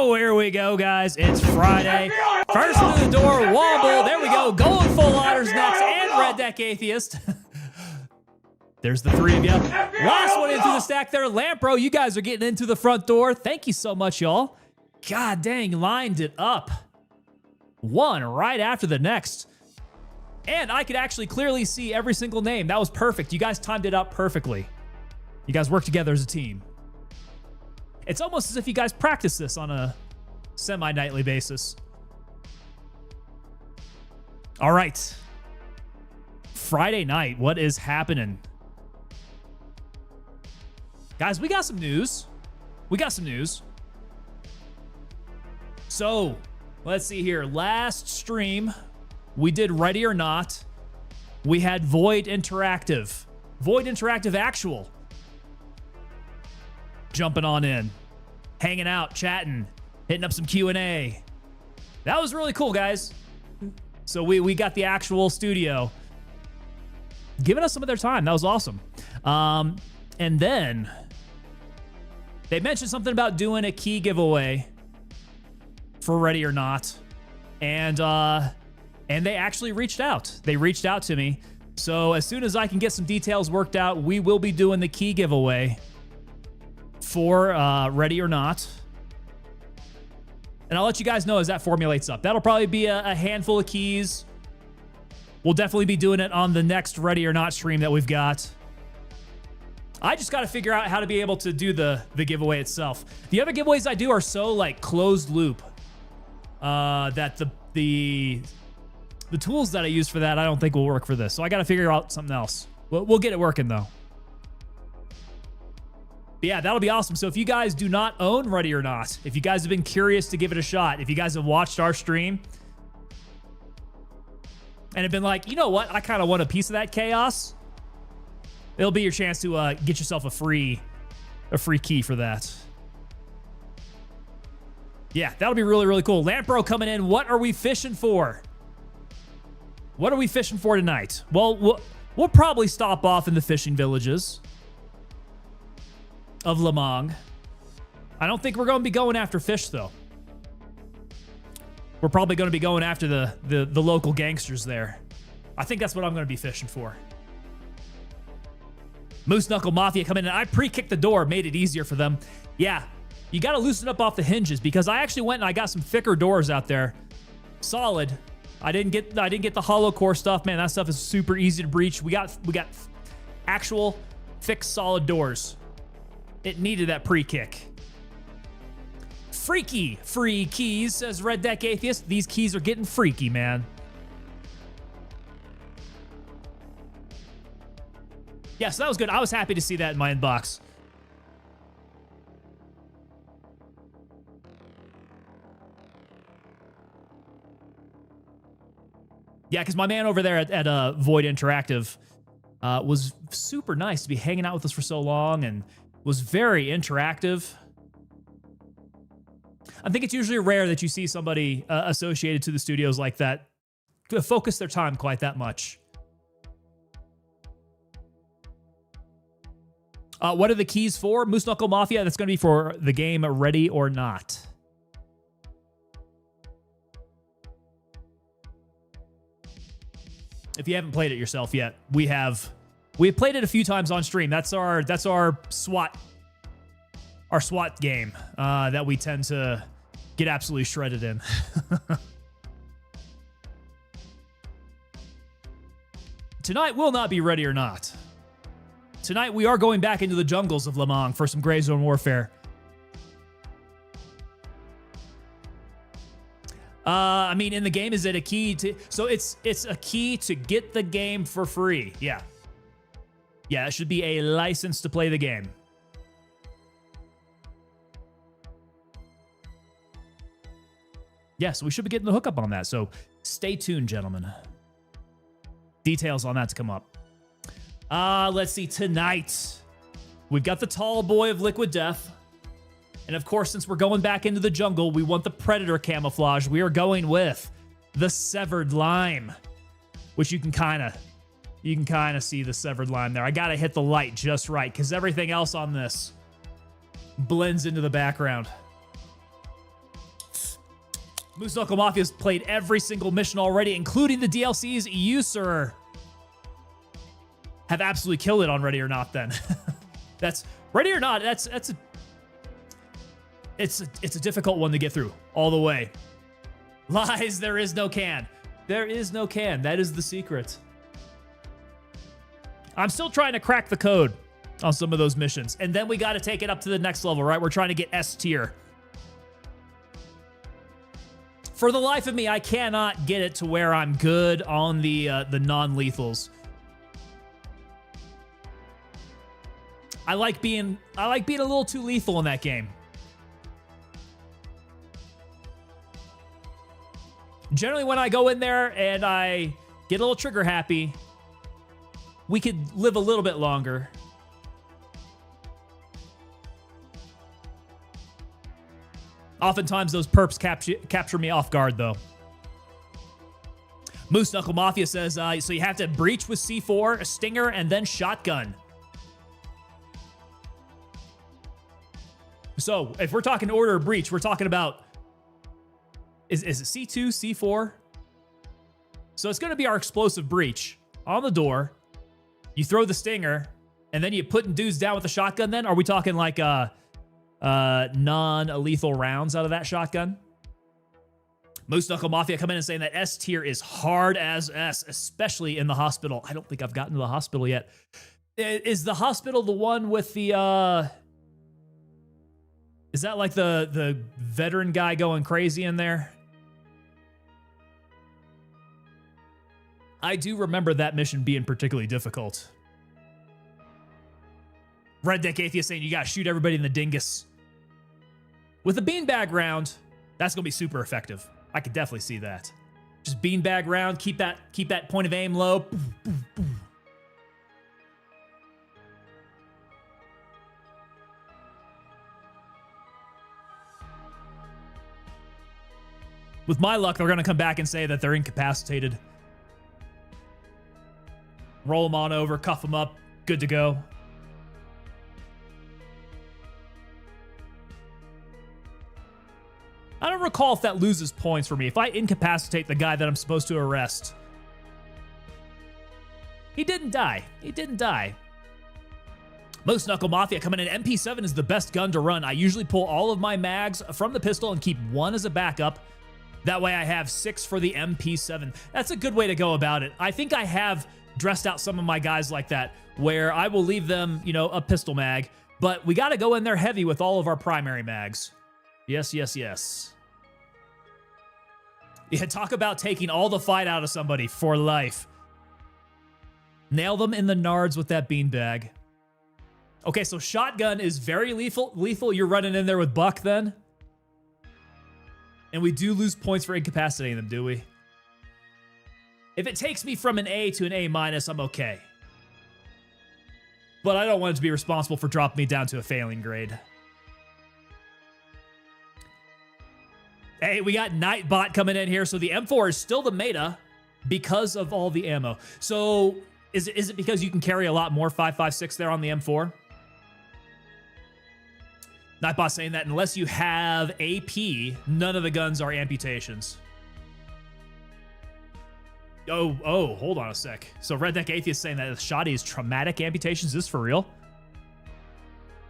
Oh, here we go, guys. It's Friday. First through the door, Womble. There we go. Going full Otters next, and Red Deck Atheist. There's the three of you. Last one into the stack there. Lampro, you guys are getting into the front door. Thank you so much, y'all. God dang, lined it up. One right after the next. And I could actually clearly see every single name. That was perfect. You guys timed it up perfectly. You guys work together as a team. It's almost as if you guys practice this on a semi-nightly basis. All right. Friday night, what is happening? Guys, we got some news. So, let's see here. Last stream, we did Ready or Not. We had Void Interactive. Void Interactive Actual. Jumping on in. Hanging out, chatting, hitting up some Q&A. That was really cool, guys. So we got the actual studio giving us some of their time. That was awesome. And then they mentioned something about doing a key giveaway for Ready or Not. And they actually reached out. They reached out to me. So as soon as I can get some details worked out, we will be doing the key giveaway for Ready or Not. And I'll let you guys know as that formulates up. That'll probably be a handful of keys. We'll definitely be doing it on the next Ready or Not stream that we've got. I just got to figure out how to be able to do the giveaway itself. The other giveaways I do are so like closed loop that the tools that I use for that I don't think will work for this. So I got to figure out something else. We'll get it working though. But yeah, that'll be awesome. So if you guys do not own Ready or Not, if you guys have been curious to give it a shot, if you guys have watched our stream and have been like, you know what, I kind of want a piece of that chaos, it'll be your chance to get yourself a free key for that. Yeah, that'll be really, really cool. Lampro coming in. What are we fishing for? What are we fishing for tonight? Well, we'll probably stop off in the fishing villages of Lemang. I don't think we're going to be going after fish, though. We're probably going to be going after the local gangsters there. I think that's what I'm going to be fishing for. Moose Knuckle Mafia coming in. I pre-kicked the door, made it easier for them. Yeah, you got to loosen up off the hinges because I actually went and I got some thicker doors out there. Solid. I didn't get the hollow core stuff. Man, that stuff is super easy to breach. We got actual fixed solid doors. It needed that pre-kick. Freaky free keys, says Red Deck Atheist. These keys are getting freaky, man. Yeah, so that was good. I was happy to see that in my inbox. Yeah, because my man over there at Void Interactive was super nice to be hanging out with us for so long and was very interactive. I think it's usually rare that you see somebody associated to the studios like that to focus their time quite that much. What are the keys for? Moose Knuckle Mafia, that's going to be for the game Ready or Not. If you haven't played it yourself yet, we've played it a few times on stream. That's our SWAT game that we tend to get absolutely shredded in. Tonight will not be Ready or Not. Tonight we are going back into the jungles of Lemang for some Gray Zone Warfare. I mean, in the game, is it a key to... So it's a key to get the game for free. Yeah. Yeah, it should be a license to play the game. Yeah, so we should be getting the hookup on that. So stay tuned, gentlemen. Details on that to come up. Let's see. Tonight, we've got the tall boy of Liquid Death. And of course, since we're going back into the jungle, we want the Predator camouflage. We are going with the Severed Lime, which you can kind of see the Severed Lime there. I got to hit the light just right because everything else on this blends into the background. Moose Knuckle Mafia's played every single mission already, including the DLCs. You, sir, have absolutely killed it on Ready or Not then. That's Ready or Not. It's a difficult one to get through all the way. Lies, there is no can. There is no can. That is the secret. I'm still trying to crack the code on some of those missions. And then we got to take it up to the next level, right? We're trying to get S tier. For the life of me, I cannot get it to where I'm good on the non-lethals. I like being a little too lethal in that game. Generally, when I go in there and I get a little trigger happy, we could live a little bit longer. Oftentimes, those perps capture me off guard, though. Moose Knuckle Mafia says, so you have to breach with C4, a stinger, and then shotgun. So, if we're talking order of breach, we're talking about... Is it C2, C4? So it's going to be our explosive breach. On the door, you throw the stinger, and then you putting dudes down with the shotgun then? Are we talking like non-lethal rounds out of that shotgun? Moose Knuckle Mafia coming in and saying that S tier is hard as S, especially in the hospital. I don't think I've gotten to the hospital yet. Is the hospital the one with the... Is that like the veteran guy going crazy in there? I do remember that mission being particularly difficult. Red Deck Atheist saying you gotta shoot everybody in the dingus. With the beanbag round, that's gonna be super effective. I could definitely see that. Just beanbag round, keep that point of aim low. Boom, boom, boom. With my luck, they're gonna come back and say that they're incapacitated. Roll them on over, cuff them up, good to go. I don't recall if that loses points for me. If I incapacitate the guy that I'm supposed to arrest. He didn't die. He didn't die. Moose Knuckle Mafia coming in. MP7 is the best gun to run. I usually pull all of my mags from the pistol and keep one as a backup. That way I have 6 for the MP7. That's a good way to go about it. I think I have dressed out some of my guys like that, where I will leave them, you know, a pistol mag, but we got to go in there heavy with all of our primary mags. Yes, yes, yes. Yeah, talk about taking all the fight out of somebody for life. Nail them in the nards with that beanbag. Okay, so shotgun is very lethal. You're running in there with Buck then? And we do lose points for incapacitating them, do we? If it takes me from an A to an A-, I'm okay. But I don't want it to be responsible for dropping me down to a failing grade. Hey, we got Nightbot coming in here. So the M4 is still the meta because of all the ammo. So is it because you can carry a lot more 5.56 there on the M4? Nightbot saying that unless you have AP, none of the guns are amputations. Oh, hold on a sec. So Red Deck Atheist saying that the shotty is traumatic amputations. Is this for real?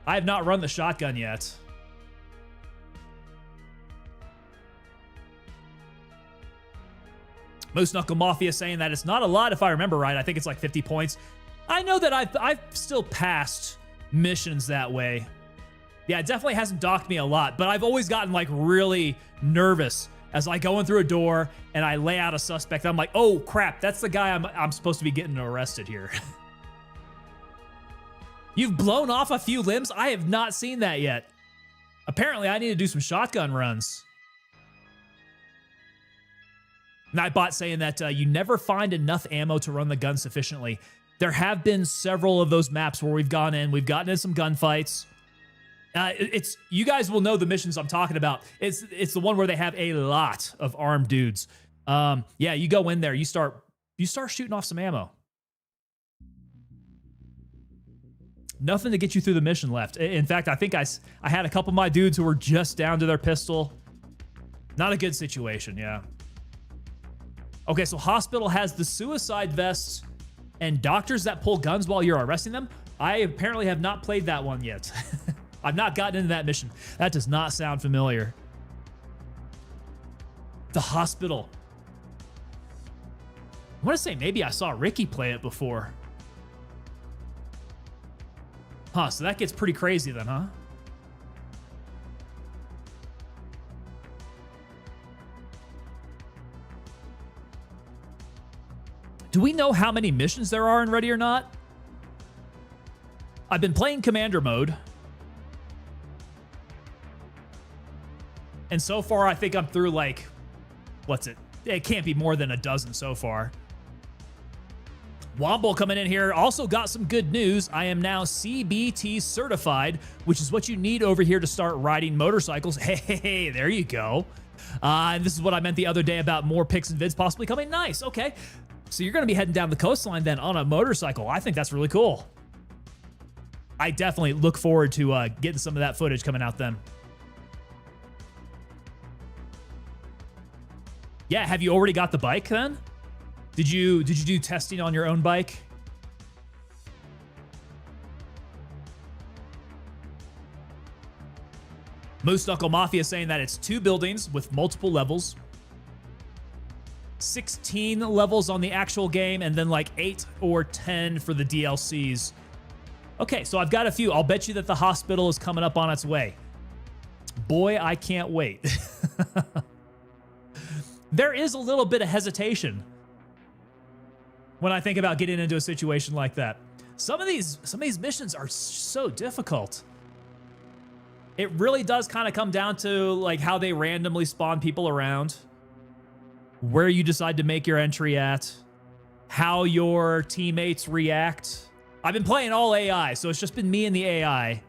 I have not run the shotgun yet. Moose Knuckle Mafia saying that it's not a lot if I remember right. I think it's like 50 points. I know that I've still passed missions that way. Yeah, it definitely hasn't docked me a lot, but I've always gotten like really nervous as I go in through a door and I lay out a suspect. I'm like, oh crap, that's the guy I'm supposed to be getting arrested here. You've blown off a few limbs? I have not seen that yet. Apparently, I need to do some shotgun runs. Nightbot saying that you never find enough ammo to run the gun sufficiently. There have been several of those maps where we've gone in, we've gotten in some gunfights. You guys will know the missions I'm talking about. It's the one where they have a lot of armed dudes. Yeah, you go in there, you start shooting off some ammo. Nothing to get you through the mission left. In fact, I think I had a couple of my dudes who were just down to their pistol. Not a good situation, yeah. Okay, so hospital has the suicide vests and doctors that pull guns while you're arresting them. I apparently have not played that one yet. I've not gotten into that mission. That does not sound familiar. The hospital. I want to say maybe I saw Ricky play it before. Huh, so that gets pretty crazy then, huh? Do we know how many missions there are in Ready or Not? I've been playing Commander mode. And so far, I think I'm through like, what's it? It can't be more than a dozen so far. Womble coming in here also got some good news. I am now CBT certified, which is what you need over here to start riding motorcycles. Hey, there you go. And this is what I meant the other day about more pics and vids possibly coming. Nice. Okay. So you're going to be heading down the coastline then on a motorcycle. I think that's really cool. I definitely look forward to getting some of that footage coming out then. Yeah, have you already got the bike then? Did you do testing on your own bike? Moose Knuckle Mafia saying that it's 2 buildings with multiple levels. 16 levels on the actual game, and then like 8 or 10 for the DLCs. Okay, so I've got a few. I'll bet you that the hospital is coming up on its way. Boy, I can't wait. There is a little bit of hesitation when I think about getting into a situation like that. Some of these missions are so difficult. It really does kind of come down to like how they randomly spawn people around, where you decide to make your entry at, how your teammates react. I've been playing all AI, so it's just been me and the AI.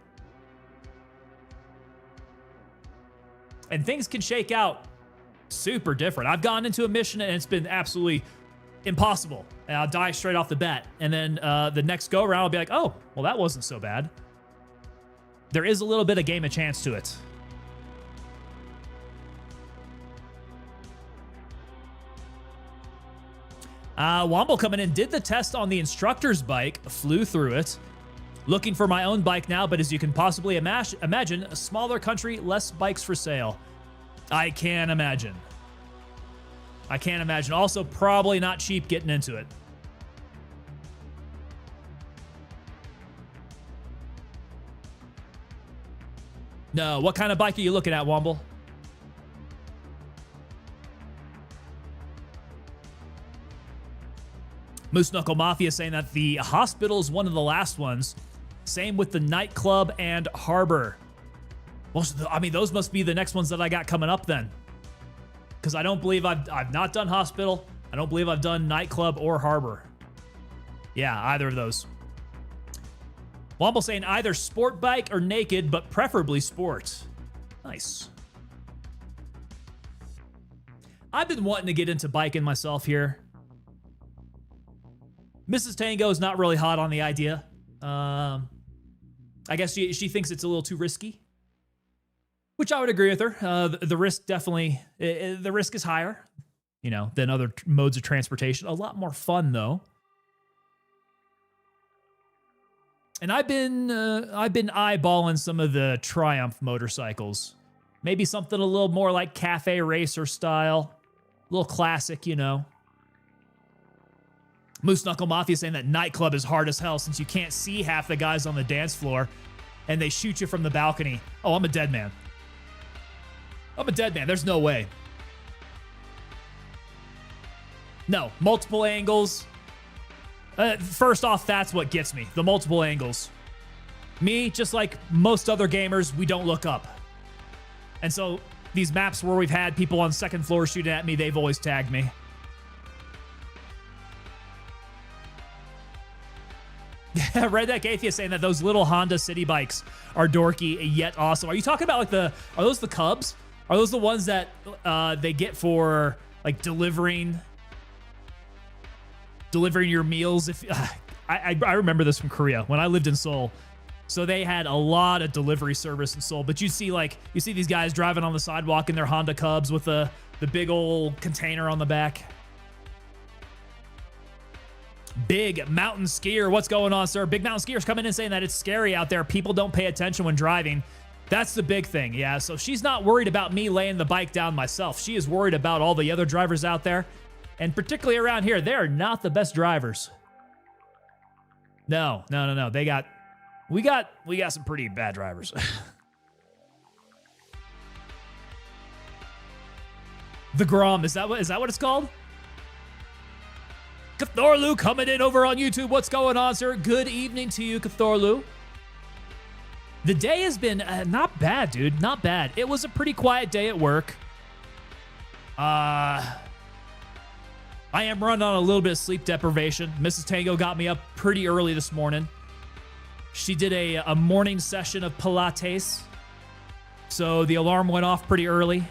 And things can shake out super different. I've gone into a mission and it's been absolutely impossible. And I'll die straight off the bat. And then the next go around, I'll be like, oh, well, that wasn't so bad. There is a little bit of game of chance to it. Womble coming in, did the test on the instructor's bike, flew through it. Looking for my own bike now, but as you can possibly imagine, a smaller country, less bikes for sale. I can imagine. I can't imagine. Also, probably not cheap getting into it. No, what kind of bike are you looking at, Womble? Moose Knuckle Mafia saying that the hospital is one of the last ones. Same with the nightclub and harbor. I mean, those must be the next ones that I got coming up then. Because I don't believe I've not done hospital. I don't believe I've done nightclub or harbor. Yeah, either of those. Womble saying either sport bike or naked, but preferably sport. Nice. I've been wanting to get into biking myself here. Mrs. Tango is not really hot on the idea. I guess she thinks it's a little too risky, which I would agree with her. The risk definitely, the risk is higher, you know, than other modes of transportation. A lot more fun though. And I've been eyeballing some of the Triumph motorcycles. Maybe something a little more like Cafe Racer style, a little classic, you know. Moose Knuckle Mafia saying that nightclub is hard as hell since you can't see half the guys on the dance floor and they shoot you from the balcony. Oh, I'm a dead man. I'm a dead man. There's no way. No, multiple angles. First off, that's what gets me. The multiple angles. Me, just like most other gamers, we don't look up. And so these maps where we've had people on second floor shooting at me, they've always tagged me. Redneck Atheist saying that those little Honda City bikes are dorky yet awesome. Are you talking about like are those the Cubs? Are those the ones that they get for like delivering your meals? If I remember this from Korea when I lived in Seoul. So they had a lot of delivery service in Seoul. But you see these guys driving on the sidewalk in their Honda Cubs with the big old container on the back. Big Mountain Skier, what's going on, sir? Big Mountain Skier's coming in saying that it's scary out there. People don't pay attention when driving. That's the big thing, yeah. So she's not worried about me laying the bike down myself. She is worried about all the other drivers out there. And particularly around here, they're not the best drivers. No. We got some pretty bad drivers. The Grom, is that what it's called? Cthorlu coming in over on YouTube. What's going on, sir? Good evening to you, Cthorlu. The day has been not bad, dude. Not bad. It was a pretty quiet day at work. I am running on a little bit of sleep deprivation. Mrs. Tango got me up pretty early this morning. She did a morning session of Pilates. So the alarm went off pretty early.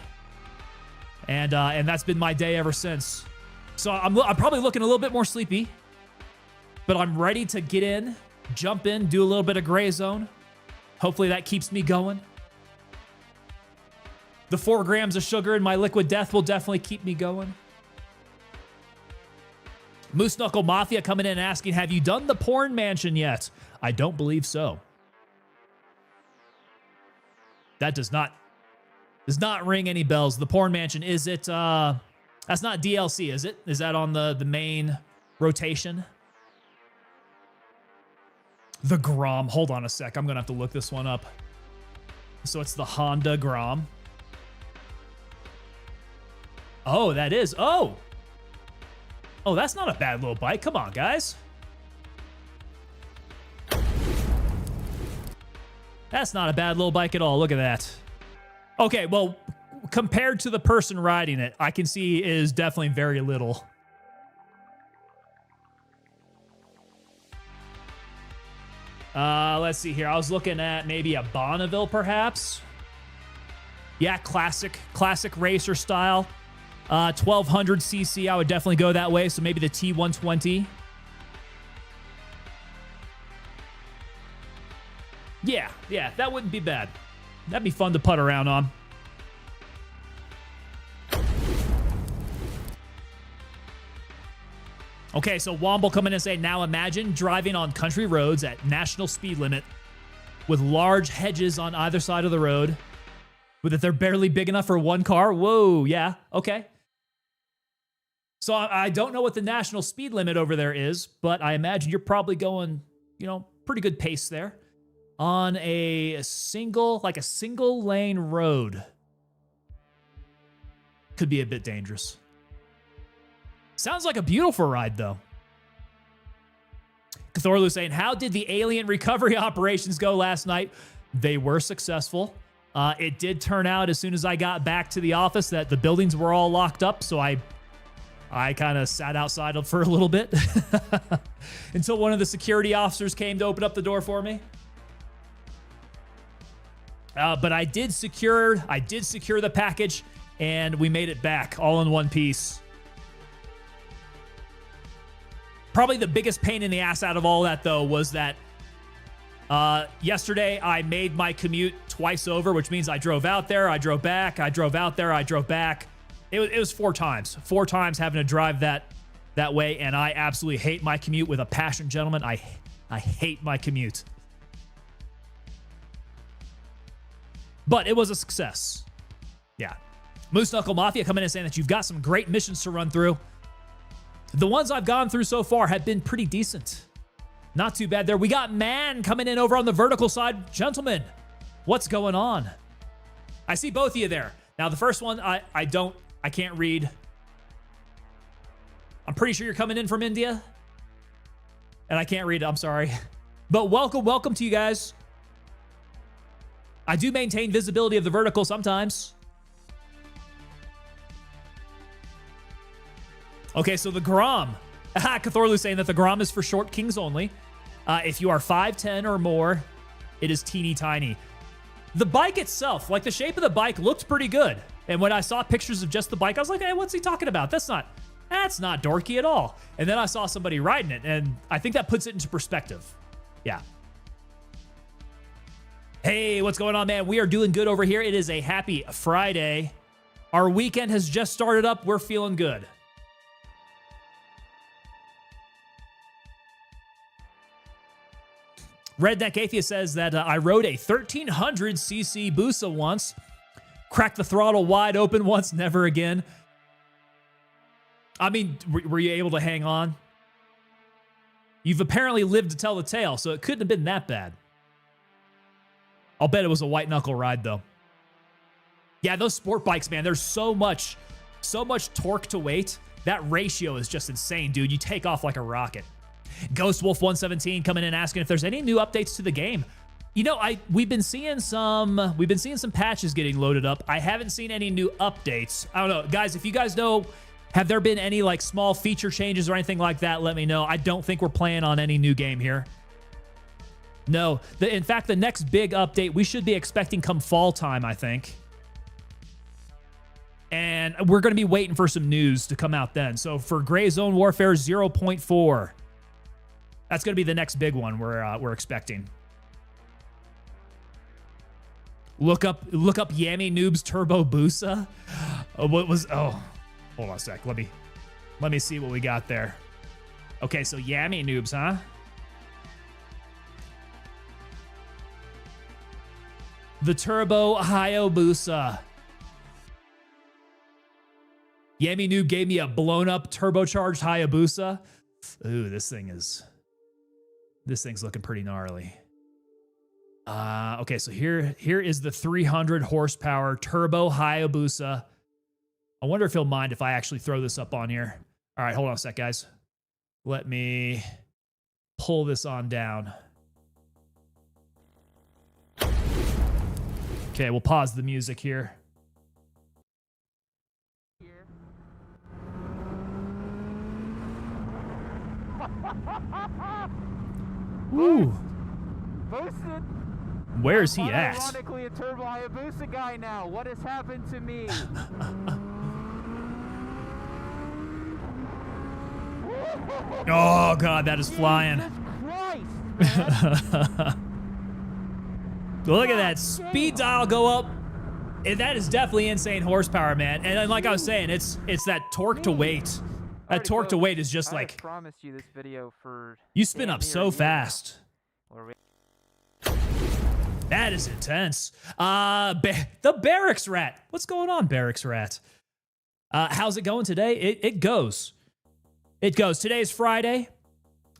And that's been my day ever since. So I'm probably looking a little bit more sleepy. But I'm ready to get in, jump in, do a little bit of gray zone. Hopefully that keeps me going. The 4 grams of sugar in my liquid death will definitely keep me going. Moose Knuckle Mafia coming in and asking, have you done the porn mansion yet? I don't believe so. That does not ring any bells. The porn mansion, is it, that's not DLC, is it? Is that on the main rotation? The Grom. Hold on a sec. I'm going to have to look this one up. So it's the Honda Grom. Oh, that is. Oh, that's not a bad little bike. Come on, guys. That's not a bad little bike at all. Look at that. Okay, well, compared to the person riding it, I can see it is definitely very little. Let's see here. I was looking at maybe a Bonneville, perhaps. Yeah, classic racer style. 1200cc, I would definitely go that way. So maybe the T120. Yeah, that wouldn't be bad. That'd be fun to putt around on. Okay, so Womble coming in and saying, now imagine driving on country roads at national speed limit with large hedges on either side of the road, but that they're barely big enough for one car. Whoa, yeah, okay. So I don't know what the national speed limit over there is, but I imagine you're probably going, pretty good pace there on a single lane road. Could be a bit dangerous. Sounds like a beautiful ride, though. Cthorlu saying, how did the alien recovery operations go last night? They were successful. It did turn out as soon as I got back to the office that the buildings were all locked up, so I kind of sat outside for a little bit until one of the security officers came to open up the door for me. But I did secure the package, and we made it back all in one piece. Probably the biggest pain in the ass out of all that, though, was that yesterday I made my commute twice over, which means I drove out there, I drove back, I drove out there, I drove back. It was 4 times. 4 times having to drive that way, and I absolutely hate my commute with a passion, gentlemen. I hate my commute. But it was a success. Yeah. Moose Knuckle Mafia coming in and saying that you've got some great missions to run through. The ones I've gone through so far have been pretty decent. Not too bad there. We got Man coming in over on the vertical side. Gentlemen, what's going on? I see both of you there. Now, the first one, I can't read. I'm pretty sure you're coming in from India. And I can't read it, I'm sorry. But welcome to you guys. I do maintain visibility of the vertical sometimes. Okay, so the Grom. Cthorlu saying that the Grom is for short kings only. If you are 5'10 or more, it is teeny tiny. The bike itself, like the shape of the bike, looked pretty good. And when I saw pictures of just the bike, I was like, hey, what's he talking about? That's not dorky at all. And then I saw somebody riding it, and I think that puts it into perspective. Yeah. Hey, what's going on, man? We are doing good over here. It is a happy Friday. Our weekend has just started up. We're feeling good. Redneck Atheist says that I rode a 1300cc Busa once. Cracked the throttle wide open once, never again. I mean, were you able to hang on? You've apparently lived to tell the tale, so it couldn't have been that bad. I'll bet it was a white knuckle ride, though. Yeah, those sport bikes, man, there's so much torque to weight. That ratio is just insane, dude. You take off like a rocket. Ghost Wolf 117 coming in asking if there's any new updates to the game. You know, we've been seeing some patches getting loaded up. I haven't seen any new updates. I don't know, guys. If you guys know, have there been any like small feature changes or anything like that? Let me know. I don't think we're playing on any new game here. No, in fact, the next big update we should be expecting come fall time, I think. And we're going to be waiting for some news to come out then. So for Gray Zone Warfare 0.4, that's going to be the next big one we're expecting. Look up Yami Noob's Turbo Busa. Hold on a sec. Let me see what we got there. Okay, so Yami Noobs, huh? The Turbo Hayabusa. Yami Noob gave me a blown up turbocharged Hayabusa. Ooh, this thing's looking pretty gnarly. Okay, so here is the 300 horsepower turbo Hayabusa. I wonder if he'll mind if I actually throw this up on here. All right, hold on a sec, guys. Let me pull this on down. Okay, we'll pause the music here. Ooh. Boosted. Where is he at? Ironically, a Turbo Hayabusa guy now. What has happened to me? Oh God, that is flying. Look at that speed dial go up. And that is definitely insane horsepower, man. And like I was saying, it's that torque to weight. That torque to weight is just like, I promised you this video for you spin up so fast. That is intense. The Barracks Rat. What's going on, Barracks Rat? How's it going today? It goes. It goes. Today's Friday.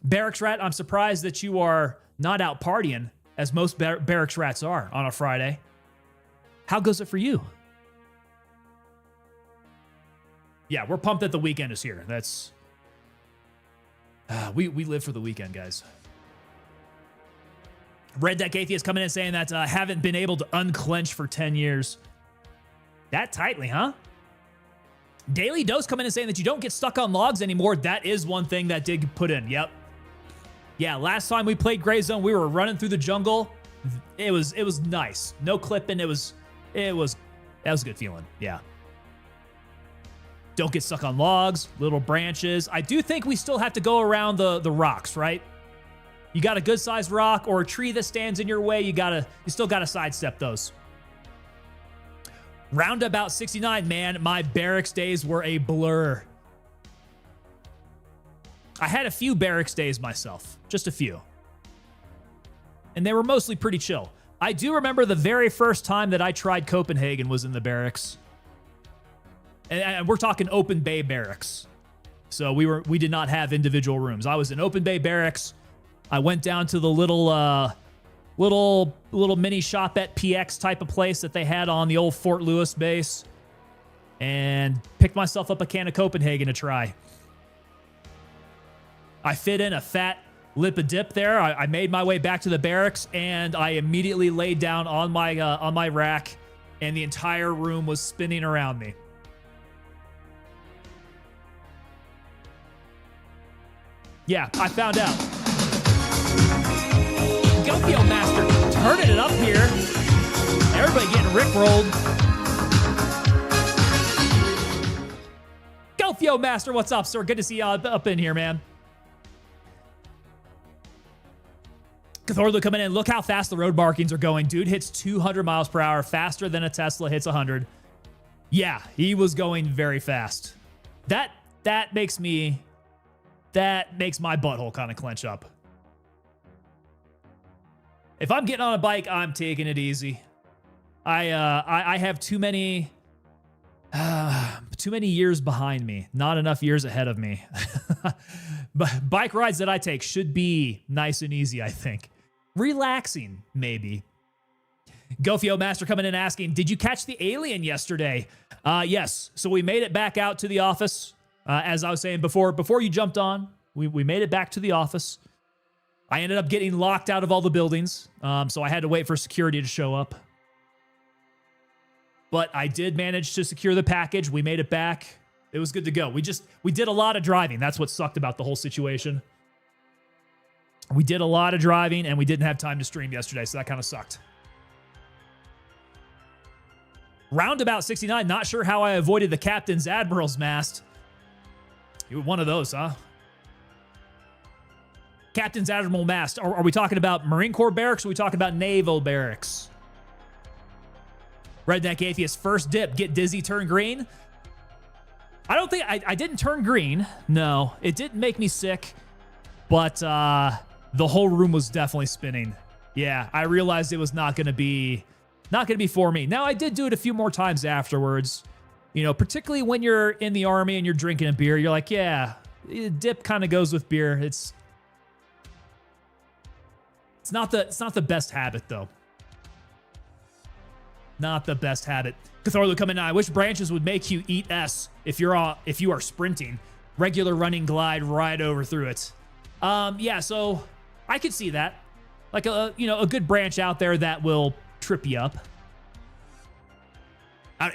Barracks Rat, I'm surprised that you are not out partying, as most Barracks Rats are on a Friday. How goes it for you? Yeah, we're pumped that the weekend is here. That's... we live for the weekend, guys. Red Deck Atheist coming in saying that haven't been able to unclench for 10 years. That tightly, huh? Daily Dose coming in saying that you don't get stuck on logs anymore. That is one thing that did put in. Yep. Yeah, last time we played Gray Zone, we were running through the jungle. It was nice. No clipping. That was a good feeling. Yeah. Don't get stuck on logs, little branches. I do think we still have to go around the rocks, right? You got a good sized rock or a tree that stands in your way, you still gotta sidestep those. Roundabout 69, man, my barracks days were a blur. I had a few barracks days myself, just a few. And they were mostly pretty chill. I do remember the very first time that I tried Copenhagen was in the barracks. And we're talking open bay barracks. So we did not have individual rooms. I was in open bay barracks. I went down to the little mini shop at PX type of place that they had on the old Fort Lewis base, and picked myself up a can of Copenhagen to try. I fit in a fat lip of dip there. I made my way back to the barracks, and I immediately laid down on my rack, and the entire room was spinning around me. Yeah, I found out. Gopio Master turning it up here. Everybody getting rickrolled. Gopio Master, what's up, sir? Good to see you up in here, man. Cthorlu coming in. Look how fast the road markings are going. Dude hits 200 miles per hour faster than a Tesla hits 100. Yeah, he was going very fast. That makes my butthole kind of clench up. If I'm getting on a bike, I'm taking it easy. I have too many years behind me, not enough years ahead of me. But bike rides that I take should be nice and easy, I think. Relaxing, maybe. Gofio Master coming in asking, did you catch the alien yesterday? Yes. So we made it back out to the office. As I was saying before you jumped on, we made it back to the office. I ended up getting locked out of all the buildings, so I had to wait for security to show up. But I did manage to secure the package. We made it back. It was good to go. We did a lot of driving. That's what sucked about the whole situation. We did a lot of driving, and we didn't have time to stream yesterday, so that kind of sucked. Roundabout 69, not sure how I avoided the Captain's Admiral's mast. You were one of those, huh? Captain's Admiral mast. Are we talking about Marine Corps barracks, or are we talking about Naval barracks? Redneck Atheist, first dip, get dizzy, turn green. I don't think, I didn't turn green. No, it didn't make me sick, but the whole room was definitely spinning. Yeah, I realized it was not going to be for me. Now, I did do it a few more times afterwards. You know, particularly when you're in the Army and you're drinking a beer, you're like, yeah, dip kind of goes with beer. It's not the best habit, though. Not the best habit. Cthorlu coming in. I wish branches would make you eat S if you are sprinting. Regular running glide right over through it. Yeah, so I could see that. Like a good branch out there that will trip you up.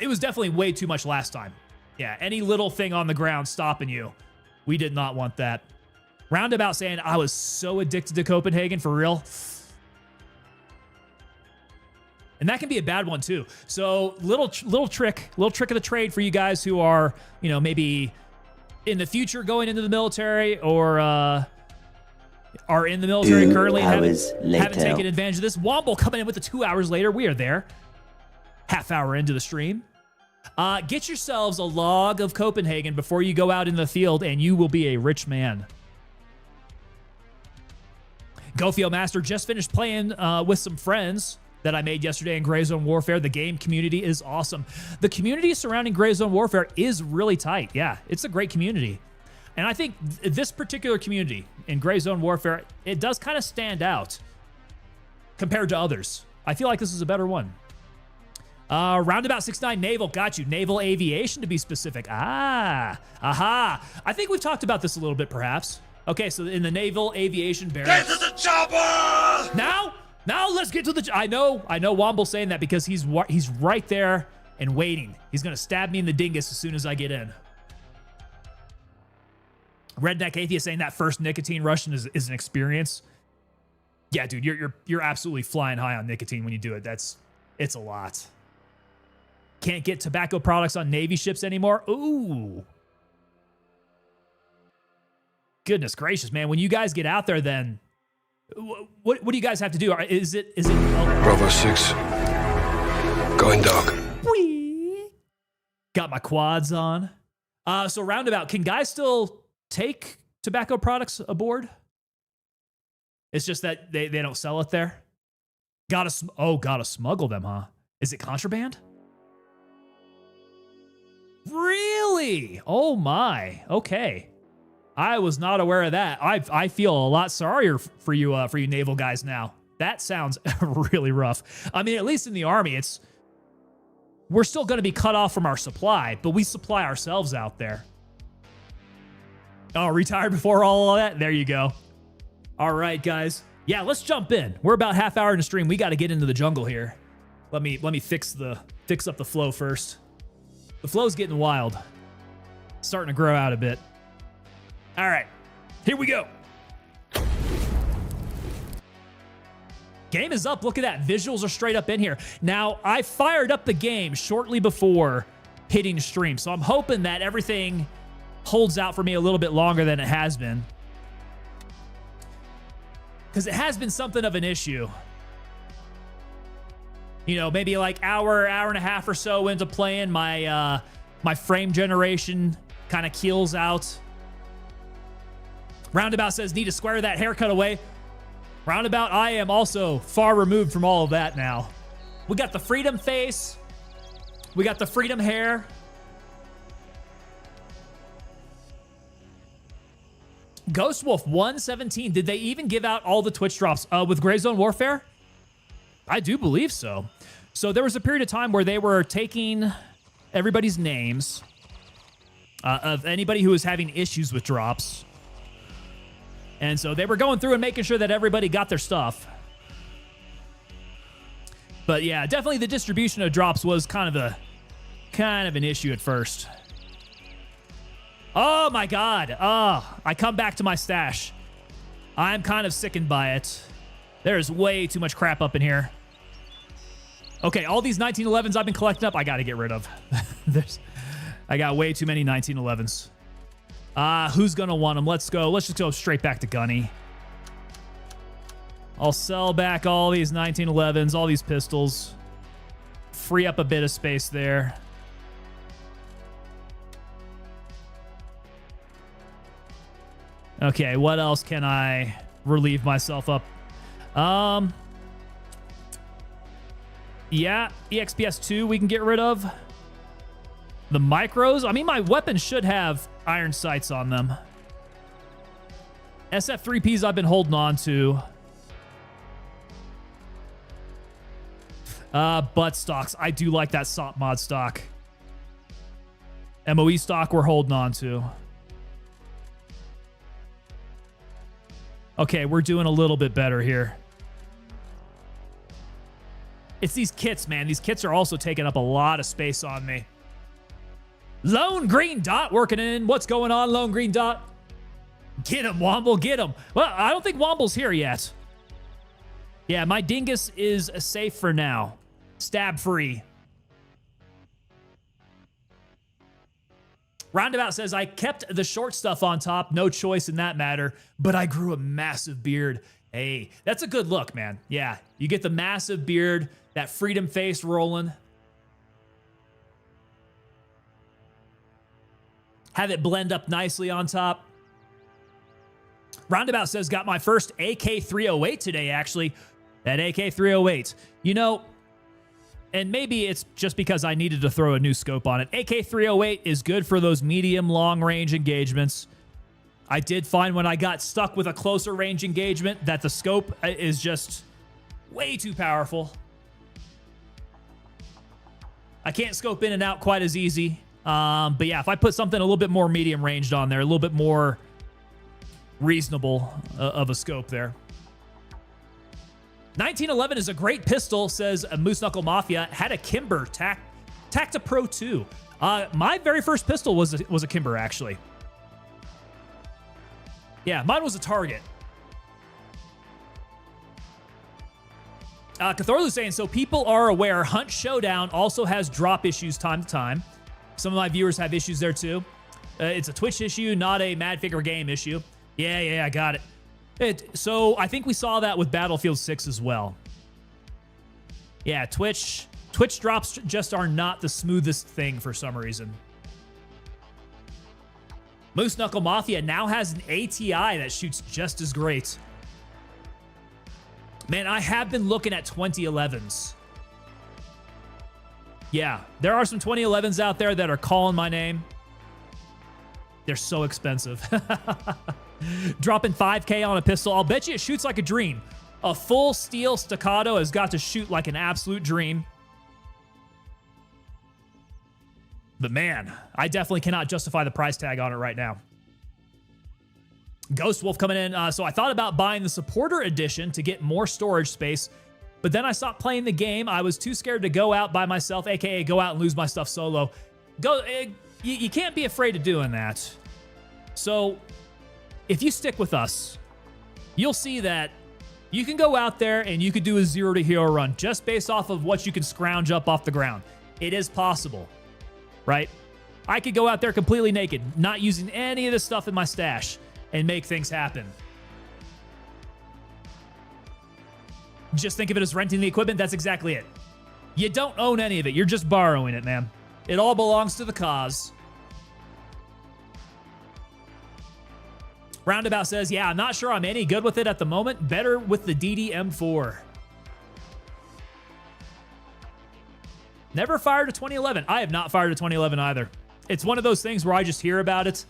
It was definitely way too much last time. Yeah, any little thing on the ground stopping you. We did not want that. Roundabout saying, I was so addicted to Copenhagen, for real. And that can be a bad one too. So little trick of the trade for you guys who are, maybe in the future going into the military, or are in the military currently and haven't taken advantage of this. Womble coming in with the 2 hours later. We are there. Half hour into the stream. Get yourselves a log of Copenhagen before you go out in the field, and you will be a rich man. Gofio Master just finished playing with some friends that I made yesterday in Gray Zone Warfare. The game community is awesome. The community surrounding Gray Zone Warfare is really tight. Yeah, it's a great community. And I think this particular community in Gray Zone Warfare, it does kind of stand out compared to others. I feel like this is a better one. Roundabout 69 Naval, got you. Naval Aviation, to be specific. Aha. I think we've talked about this a little bit, perhaps. Okay, so in the Naval Aviation barracks. Get to the chopper! Now let's get to the... I know Womble's saying that because he's right there and waiting. He's going to stab me in the dingus as soon as I get in. Redneck Atheist saying that first nicotine rush is an experience. Yeah, dude, you're absolutely flying high on nicotine when you do it. It's a lot. Can't get tobacco products on Navy ships anymore. Ooh. Goodness gracious, man. When you guys get out there, then what do you guys have to do? Is it Bravo 6. Going dark. Whee! Got my quads on. So Roundabout, can guys still take tobacco products aboard? It's just that they don't sell it there. Gotta smuggle them, huh? Is it contraband? Really? Oh my. Okay. I was not aware of that. I feel a lot sorrier for you naval guys now. That sounds really rough. I mean, at least in the Army, we're still going to be cut off from our supply, but we supply ourselves out there. Oh, retired before all of that? There you go. All right, guys. Yeah, let's jump in. We're about half hour in the stream. We got to get into the jungle here. Let me fix up the flow first. The flow's getting wild. Starting to grow out a bit. All right, here we go. Game is up. Look at that. Visuals are straight up in here. Now, I fired up the game shortly before hitting stream, so I'm hoping that everything holds out for me a little bit longer than it has been. because it has been something of an issue. You know, maybe like hour and a half or so into playing, my my frame generation kind of keels out. Roundabout says, need to square that haircut away. Roundabout, I am also far removed from all of that now. We got the freedom face. We got the freedom hair. Ghost Wolf 117. Did they even give out all the Twitch drops with Gray Zone Warfare? I do believe so. So there was a period of time where they were taking everybody's names of anybody who was having issues with drops. And so they were going through and making sure that everybody got their stuff. But yeah, definitely the distribution of drops was kind of an issue at first. Oh my God. I come back to my stash. I'm kind of sickened by it. There's way too much crap up in here. Okay, all these 1911s I've been collecting up, I got to get rid of. I got way too many 1911s. Who's going to want them? Let's go. Let's just go straight back to Gunny. I'll sell back all these 1911s, all these pistols. Free up a bit of space there. Okay, what else can I relieve myself up? Yeah, EXPS 2 we can get rid of. The micros, I mean, my weapons should have iron sights on them. SF3Ps I've been holding on to. Butt stocks. I do like that SOP mod stock. MOE stock we're holding on to. Okay, we're doing a little bit better here. It's these kits, man. These kits are also taking up a lot of space on me. Lone Green Dot working in. What's going on, Lone Green Dot? Get him, Womble, get him. Well, I don't think Womble's here yet. Yeah, my dingus is safe for now. Stab free. Roundabout says, I kept the short stuff on top. No choice in that matter, but I grew a massive beard. Hey, that's a good look, man. Yeah, you get the massive beard, that freedom face rolling. Have it blend up nicely on top. Roundabout says, got my first AK-308 today, actually. That AK-308. You know, and maybe it's just because I needed to throw a new scope on it. AK-308 is good for those medium long-range engagements. I did find when I got stuck with a closer range engagement that the scope is just way too powerful. I can't scope in and out quite as easy. But yeah, if I put something a little bit more medium ranged on there, a little bit more reasonable of a scope there. 1911 is a great pistol, says Moose Knuckle Mafia. Had a Kimber Tacta Pro 2. My very first pistol was a Kimber, actually. Yeah, mine was a Target. Cthulhu saying, so people are aware Hunt Showdown also has drop issues time to time. Some of my viewers have issues there too. It's a Twitch issue, not a Mad Figure Game issue. Yeah, I got it. So I think we saw that with Battlefield 6 as well. Yeah, Twitch drops just are not the smoothest thing for some reason. Moose Knuckle Mafia now has an ATI that shoots just as great. Man, I have been looking at 2011s. Yeah, there are some 2011s out there that are calling my name. They're so expensive. Dropping 5K on a pistol. I'll bet you it shoots like a dream. A full steel staccato has got to shoot like an absolute dream. But man, I definitely cannot justify the price tag on it right now. Ghost Wolf coming in. So I thought about buying the supporter edition to get more storage space, but then I stopped playing the game. I was too scared to go out by myself, aka go out and lose my stuff solo. You can't be afraid of doing that. So if you stick with us, you'll see that you can go out there and you could do a 0 to hero run just based off of what you can scrounge up off the ground. It is possible, right? I could go out there completely naked, not using any of the stuff in my stash, and make things happen. Just think of it as renting the equipment. That's exactly it. You don't own any of it. You're just borrowing it, man. It all belongs to the cause. Roundabout says, yeah, I'm not sure I'm any good with it at the moment. Better with the DD-M4. Never fired a 2011. I have not fired a 2011 either. It's one of those things where I just hear about it.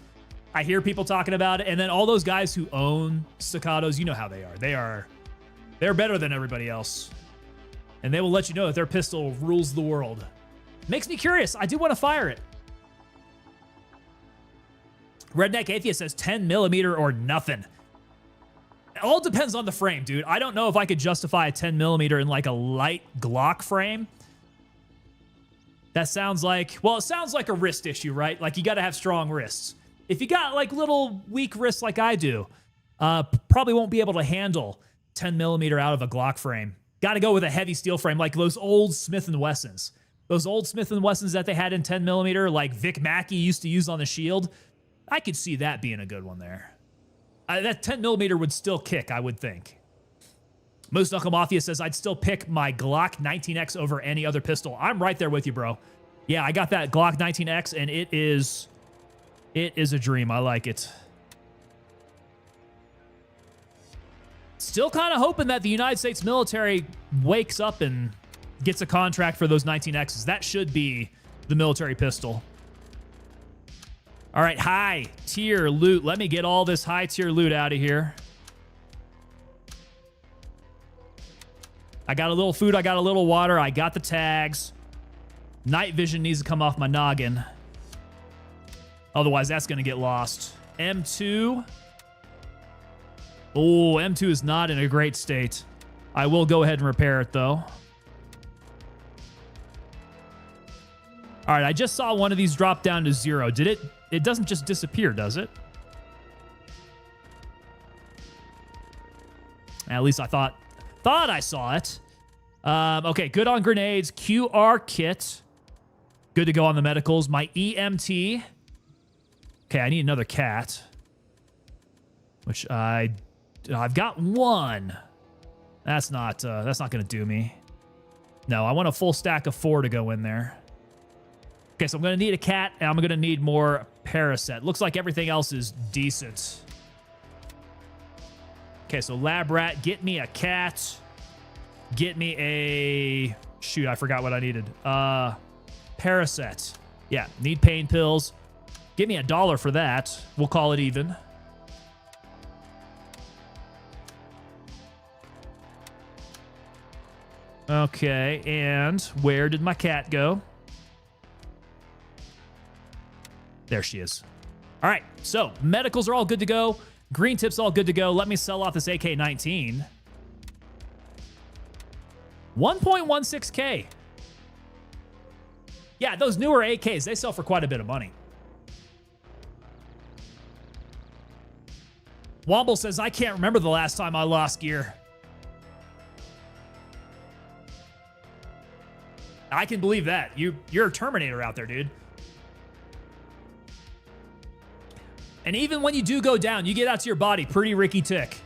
I hear people talking about it, and then all those guys who own Staccatos, you know how they are. They're better than everybody else. And they will let you know that their pistol rules the world. Makes me curious. I do want to fire it. Redneck Atheist says 10 millimeter or nothing. It all depends on the frame, dude. I don't know if I could justify a 10 millimeter in like a light Glock frame. That sounds like, well, it sounds like a wrist issue, right? Like you got to have strong wrists. If you got like little weak wrists like I do, probably won't be able to handle 10 millimeter out of a Glock frame. Got to go with a heavy steel frame, like those old Smith & Wessons. Those old Smith & Wessons that they had in 10 millimeter, like Vic Mackey used to use on the Shield. I could see that being a good one there. That 10 millimeter would still kick, I would think. Moose Knuckle Mafia says, I'd still pick my Glock 19X over any other pistol. I'm right there with you, bro. Yeah, I got that Glock 19X, and it is a dream. I like it. Still kind of hoping that the United States military wakes up and gets a contract for those 19Xs. That should be the military pistol. All right, high tier loot. Let me get all this high tier loot out of here. I got a little food. I got a little water. I got the tags. Night vision needs to come off my noggin. Otherwise, that's going to get lost. M2. Oh, M2 is not in a great state. I will go ahead and repair it, though. All right, I just saw one of these drop down to 0. Did it? It doesn't just disappear, does it? At least I thought I saw it. Okay, good on grenades. QR kit. Good to go on the medicals. My EMT. Okay, I need another cat. Which I've got one. That's not going to do me. No, I want a full stack of 4 to go in there. Okay, so I'm going to need a cat, and I'm going to need more Paracet. Looks like everything else is decent. Okay, so Lab Rat, get me a cat. Get me a... Shoot, I forgot what I needed. Paracet. Yeah, need pain pills. Give me $1 for that. We'll call it even. Okay, and where did my cat go? There she is. All right, so medicals are all good to go. Green tip's all good to go. Let me sell off this AK-19. 1.16K. Yeah, those newer AKs, they sell for quite a bit of money. Womble says, I can't remember the last time I lost gear. I can believe that. You're a Terminator out there, dude. And even when you do go down, you get out to your body pretty Ricky Tick.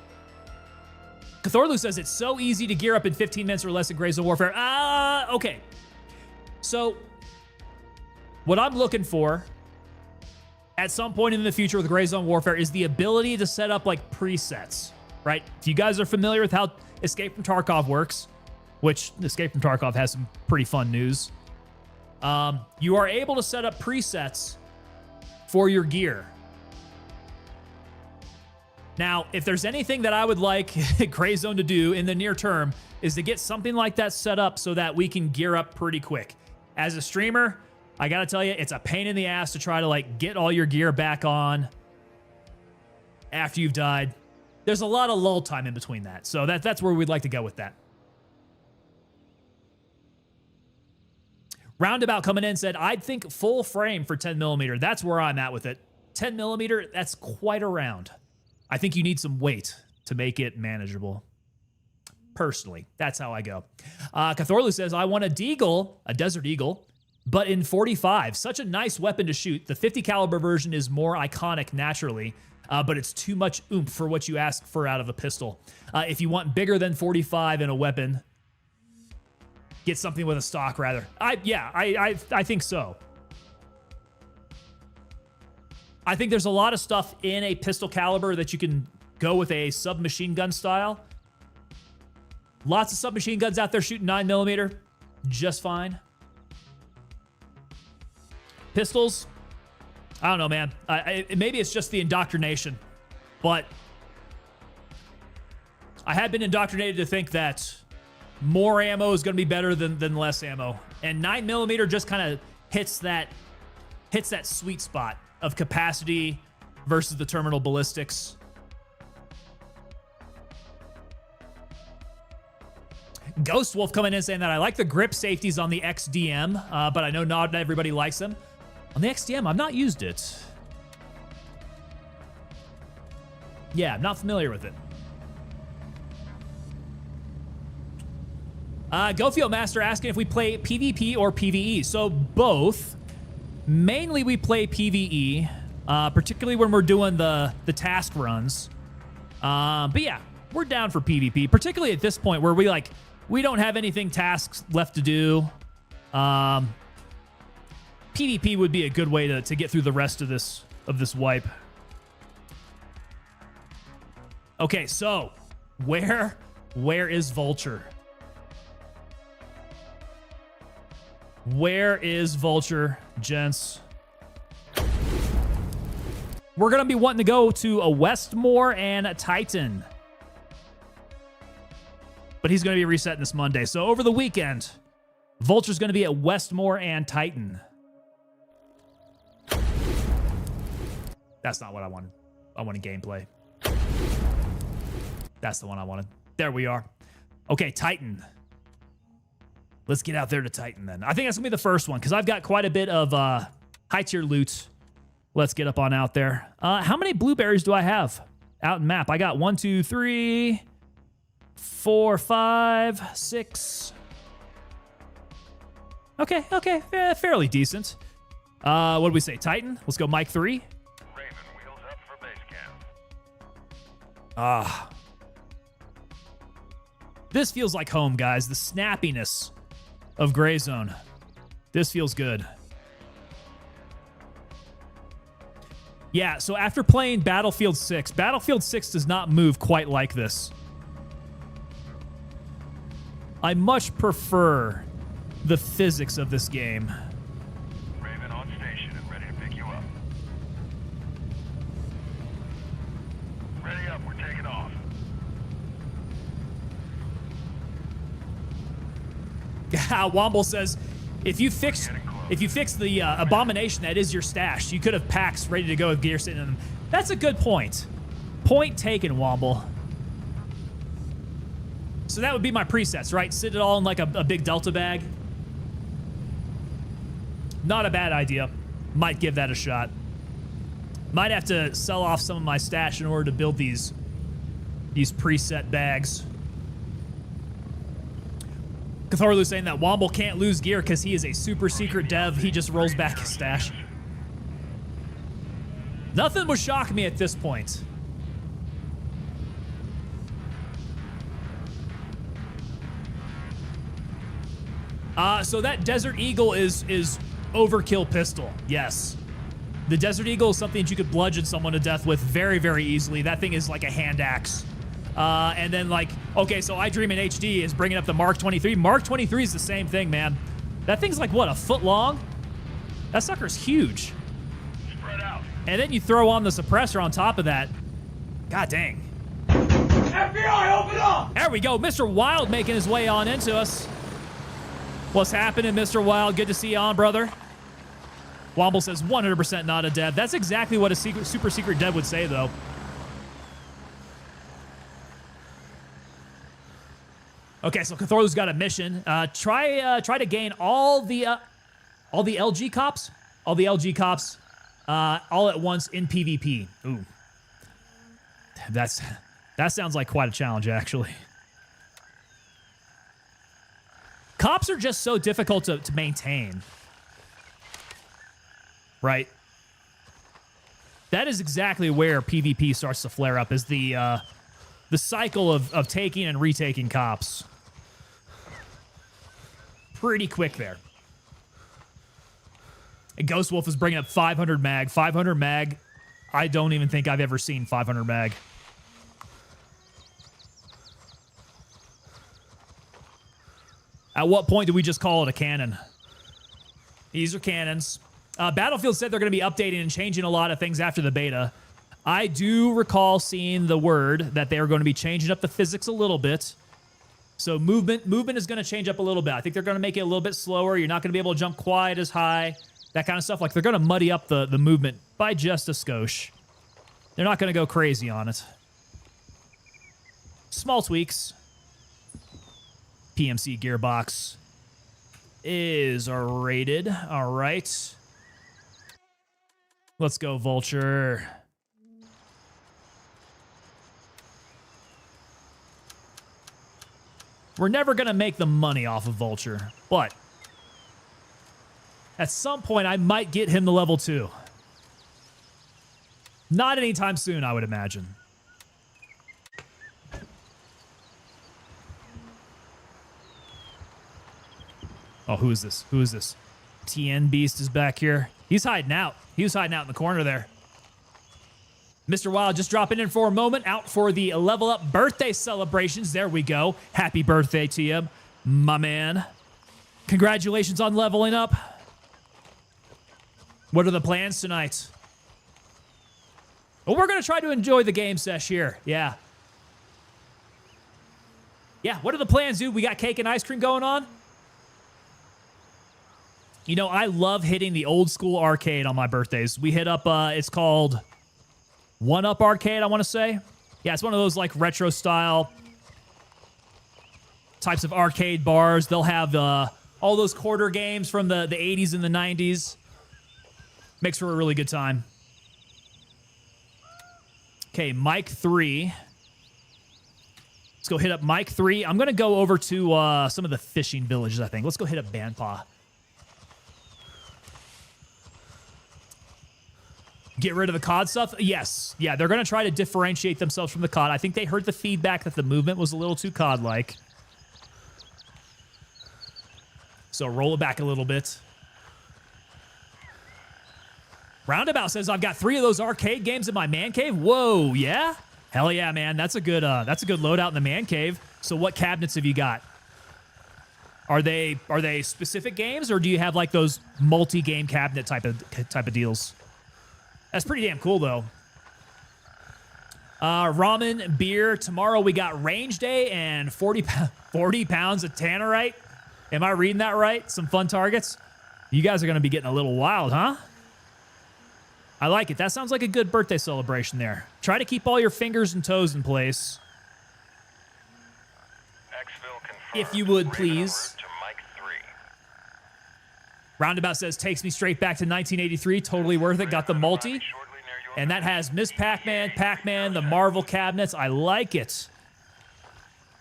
Cthorlu says it's so easy to gear up in 15 minutes or less in Gray Zone Warfare. Okay. So, what I'm looking for at some point in the future with Gray Zone Warfare is the ability to set up like presets, right? If you guys are familiar with how Escape from Tarkov works, which Escape from Tarkov has some pretty fun news, you are able to set up presets for your gear. Now, if there's anything that I would like Gray Zone to do in the near term is to get something like that set up so that we can gear up pretty quick. As a streamer, I gotta tell you, it's a pain in the ass to try to like get all your gear back on after you've died. There's a lot of lull time in between that. So that's where we'd like to go with that. Roundabout coming in said, I'd think full frame for 10 millimeter. That's where I'm at with it. 10 millimeter, that's quite a round. I think you need some weight to make it manageable. Personally, that's how I go. Cthorlu says, I want a Deagle, a Desert Eagle, but in 45. Such a nice weapon to shoot. The 50 caliber version is more iconic naturally, but it's too much oomph for what you ask for out of a pistol. If you want bigger than 45 in a weapon, get something with a stock rather. I think so. I think there's a lot of stuff in a pistol caliber that you can go with a submachine gun style. Lots of submachine guns out there shooting 9mm, just fine. Pistols, I don't know, man. Maybe it's just the indoctrination, but I had been indoctrinated to think that more ammo is going to be better than less ammo, and 9mm just kind of hits that sweet spot of capacity versus the terminal ballistics. Ghost Wolf coming in saying that I like the grip safeties on the XDM, but I know not everybody likes them. On the XDM, I've not used it. Yeah, I'm not familiar with it. GoField Master asking if we play PvP or PvE. So both. Mainly we play PvE, particularly when we're doing the task runs. But yeah, we're down for PvP, particularly at this point where we don't have anything tasks left to do. PvP would be a good way to get through the rest of this wipe. Okay, so where is Vulture? Where is Vulture, gents? We're going to be wanting to go to a Westmore and a Titan. But he's going to be resetting this Monday. So over the weekend, Vulture's going to be at Westmore and Titan. That's not what I wanted. I wanted gameplay. That's the one I wanted. There we are. Okay, Titan. Let's get out there to Titan then. I think that's going to be the first one because I've got quite a bit of high-tier loot. Let's get up on out there. How many blueberries do I have out in map? I got 1, 2, 3, 4, 5, 6. Okay. Fairly decent. What did we say? Titan? Let's go Mike 3. Raven, wheels up for base camp. This feels like home, guys. The snappiness of Gray Zone. This feels good. Yeah, so after playing Battlefield 6 does not move quite like this. I much prefer the physics of this game. Raven on station and ready to pick you up. Ready up, we're taking off. Womble says, if you fix the abomination that is your stash, you could have packs ready to go with gear sitting in them. That's a good point. Point taken, Womble. So that would be my presets, right? Sit it all in like a big Delta bag. Not a bad idea. Might give that a shot. Might have to sell off some of my stash in order to build these preset bags. Cthulhu saying that Womble can't lose gear because he is a super secret dev. He just rolls back his stash. Nothing would shock me at this point. So that Desert Eagle is overkill pistol. Yes. The Desert Eagle is something that you could bludgeon someone to death with very, very easily. That thing is like a hand axe. And then okay, so I Dream in HD is bringing up the Mark 23. Mark 23 is the same thing, man. That thing's like, what, a foot long? That sucker's huge. Spread out. And then you throw on the suppressor on top of that. God dang. FBI, open up! There we go. Mr. Wild making his way on into us. What's happening, Mr. Wild? Good to see you on, brother. Womble says 100% not a dev. That's exactly what a super secret dev would say, though. Okay, so Cthulhu's got a mission. Try to gain all the LG cops, all at once in PvP. Ooh, that sounds like quite a challenge, actually. Cops are just so difficult to maintain. right? That is exactly where PvP starts to flare up, is the cycle of taking and retaking cops. Pretty quick there. And Ghost Wolf is bringing up 500 mag. 500 mag, I don't even think I've ever seen 500 mag. At what point do we just call it a cannon? These are cannons. Battlefield said they're going to be updating and changing a lot of things after the beta. I do recall seeing the word that they are going to be changing up the physics a little bit. So movement is going to change up a little bit. I think they're going to make it a little bit slower. You're not going to be able to jump quite as high. That kind of stuff. Like, they're going to muddy up the movement by just a skosh. They're not going to go crazy on it. Small tweaks. PMC gearbox is rated. All right. Let's go, Vulture. We're never going to make the money off of Vulture, but at some point, I might get him to level 2. Not anytime soon, I would imagine. Oh, who is this? Who is this? TN Beast is back here. He's hiding out. He was hiding out in the corner there. Mr. Wild just dropping in for a moment, out for the Level Up birthday celebrations. There we go. Happy birthday to you, my man. Congratulations on leveling up. What are the plans tonight? Well, we're going to try to enjoy the game sesh here. Yeah. Yeah, what are the plans, dude? We got cake and ice cream going on? You know, I love hitting the old school arcade on my birthdays. We hit up, it's called One Up Arcade, I want to say. Yeah, it's one of those like retro style types of arcade bars. They'll have all those quarter games from the 80s and the 90s. Makes for a really good time. Okay, Mike 3. Let's go hit up Mike 3. I'm going to go over to some of the fishing villages, I think. Let's go hit up Banpa. Get rid of the COD stuff? Yes. Yeah, they're going to try to differentiate themselves from the COD. I think they heard the feedback that the movement was a little too COD-like. So roll it back a little bit. Roundabout says, I've got 3 of those arcade games in my man cave. Whoa, yeah? Hell yeah, man. That's a good loadout in the man cave. So what cabinets have you got? Are they specific games, or do you have like those multi-game cabinet type of deals? That's pretty damn cool, though. Ramen, beer. Tomorrow we got range day and 40 pounds of tannerite. Am I reading that right? Some fun targets. You guys are going to be getting a little wild, huh? I like it. That sounds like a good birthday celebration there. Try to keep all your fingers and toes in place. If you would, please. Roundabout says, takes me straight back to 1983. Totally worth it. Got the multi. And that has Miss Pac-Man, Pac-Man, the Marvel cabinets. I like it.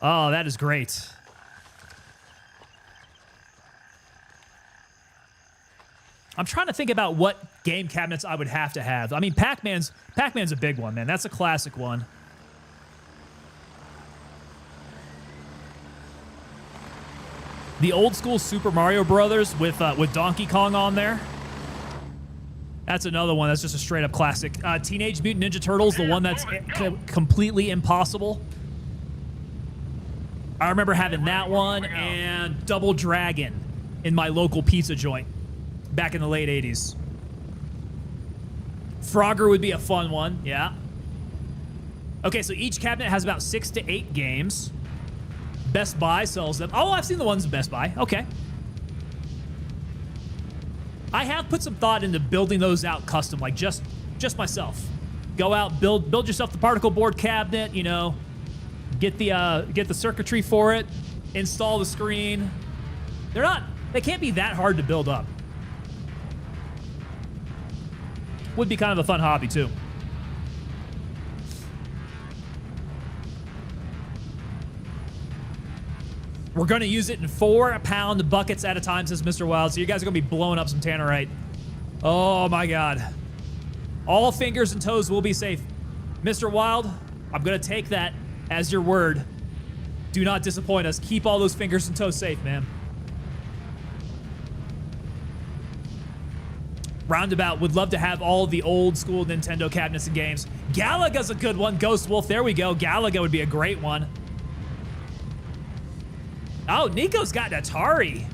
Oh, that is great. I'm trying to think about what game cabinets I would have to have. I mean, Pac-Man's a big one, man. That's a classic one. The old school Super Mario Brothers with Donkey Kong on there. That's another one that's just a straight up classic. Teenage Mutant Ninja Turtles, the one that's completely impossible. I remember having that one and Double Dragon in my local pizza joint back in the late 80s. Frogger would be a fun one, yeah. Okay, so each cabinet has about 6 to 8 games. Best Buy sells them. Oh, I've seen the ones at Best Buy. Okay. I have put some thought into building those out custom, like just myself. Go out, build yourself the particle board cabinet, you know, get the circuitry for it, install the screen. They can't be that hard to build up. Would be kind of a fun hobby too. We're going to use it in 4-pound buckets at a time, says Mr. Wild. So you guys are going to be blowing up some tannerite. Oh my God. All fingers and toes will be safe. Mr. Wild, I'm going to take that as your word. Do not disappoint us. Keep all those fingers and toes safe, man. Roundabout would love to have all the old school Nintendo cabinets and games. Galaga's a good one. Ghost Wolf, there we go. Galaga would be a great one. Oh, Nico's got an Atari.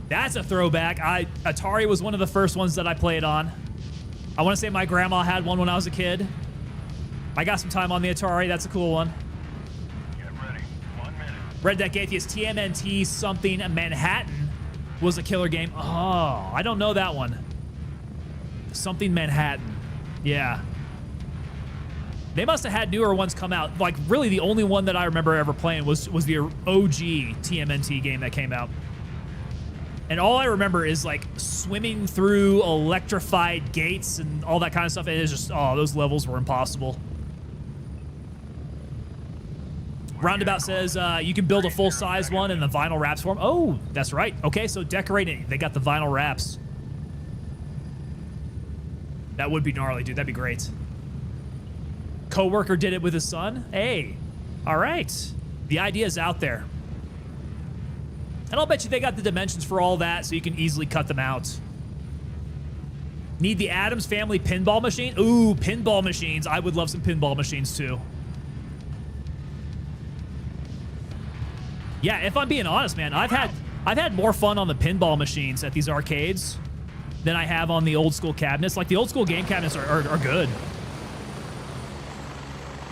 That's a throwback. Atari was one of the first ones that I played on. I want to say my grandma had one when I was a kid. I got some time on the Atari. That's a cool one. Get ready. 1 minute. Red Deck Atheist, TMNT something Manhattan was a killer game. Oh, I don't know that one. Something Manhattan. Yeah. They must have had newer ones come out. Like, really the only one that I remember ever playing was the OG TMNT game that came out. And all I remember is, like, swimming through electrified gates and all that kind of stuff. It is just, oh, those levels were impossible. Roundabout says you can build a full-size one in the vinyl wraps form. Oh, that's right. Okay, so decorating. They got the vinyl wraps. That would be gnarly, dude. That'd be great. Coworker did it with his son. Hey, all right. The idea's out there. And I'll bet you they got the dimensions for all that, so you can easily cut them out. Need the Addams Family pinball machine? Ooh, pinball machines. I would love some pinball machines, too. Yeah, if I'm being honest, man, I've had more fun on the pinball machines at these arcades than I have on the old school cabinets. Like, the old school game cabinets are good.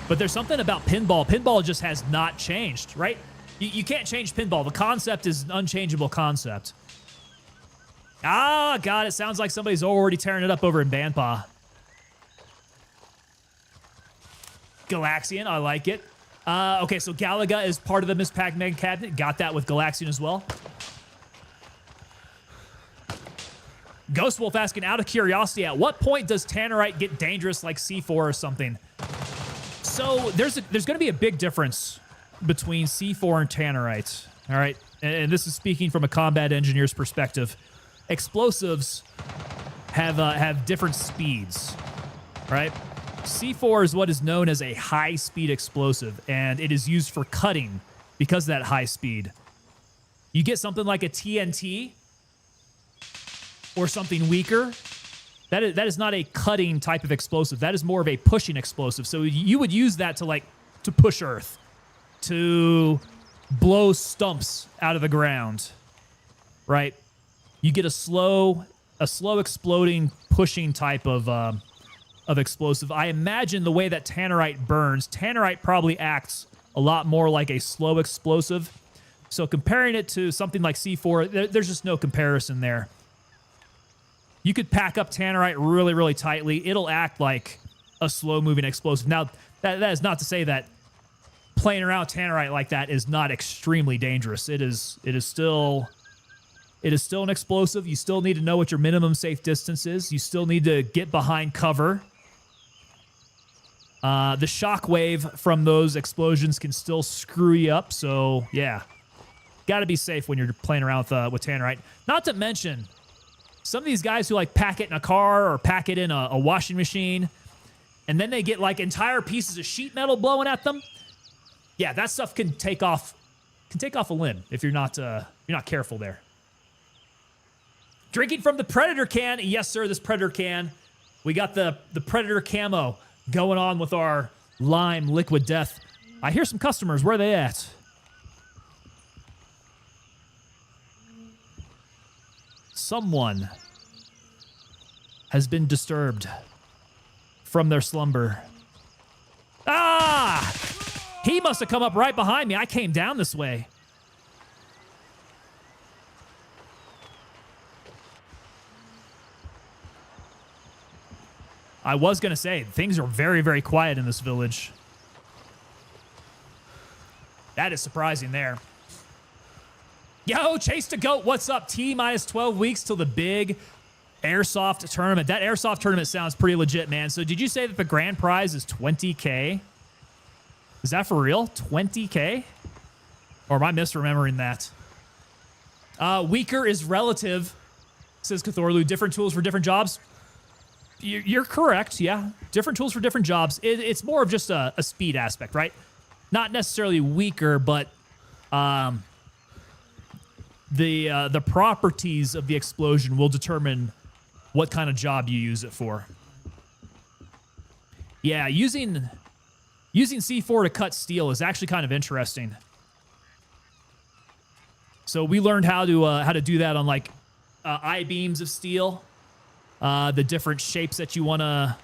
But there's something about pinball. Pinball just has not changed, right? You can't change pinball. The concept is an unchangeable concept. Ah, God, it sounds like somebody's already tearing it up over in Banpa. Galaxian, I like it. Okay, so Galaga is part of the Miss Pac-Man cabinet. Got that with Galaxian as well. Ghost Wolf asking, out of curiosity, at what point does Tannerite get dangerous like C4 or something? So there's going to be a big difference between C4 and Tannerite. All right, and this is speaking from a combat engineer's perspective. Explosives have different speeds, right? C4 is what is known as a high-speed explosive, and it is used for cutting because of that high speed. You get something like a TNT or something weaker, that is not a cutting type of explosive. That is more of a pushing explosive. So you would use that to push earth, to blow stumps out of the ground, right? You get a slow exploding, pushing type of explosive. I imagine the way that Tannerite burns, Tannerite probably acts a lot more like a slow explosive. So comparing it to something like C4, there's just no comparison there. You could pack up Tannerite really, really tightly. It'll act like a slow-moving explosive. Now, that is not to say that playing around with Tannerite like that is not extremely dangerous. It is still an explosive. You still need to know what your minimum safe distance is. You still need to get behind cover. The shockwave from those explosions can still screw you up. So, yeah. Got to be safe when you're playing around with Tannerite. Not to mention, some of these guys who like pack it in a car or pack it in a washing machine, and then they get like entire pieces of sheet metal blowing at them. Yeah, that stuff can take off a limb if you're not careful there. Drinking from the Predator can. Yes, sir, this Predator can. We got the Predator camo going on with our lime liquid death. I hear some customers. Where are they at? Someone has been disturbed from their slumber. Ah! He must have come up right behind me. I came down this way. I was going to say, things are very, very quiet in this village. That is surprising there. Yo, Chase to Goat, what's up? T minus 12 weeks till the big airsoft tournament. That airsoft tournament sounds pretty legit, man. So did you say that the grand prize is 20K? Is that for real? 20K? Or am I misremembering that? Weaker is relative, says Cthorlu. Different tools for different jobs. You're correct. Yeah, different tools for different jobs. It's more of just a speed aspect, right? Not necessarily weaker, but the properties of the explosion will determine what kind of job you use it for. Yeah, using C4 to cut steel is actually kind of interesting. So we learned how to do that on like I-beams of steel, the different shapes that you want to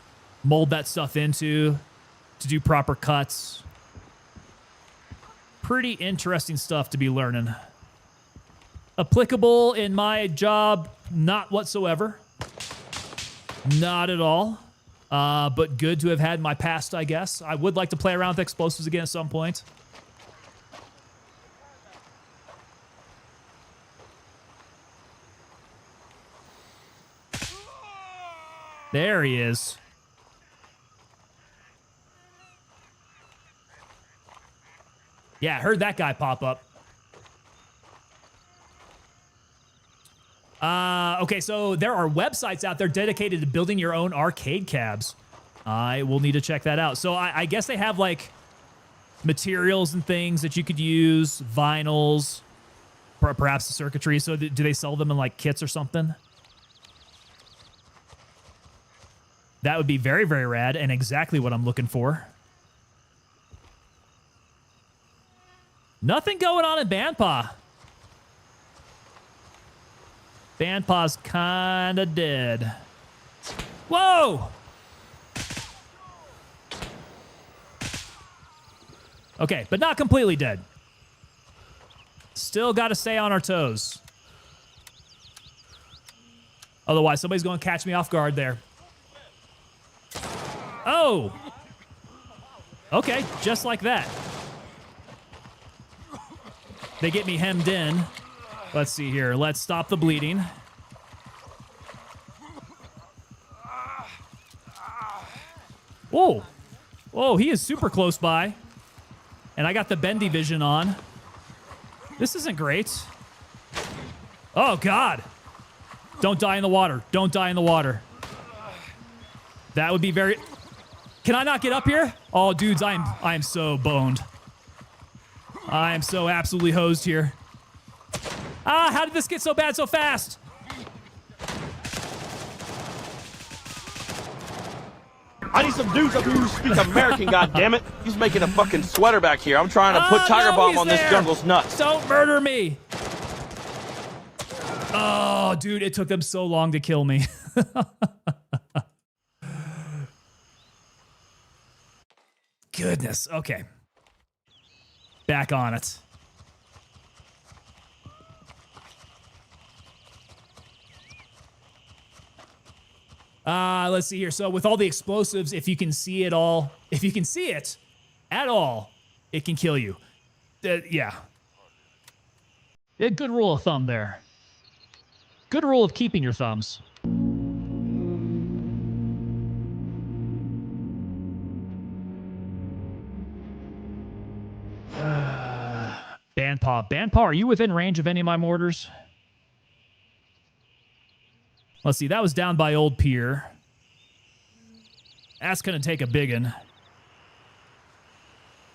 mold that stuff into to do proper cuts. Pretty interesting stuff to be learning. Applicable in my job, not whatsoever. Not at all. But good to have had in my past, I guess. I would like to play around with explosives again at some point. There he is. Yeah, I heard that guy pop up. Okay, so there are websites out there dedicated to building your own arcade cabs. I will need to check that out. So I guess they have like materials and things that you could use, vinyls, perhaps the circuitry. So do they sell them in like kits or something? That would be very, very rad and exactly what I'm looking for. Nothing going on in Bandpaw. Bandpaw's kinda dead. Whoa! Okay, but not completely dead. Still gotta stay on our toes. Otherwise, somebody's gonna catch me off guard there. Oh! Okay, just like that. They get me hemmed in. Let's see here. Let's stop the bleeding. Whoa. Whoa, he is super close by. And I got the bendy vision on. This isn't great. Oh, God. Don't die in the water. Don't die in the water. That would be very... Can I not get up here? Oh, dudes, I am so boned. I am so absolutely hosed here. Ah, how did this get so bad so fast? I need some dudes up here who speak American, goddammit. He's making a fucking sweater back here. I'm trying to put Tiger Bomb on this jungle's nuts. Don't murder me. Oh, dude, it took them so long to kill me. Goodness. Okay. Back on it. Let's see here. So with all the explosives, if you can see it all, if you can see it at all, it can kill you. Yeah. A good rule of thumb there. Good rule of keeping your thumbs. Bandpaw. Bandpaw, are you within range of any of my mortars? Let's see, that was down by Old Pier. That's going to take a biggin.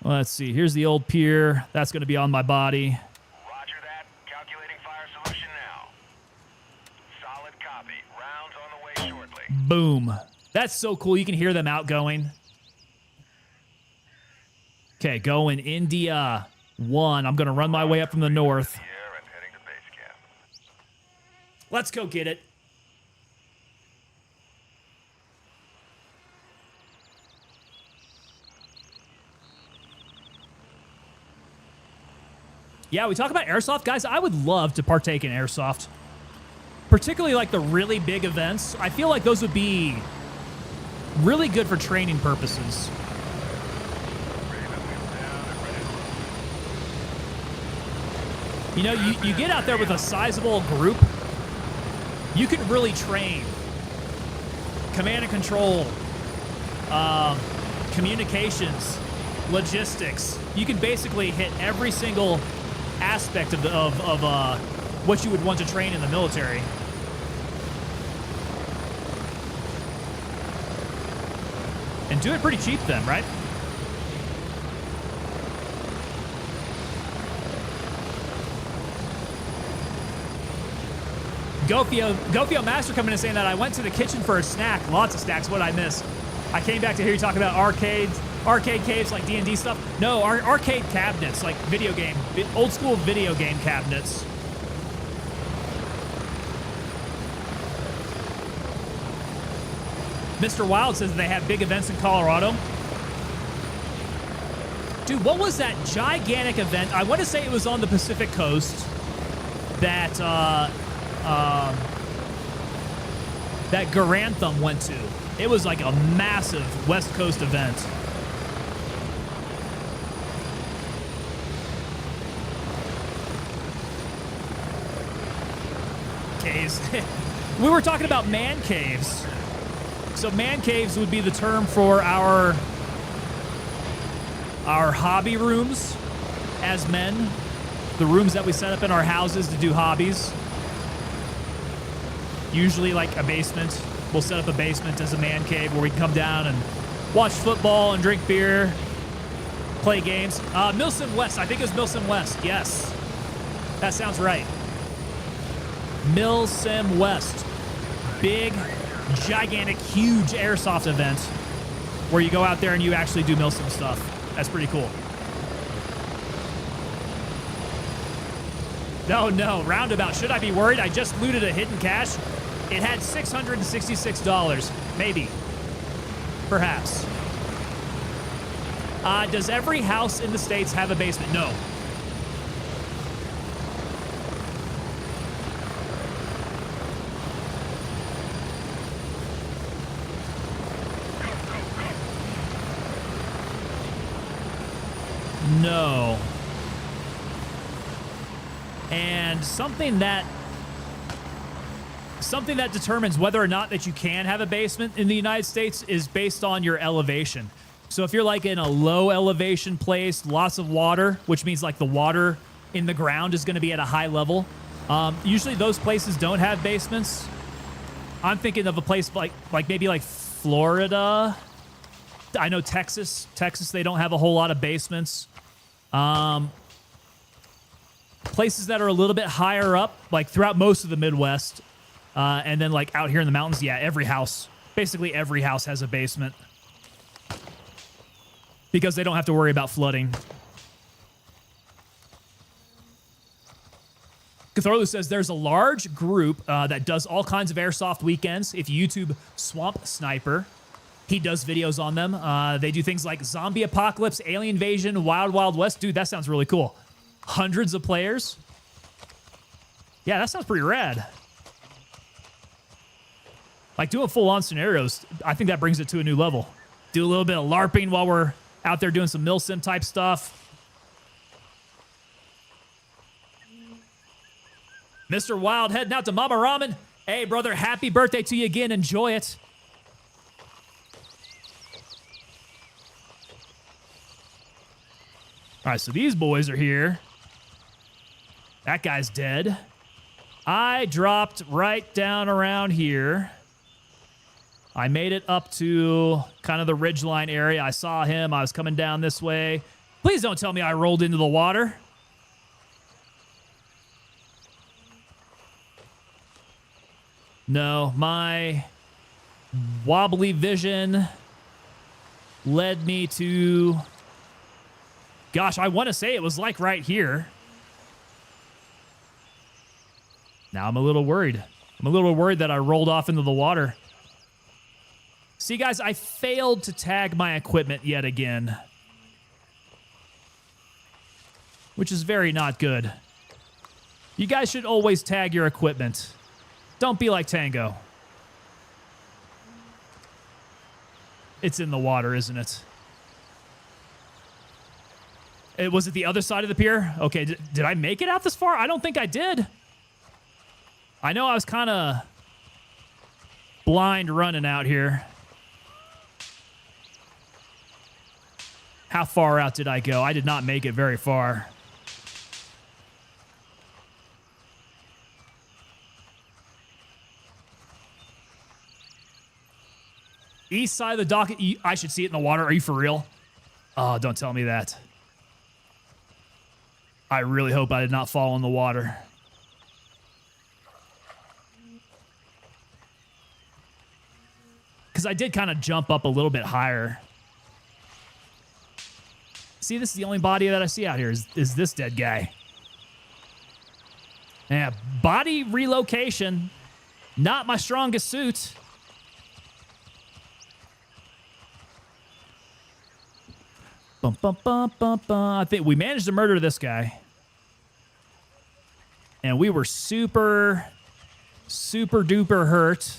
Let's see, here's the Old Pier. That's going to be on my body. Roger that. Calculating fire solution now. Solid copy. Rounds on the way shortly. Boom. That's so cool. You can hear them outgoing. Okay, going India 1. I'm going to run my way up from the north. Here and heading to base camp. Let's go get it. Yeah, we talk about airsoft. Guys, I would love to partake in airsoft. Particularly like the really big events. I feel like those would be really good for training purposes. You know, you get out there with a sizable group, you can really train. Command and control, communications, logistics. You can basically hit every single aspect of what you would want to train in the military. can do it pretty cheap then, right? Gofio Master coming in saying that I went to the kitchen for a snack. Lots of snacks. What did I miss? I came back to hear you talking about arcade caves like D&D stuff. No, arcade cabinets, like old school video game cabinets. Mr. Wild says they have big events in Colorado. Dude, what was that gigantic event? I want to say it was on the Pacific Coast that that Garantham went to. It was like a massive West Coast event. Caves. We were talking about man caves. So man caves would be the term for our hobby rooms as men. The rooms that we set up in our houses to do hobbies. Usually like a basement. We'll set up a basement as a man cave where we can come down and watch football and drink beer, play games. Milsim West. I think it was Milsim West. Yes. That sounds right. Milsim West. Big, gigantic, huge airsoft event where you go out there and you actually do Milsim stuff. That's pretty cool. No, roundabout. Should I be worried? I just looted a hidden cache. It had $666. Maybe. Perhaps. Does every house in the States have a basement? No. No. And something that determines whether or not that you can have a basement in the United States is based on your elevation. So if you're like in a low elevation place, lots of water, which means like the water in the ground is going to be at a high level. Usually those places don't have basements. I'm thinking of a place like maybe like Florida. I know Texas, they don't have a whole lot of basements. Places that are a little bit higher up, like throughout most of the Midwest, and then like out here in the mountains, yeah, basically every house has a basement because they don't have to worry about flooding. Cthulhu says there's a large group that does all kinds of airsoft weekends. If you YouTube Swamp Sniper, he does videos on them. They do things like Zombie Apocalypse, Alien Invasion, Wild Wild West. Dude, that sounds really cool. Hundreds of players. Yeah, that sounds pretty rad. Like doing full-on scenarios, I think that brings it to a new level. Do a little bit of LARPing while we're out there doing some milsim type stuff. Mr. Wild heading out to Mama Ramen. Hey, brother, happy birthday to you again. Enjoy it. All right, so these boys are here. That guy's dead. I dropped right down around here. I made it up to kind of the ridgeline area. I saw him. I was coming down this way. Please don't tell me I rolled into the water. No, my wobbly vision led me to... Gosh, I want to say it was like right here. Now I'm a little worried. I'm a little worried that I rolled off into the water. See, guys, I failed to tag my equipment yet again. Which is very not good. You guys should always tag your equipment. Don't be like Tango. It's in the water, isn't it? Was it the other side of the pier? Okay, did I make it out this far? I don't think I did. I know I was kind of blind running out here. How far out did I go? I did not make it very far. East side of the dock. I should see it in the water. Are you for real? Oh, don't tell me that. I really hope I did not fall in the water. Because I did kind of jump up a little bit higher. See, this is the only body that I see out here is this dead guy. Yeah, body relocation. Not my strongest suit. Bum, bum, bum, bum, bum. I think we managed to murder this guy. And we were super, super duper hurt.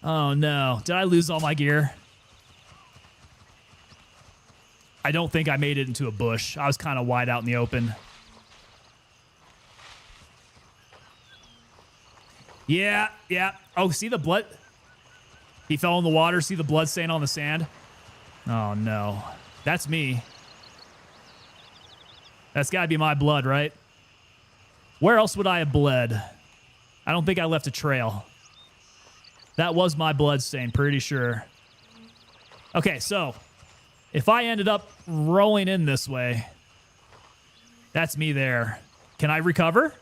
Oh no, did I lose all my gear? I don't think I made it into a bush. I was kind of wide out in the open. Yeah. Oh, see the blood? He fell in the water. See the blood stain on the sand? Oh no, that's me. That's gotta be my blood, right? Where else would I have bled? I don't think I left a trail. That was my blood stain, pretty sure. Okay, so if I ended up rolling in this way, that's me there. Can I recover?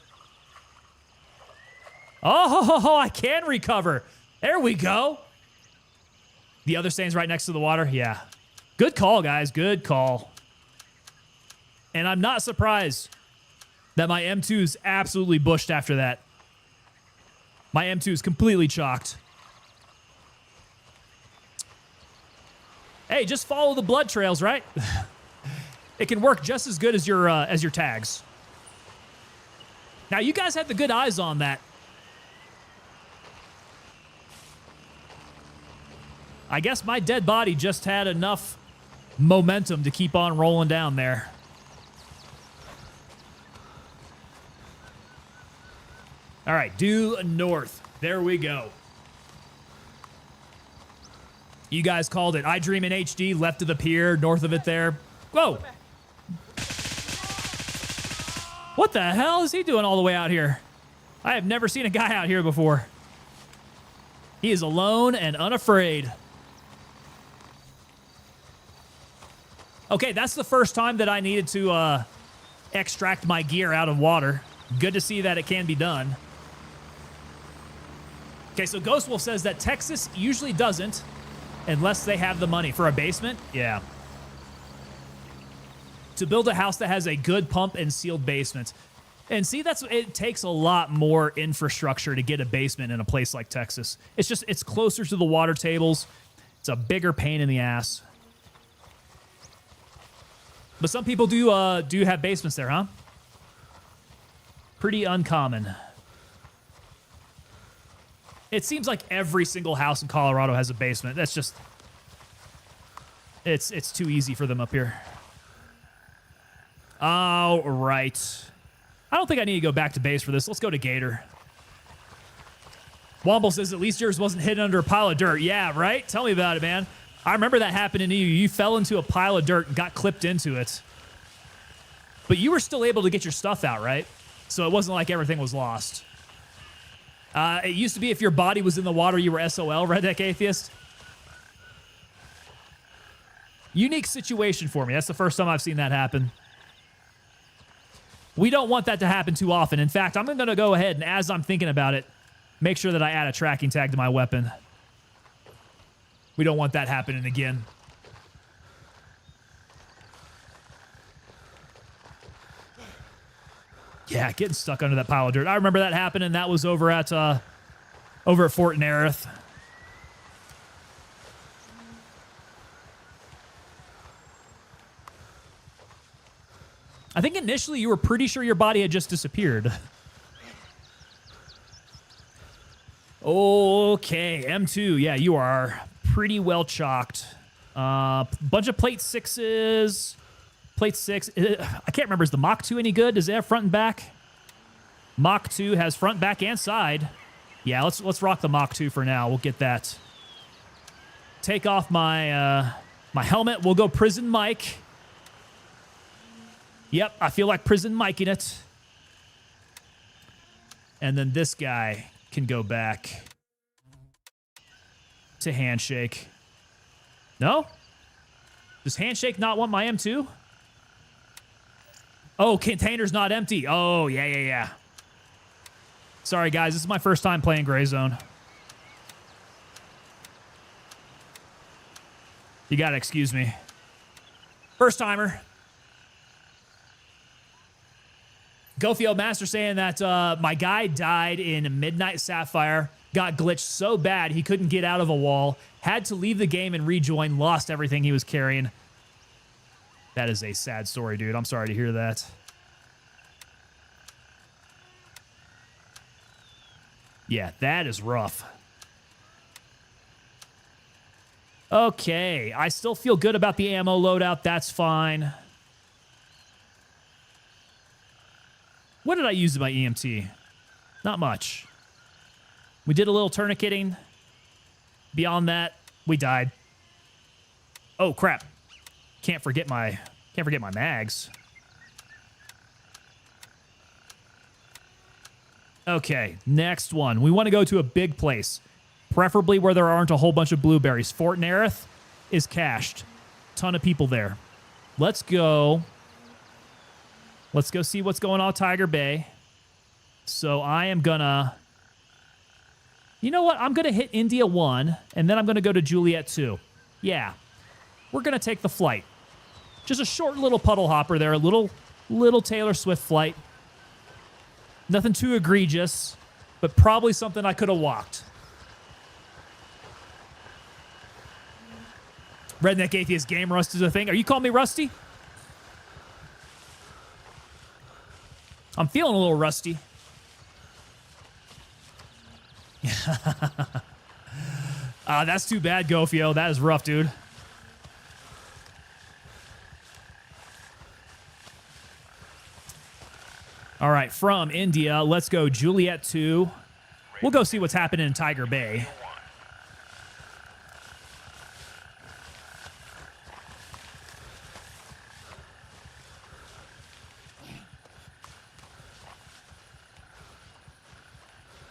Oh, I can recover. There we go. The other stain's right next to the water? Yeah. Good call, guys. Good call. And I'm not surprised that my M2 is absolutely bushed after that. My M2 is completely chalked. Hey, just follow the blood trails, right? It can work just as good as your tags. Now, you guys had the good eyes on that. I guess my dead body just had enough momentum to keep on rolling down there. All right, due north. There we go. You guys called it. I Dream in HD, left of the pier, north of it there. Whoa. What the hell is he doing all the way out here? I have never seen a guy out here before. He is alone and unafraid. Okay, that's the first time that I needed to extract my gear out of water. Good to see that it can be done. Okay, so Ghost Wolf says that Texas usually doesn't unless they have the money. For a basement? Yeah. To build a house that has a good pump and sealed basement. And see, it takes a lot more infrastructure to get a basement in a place like Texas. It's closer to the water tables. It's a bigger pain in the ass. But some people do have basements there, huh? Pretty uncommon. It seems like every single house in Colorado has a basement. That's just... It's too easy for them up here. Oh, right. I don't think I need to go back to base for this. Let's go to Gator. Womble says, at least yours wasn't hidden under a pile of dirt. Yeah, right? Tell me about it, man. I remember that happening to you. You fell into a pile of dirt and got clipped into it. But you were still able to get your stuff out, right? So it wasn't like everything was lost. It used to be if your body was in the water, you were SOL, Redneck Atheist. Unique situation for me. That's the first time I've seen that happen. We don't want that to happen too often. In fact, I'm going to go ahead and, as I'm thinking about it, make sure that I add a tracking tag to my weapon. We don't want that happening again. Yeah, getting stuck under that pile of dirt. I remember that happening. That was over at Fort Nerith. I think initially you were pretty sure your body had just disappeared. Okay, M2. Yeah, you are pretty well chalked. Bunch of plate 6s. Plate 6. I can't remember. Is the Mach 2 any good? Does it have front and back? Mach 2 has front, back, and side. Yeah, let's rock the Mach 2 for now. We'll get that. Take off my my helmet. We'll go Prison Mike. Yep, I feel like Prison Miking it. And then this guy. can go back to Handshake. No? Does Handshake not want my M2? Oh, container's not empty. Oh, yeah. Sorry, guys. This is my first time playing Gray Zone. You gotta excuse me. First timer. GoField Master saying that my guy died in Midnight Sapphire, got glitched so bad he couldn't get out of a wall, had to leave the game and rejoin, lost everything he was carrying. That is a sad story, dude. I'm sorry to hear that. Yeah, that is rough. Okay, I still feel good about the ammo loadout. That's fine. What did I use in my EMT? Not much. We did a little tourniqueting. Beyond that, we died. Oh, crap. Can't forget my mags. Okay, next one. We want to go to a big place, preferably where there aren't a whole bunch of blueberries. Fort Nerith is cached. Ton of people there. Let's go see what's going on at Tiger Bay. So I am gonna... You know what? I'm gonna hit India 1, and then I'm gonna go to Juliet 2. Yeah. We're gonna take the flight. Just a short little puddle hopper there. A little Taylor Swift flight. Nothing too egregious, but probably something I could have walked. Redneck Atheist Game Rust is a thing. Are you calling me Rusty? I'm feeling a little rusty. That's too bad, Gofio. That is rough, dude. All right, from India, let's go Juliet 2. We'll go see what's happening in Tiger Bay.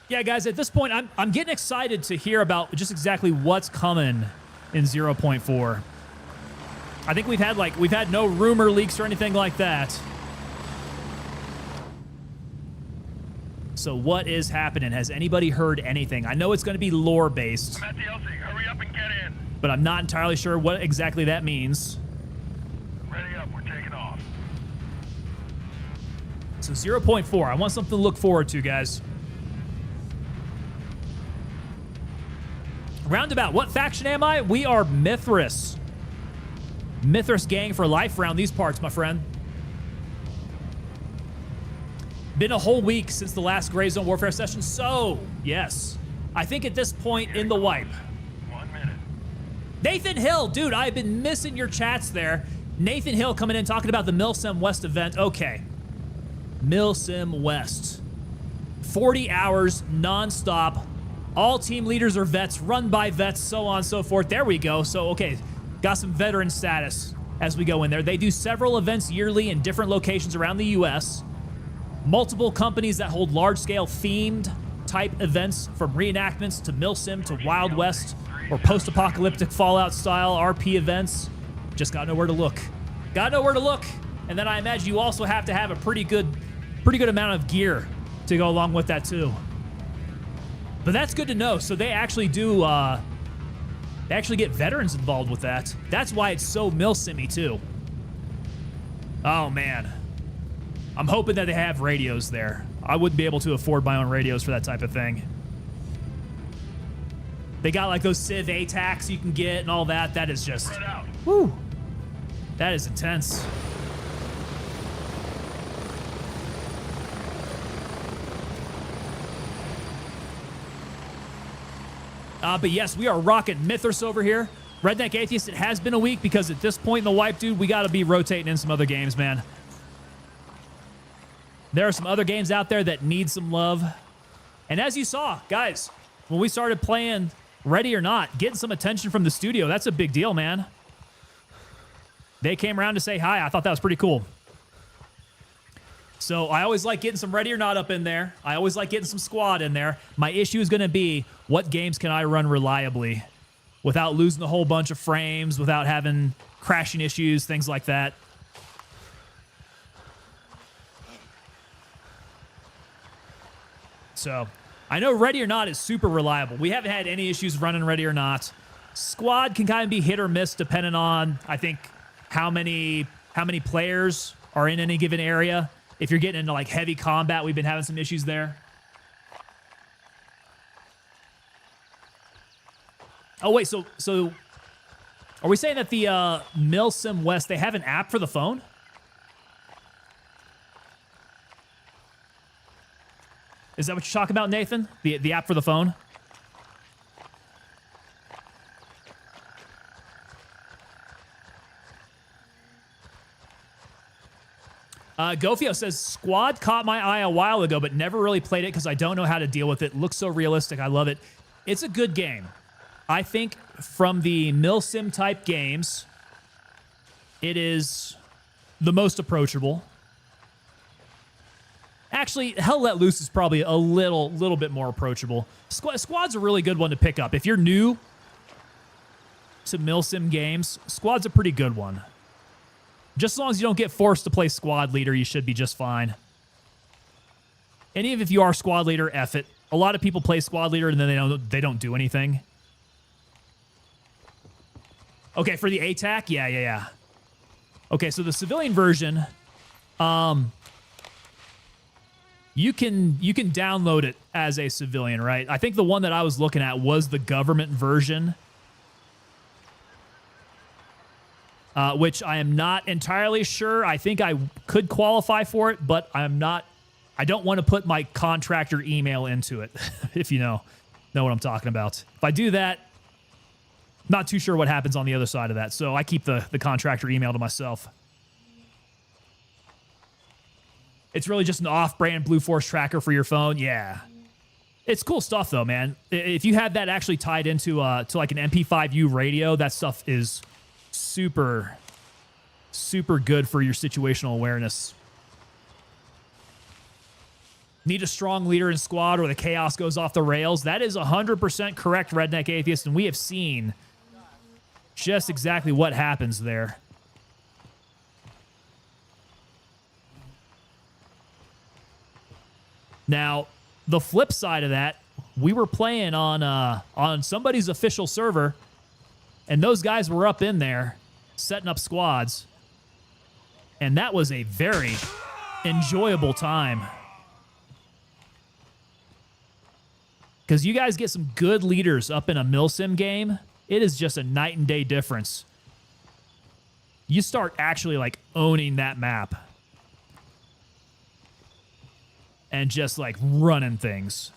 Yeah, guys, at this point, I'm getting excited to hear about just exactly what's coming in 0.4. I think we've had no rumor leaks or anything like that. So what is happening? Has anybody heard anything? I know it's going to be lore-based. I'm at the LZ. Hurry up and get in. But I'm not entirely sure what exactly that means. Ready up. We're taking off. So 0.4. I want something to look forward to, guys. Roundabout. What faction am I? We are Mithras. Mithras gang for life around these parts, my friend. Been a whole week since the last Gray Zone Warfare session, so yes. I think at this point in the wipe. 1 minute. Nathan Hill, dude, I've been missing your chats there. Nathan Hill coming in talking about the Milsim West event. Okay. Milsim West. 40 hours non-stop. All team leaders are vets, run by vets, so on and so forth. There we go. So, okay, got some veteran status as we go in there. They do several events yearly in different locations around the U.S. Multiple companies that hold large-scale themed type events, from reenactments to Milsim to Wild West or post-apocalyptic Fallout style RP events. Just gotta know where to look. Gotta know where to look. And then I imagine you also have to have a pretty good amount of gear to go along with that too. But that's good to know. So they actually do, they actually get veterans involved with that. That's why it's so Milsim-y too. Oh man. I'm hoping that they have radios there. I wouldn't be able to afford my own radios for that type of thing. They got like those Civ ATACs you can get and all that. That is just, whoo. That is intense. But yes, we are rocking Mithras over here. Redneck Atheist, it has been a week because at this point in the wipe, dude, we got to be rotating in some other games, man. There are some other games out there that need some love. And as you saw, guys, when we started playing Ready or Not, getting some attention from the studio, that's a big deal, man. They came around to say hi. I thought that was pretty cool. So I always like getting some Ready or Not up in there. I always like getting some Squad in there. My issue is going to be what games can I run reliably without losing a whole bunch of frames, without having crashing issues, things like that. So I know Ready or Not is super reliable. We haven't had any issues running Ready or Not. Squad can kind of be hit or miss depending on, I think, how many players are in any given area. If you're getting into like heavy combat, we've been having some issues there. Oh wait, so are we saying that the Milsim West, they have an app for the phone? Is that what you're talking about, Nathan? The app for the phone? Gofio says, Squad caught my eye a while ago, but never really played it because I don't know how to deal with it. Looks so realistic. I love it. It's a good game. I think from the Milsim type games, it is the most approachable. Actually, Hell Let Loose is probably a little bit more approachable. Squad's a really good one to pick up. If you're new to Milsim games, Squad's a pretty good one. Just as long as you don't get forced to play Squad Leader, you should be just fine. And even if you are Squad Leader, F it. A lot of people play Squad Leader and then they don't do anything. Okay, for the ATAC? Yeah. Okay, so the civilian version, you can download it as a civilian, right? I think the one that I was looking at was the government version, which I am not entirely sure. I think I could qualify for it, but I don't want to put my contractor email into it, if you know what I'm talking about. If I do that, not too sure what happens on the other side of that, so I keep the contractor email to myself. It's really just an off-brand Blue Force tracker for your phone. Yeah. It's cool stuff, though, man. If you have that actually tied into to like an MP5U radio, that stuff is super, super good for your situational awareness. Need a strong leader in Squad or the chaos goes off the rails. That is 100% correct, Redneck Atheist, and we have seen just exactly what happens there. Now, the flip side of that, we were playing on somebody's official server, and those guys were up in there setting up squads, and that was a very enjoyable time. Because you guys get some good leaders up in a Milsim game, it is just a night and day difference. You start actually like owning that map. And just like running things.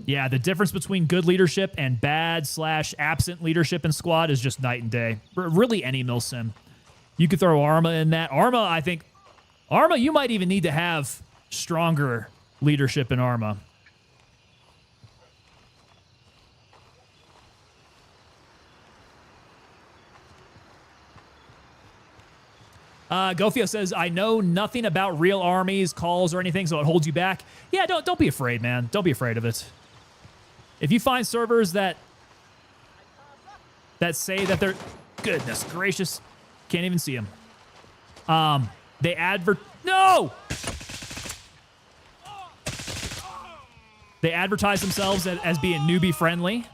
Yeah, the difference between good leadership and bad/absent leadership in Squad is just night and day. Really any Milsim. You could throw Arma in that. Arma, you might even need to have stronger leadership in Arma. Gofio says, I know nothing about real armies, calls, or anything, so it holds you back. Yeah, don't be afraid, man. Don't be afraid of it. If you find servers that say that they're... Goodness gracious. Can't even see them. They No! They advertise themselves as being newbie-friendly.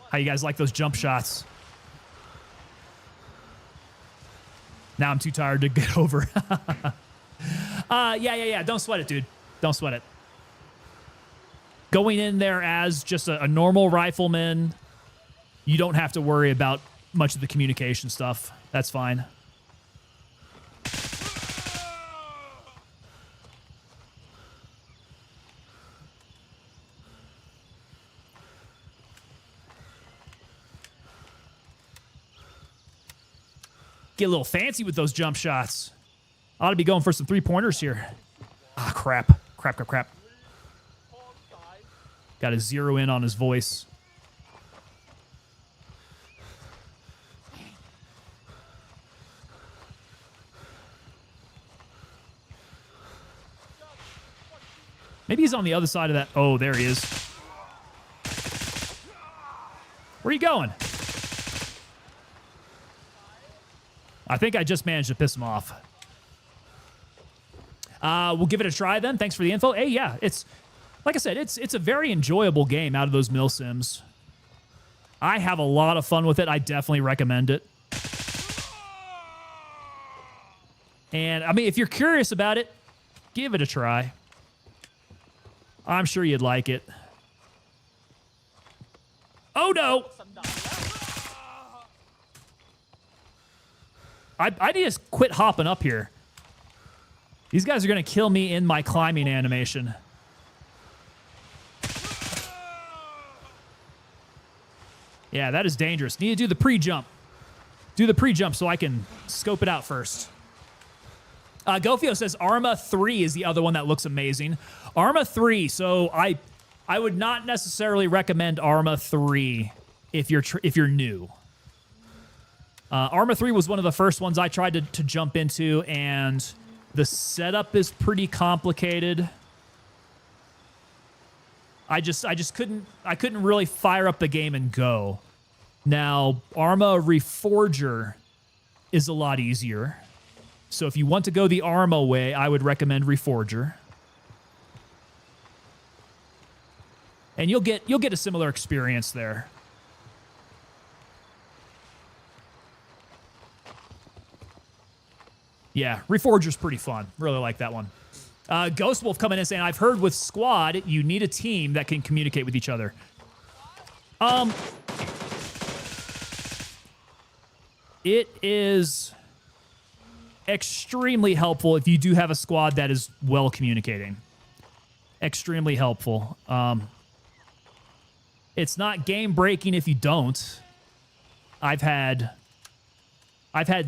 How you guys like those jump shots? Now I'm too tired to get over. Yeah. Don't sweat it, dude. Don't sweat it. Going in there as just a normal rifleman, you don't have to worry about much of the communication stuff. That's fine. Get a little fancy with those jump shots. Ought to be going for some three-pointers here. Ah, crap. Crap. Got to zero in on his voice. he's on the other side of that. Oh, there he is. Where are you going? I think I just managed to piss him off. We'll give it a try then. Thanks for the info. Hey, yeah, it's like I said, it's a very enjoyable game out of those mill sims. I have a lot of fun with it. I definitely recommend it. And I mean, if you're curious about it, give it a try. I'm sure you'd like it. Oh no! I need to quit hopping up here. These guys are going to kill me in my climbing animation. Yeah, that is dangerous. Need to do the pre-jump. Do the pre-jump so I can scope it out first. Gofio says Arma 3 is the other one that looks amazing. Arma 3, so I would not necessarily recommend Arma 3 if you're new. Arma 3 was one of the first ones I tried to jump into, and the setup is pretty complicated. I couldn't really fire up the game and go. Now, Arma Reforger is a lot easier. So if you want to go the Arma way, I would recommend Reforger. And you'll get a similar experience there. Yeah, Reforger's pretty fun. Really like that one. Ghost Wolf coming in saying, I've heard with Squad, you need a team that can communicate with each other. It is extremely helpful if you do have a squad that is well communicating. Extremely helpful. It's not game breaking if you don't. I've had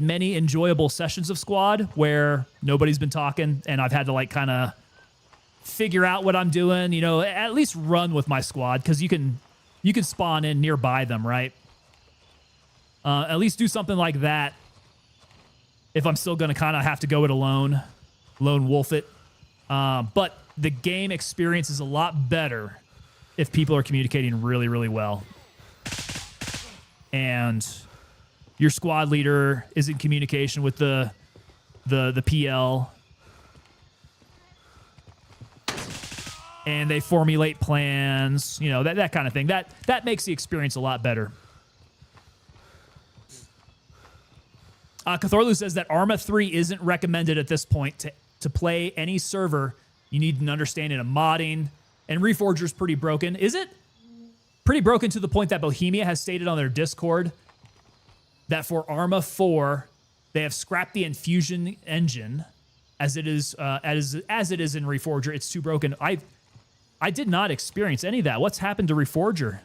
many enjoyable sessions of Squad where nobody's been talking and I've had to like kind of figure out what I'm doing, you know, at least run with my squad because you can spawn in nearby them, right? At least do something like that if I'm still going to kind of have to go it alone, lone wolf it. But the game experience is a lot better if people are communicating really, really well. And your squad leader is in communication with the PL. And they formulate plans, you know, that kind of thing. That makes the experience a lot better. Cthorlu says that Arma 3 isn't recommended at this point to play any server. You need an understanding of modding. And Reforger's pretty broken. Is it? Pretty broken to the point that Bohemia has stated on their Discord that for Arma 4, they have scrapped the infusion engine as it is as it is in Reforger. It's too broken. I did not experience any of that. What's happened to Reforger?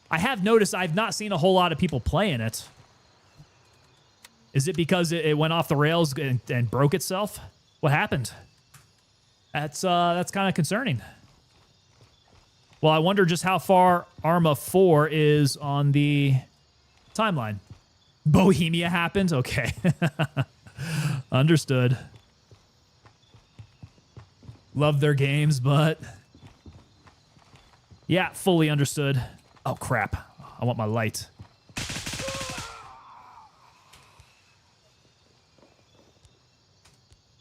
I have noticed I've not seen a whole lot of people playing it. Is it because it went off the rails and broke itself? What happened? That's kind of concerning. Well, I wonder just how far Arma 4 is on the timeline. Bohemia happened? Okay. Understood. Love their games, but... yeah, fully understood. Oh, crap. I want my light.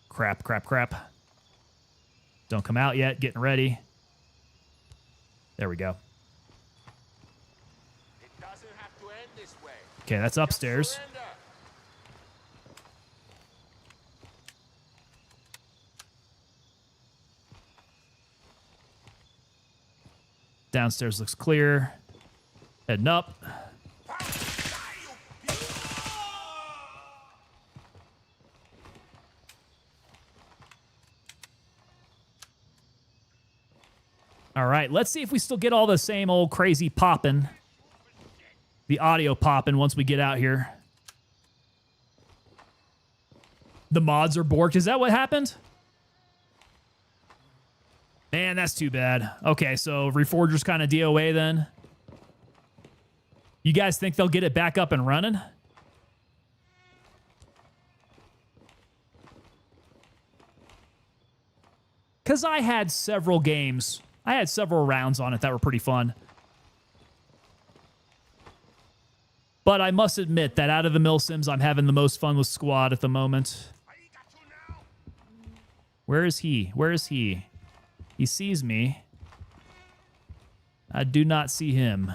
Crap, crap, crap. Don't come out yet. Getting ready. There we go. It doesn't have to end this way. Okay, that's upstairs. Surrender. Downstairs looks clear. Heading up. All right, let's see if we still get all the same old crazy popping. The audio popping once we get out here. The mods are borked. Is that what happened? Man, that's too bad. Okay, so Reforger's kind of DOA then. You guys think they'll get it back up and running? Because I had several games. I had several rounds on it that were pretty fun. But I must admit that out of the Milsims, I'm having the most fun with Squad at the moment. Where is he? Where is he? He sees me. I do not see him.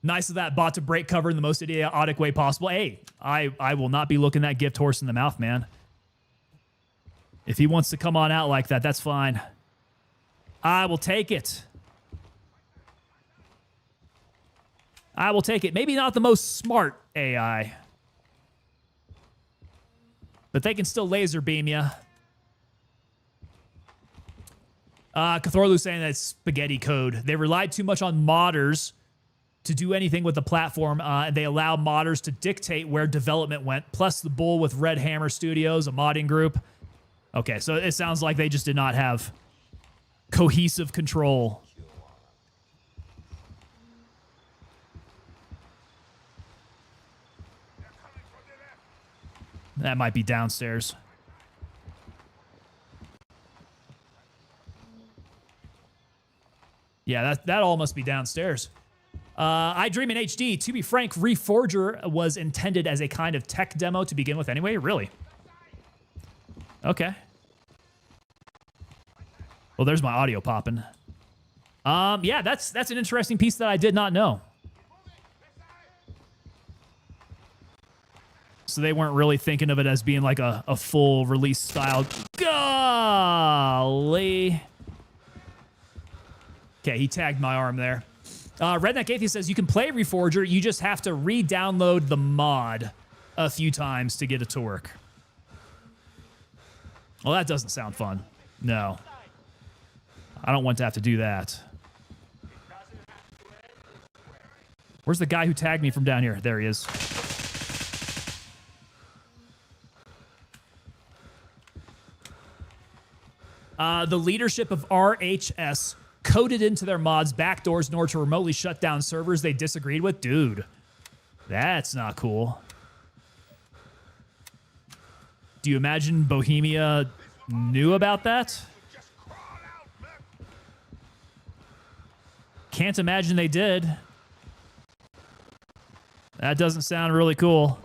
Nice of that bot to break cover in the most idiotic way possible. Hey, I will not be looking that gift horse in the mouth, man. If he wants to come on out like that, that's fine. I will take it. I will take it. Maybe not the most smart AI. But they can still laser beam you. Cthorlu saying that's spaghetti code. They relied too much on modders to do anything with the platform. And they allow modders to dictate where development went. Plus the bull with Red Hammer Studios, a modding group. Okay, so it sounds like they just did not have cohesive control. That might be downstairs. Yeah, that all must be downstairs. I Dream in HD. To be frank, Reforger was intended as a kind of tech demo to begin with anyway. Really? Okay. Well, there's my audio popping. Yeah, that's an interesting piece that I did not know. So they weren't really thinking of it as being like a full release style. Golly. Okay, he tagged my arm there. Redneck Atheist says you can play Reforger, you just have to re-download the mod a few times to get it to work. Well, that doesn't sound fun. No. I don't want to have to do that. Where's the guy who tagged me from down here? There he is. The leadership of RHS coded into their mods backdoors in order to remotely shut down servers they disagreed with. Dude, that's not cool. Do you imagine Bohemia knew about that? Can't imagine they did. That doesn't sound really cool.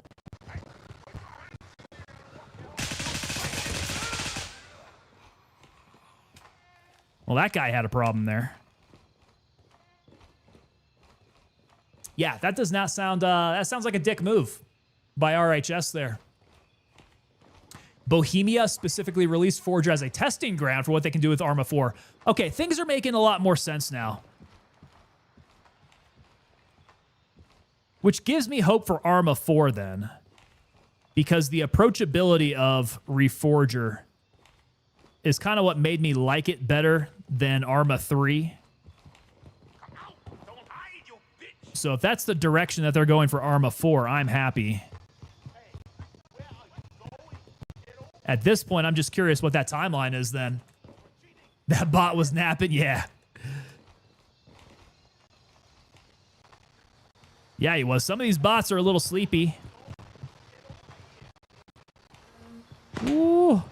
Well, that guy had a problem there. Yeah, that does not sound, that sounds like a dick move by RHS there. Bohemia specifically released Forger as a testing ground for what they can do with Arma 4. Okay, things are making a lot more sense now. Which gives me hope for Arma 4 then. Because the approachability of Reforger is kind of what made me like it better than Arma 3. So if that's the direction that they're going for Arma 4, I'm happy. At this point, I'm just curious what that timeline is then. That bot was napping, yeah. Yeah, he was. Some of these bots are a little sleepy. Ooh.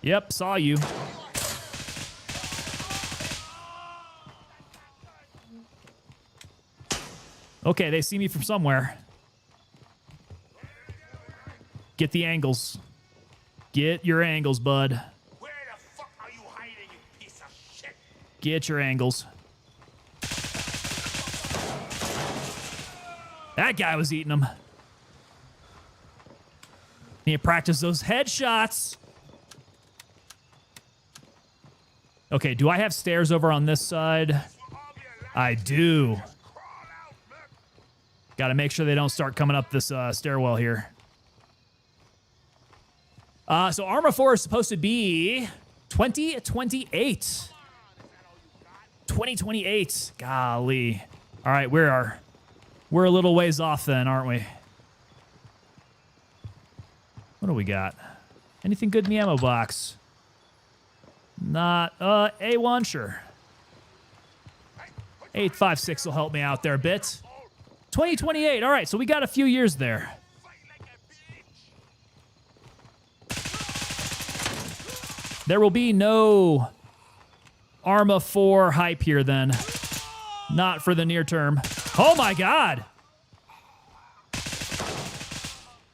Yep, saw you. Okay, they see me from somewhere. Get the angles. Get your angles, bud. Where the fuck are you hiding, you piece of shit? Get your angles. That guy was eating them. Need to practice those headshots. Okay, do I have stairs over on this side? I do. Got to make sure they don't start coming up this stairwell here. So Arma 4 is supposed to be 2028. 2028. Golly. All right, we're a little ways off then, aren't we? What do we got? Anything good in the ammo box? Not, A1, sure. 856 will help me out there a bit. 2028. All right, so we got a few years there. There will be no Arma 4 hype here then. Not for the near term. Oh my God.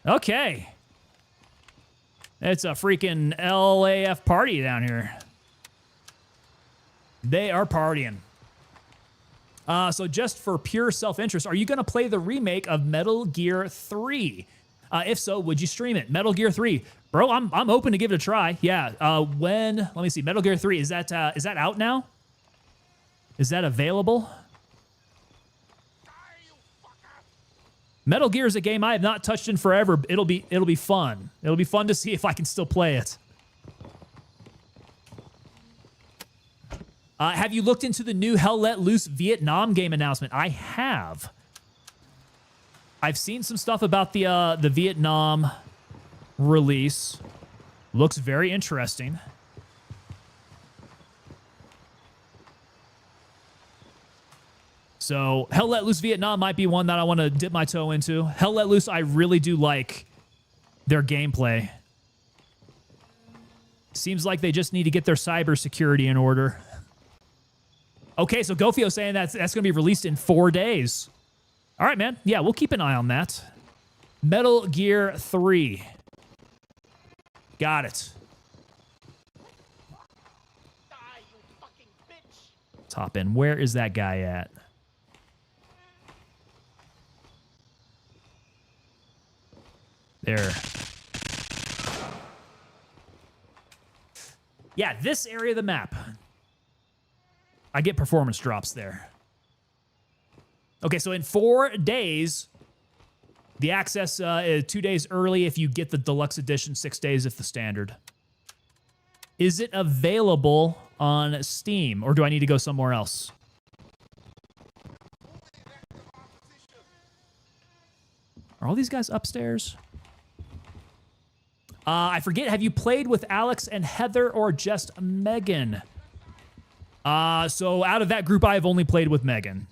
Okay. It's a freaking LAF party down here. They are partying. So just for pure self-interest, are you going to play the remake of Metal Gear 3? If so, would you stream it? Metal Gear 3. Bro, I'm open to give it a try. Yeah. Let me see. Metal Gear 3, is that out now? Is that available? Metal Gear is a game I have not touched in forever. It'll be fun. It'll be fun to see if I can still play it. Have you looked into the new Hell Let Loose Vietnam game announcement? I have. I've seen some stuff about the Vietnam release. Looks very interesting. So Hell Let Loose Vietnam might be one that I want to dip my toe into. Hell Let Loose, I really do like their gameplay. Seems like they just need to get their cybersecurity in order. Okay, so Gofio saying that's going to be released in 4 days. All right, man. Yeah, we'll keep an eye on that. Metal Gear 3. Got it. Top in. Where is that guy at? There. Yeah, this area of the map. I get performance drops there. Okay, so in 4 days, the access is 2 days early if you get the deluxe edition, 6 days if the standard. Is it available on Steam, or do I need to go somewhere else? Are all these guys upstairs? I forget, have you played with Alex and Heather or just Megan? So out of that group, I have only played with Megan.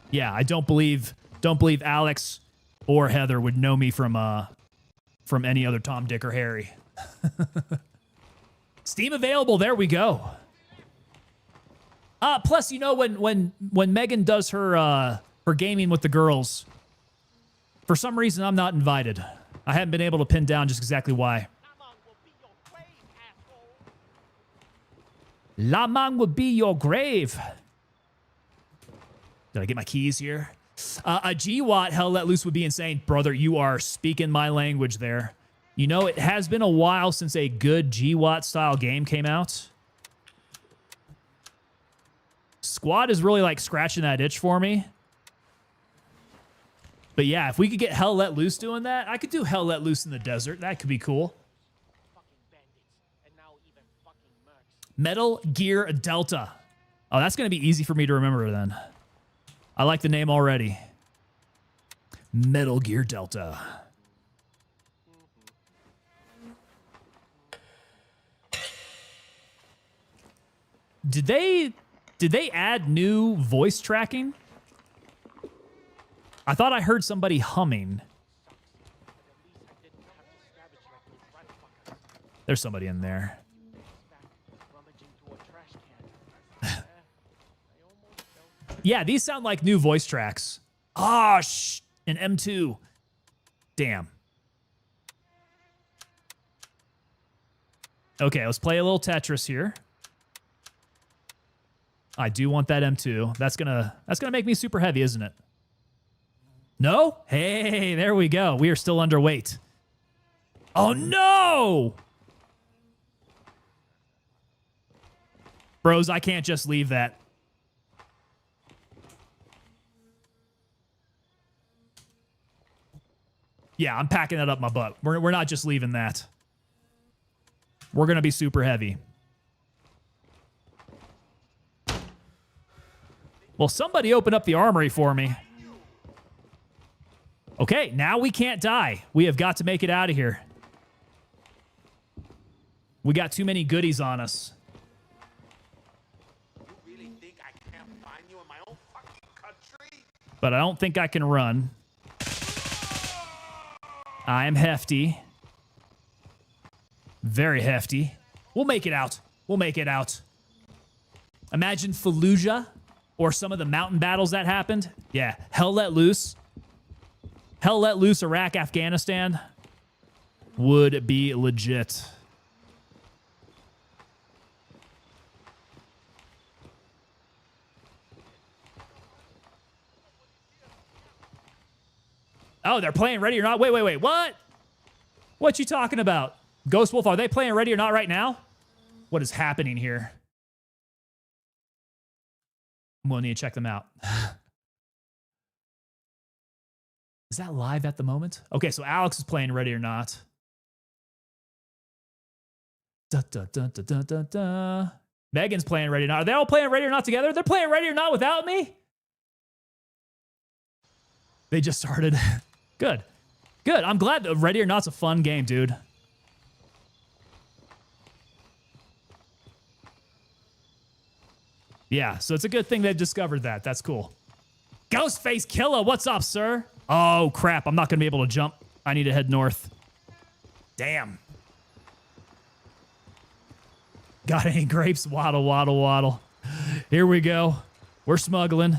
Yeah, I don't believe Alex or Heather would know me from any other Tom, Dick, or Harry. Steam available. There we go. Plus, you know, when Megan does her gaming with the girls, for some reason I'm not invited. I haven't been able to pin down just exactly why. La Mang will be your grave. Did I get my keys here? A GWAT Hell Let Loose would be insane. Brother, you are speaking my language there. You know, it has been a while since a good GWAT style game came out. Squad is really like scratching that itch for me. But yeah, if we could get Hell Let Loose doing that, I could do Hell Let Loose in the desert. That could be cool. Metal Gear Delta. Oh, that's going to be easy for me to remember then. I like the name already. Metal Gear Delta. Did they add new voice tracking? I thought I heard somebody humming. There's somebody in there. Yeah, these sound like new voice tracks. Oh, an M2. Damn. Okay, let's play a little Tetris here. I do want that M2. That's gonna make me super heavy, isn't it? No? Hey, there we go. We are still underweight. Oh no! Bros, I can't just leave that. Yeah, I'm packing that up my butt. We're not just leaving that. We're going to be super heavy. Well, somebody open up the armory for me. Okay, now we can't die. We have got to make it out of here. We got too many goodies on us. You really think But I don't think I can run. I am hefty. Very hefty. We'll make it out. We'll make it out. Imagine Fallujah or some of the mountain battles that happened. Yeah, Hell Let Loose. Hell Let Loose, Iraq, Afghanistan would be legit. Oh, they're playing Ready or Not? Wait. What? What you talking about? Ghost Wolf, are they playing Ready or Not right now? What is happening here? I'm going to need to check them out. Is that live at the moment? Okay, so Alex is playing Ready or Not. Megan's playing Ready or Not. Are they all playing Ready or Not together? They're playing Ready or Not without me? They just started. Good. Good. I'm glad that Ready or Not's a fun game, dude. Yeah, so it's a good thing they've discovered that. That's cool. Ghostface Killer, what's up, sir? Oh, crap. I'm not going to be able to jump. I need to head north. Damn. Got any grapes? Waddle, waddle, waddle. Here we go. We're smuggling.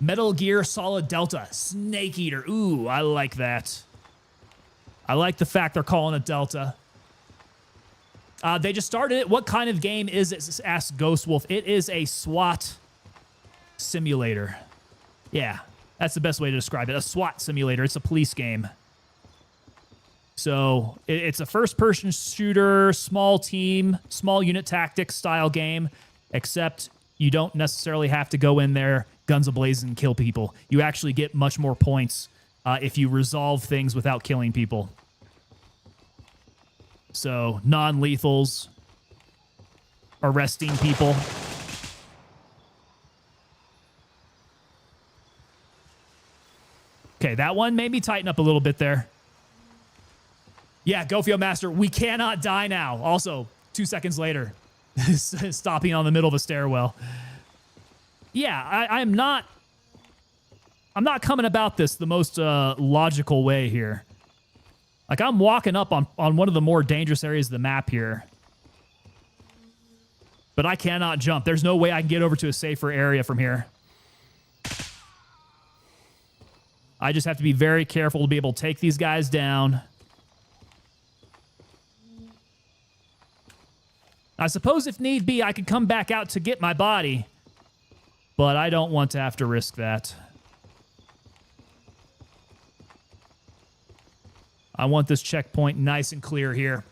Metal Gear Solid Delta. Snake Eater. Ooh, I like that. I like the fact they're calling it Delta. They just started it. What kind of game is it? Asked Ghost Wolf. It is a SWAT simulator. Yeah, that's the best way to describe it. A SWAT simulator. It's a police game. So it's a first-person shooter, small team, small unit tactics style game, except you don't necessarily have to go in there guns ablazing and kill people. You actually get much more points if you resolve things without killing people. So non-lethals, arresting people. Okay, that one maybe tighten up a little bit there. Yeah, Gofio Master, we cannot die now. Also, 2 seconds later, stopping on the middle of a stairwell. Yeah, I'm not coming about this the most logical way here. Like, I'm walking up on one of the more dangerous areas of the map here. But I cannot jump. There's no way I can get over to a safer area from here. I just have to be very careful to be able to take these guys down. I suppose if need be, I could come back out to get my body. But I don't want to have to risk that. I want this checkpoint nice and clear here.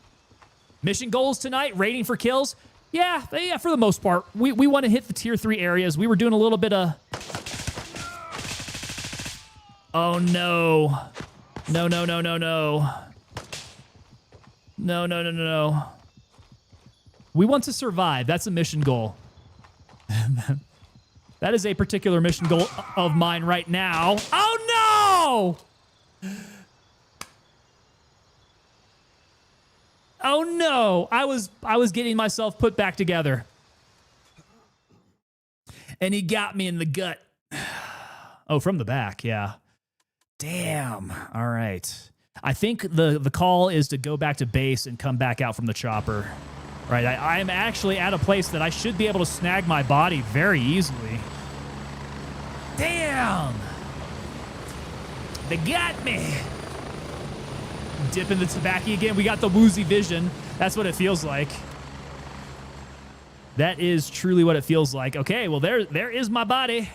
Mission goals tonight, rating for kills. Yeah, for the most part. We want to hit the tier 3 areas. We were doing a little bit of... Oh, no. No. No. We want to survive. That's a mission goal. That is a particular mission goal of mine right now. Oh, no! Oh, no. I was getting myself put back together. And he got me in the gut. Oh, from the back, yeah. Damn. All right. I think the call is to go back to base and come back out from the chopper. Right, I'm actually at a place that I should be able to snag my body very easily. Damn! They got me! Dipping the tobacco again. We got the woozy vision. That's what it feels like. That is truly what it feels like. Okay, well, there is my body. Exfil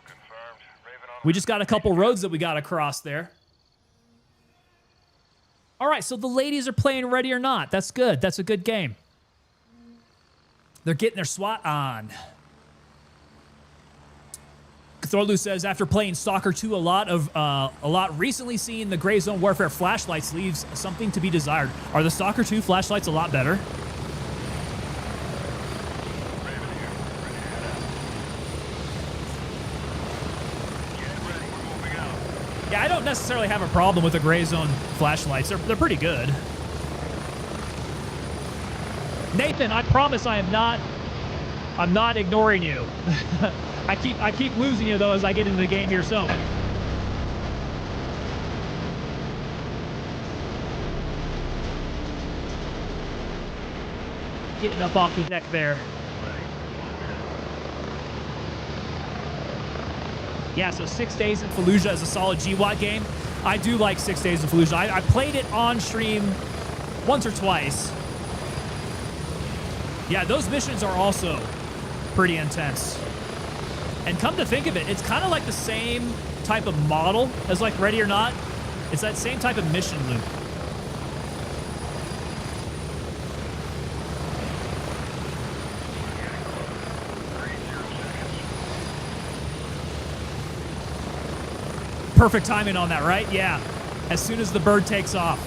confirmed. Raven on We just got a couple roads that we got to cross there. All right, so the ladies are playing Ready or Not. That's good. That's a good game. They're getting their SWAT on. Cthulhu says, after playing Stalker 2 a lot recently, seeing the Gray Zone Warfare flashlights leaves something to be desired. Are the Stalker 2 flashlights a lot better? Yeah, I don't necessarily have a problem with the Gray Zone flashlights. They're pretty good. Nathan, I promise I am not I'm not ignoring you. I keep losing you though as I get into the game here, so. Getting up off the deck there. Yeah, so 6 Days in Fallujah is a solid GWAT game. I do like 6 Days in Fallujah. I played it on stream once or twice. Yeah, those missions are also pretty intense. And come to think of it, it's kind of like the same type of model as like Ready or Not. It's that same type of mission loop. Perfect timing on that, right? Yeah. As soon as the bird takes off.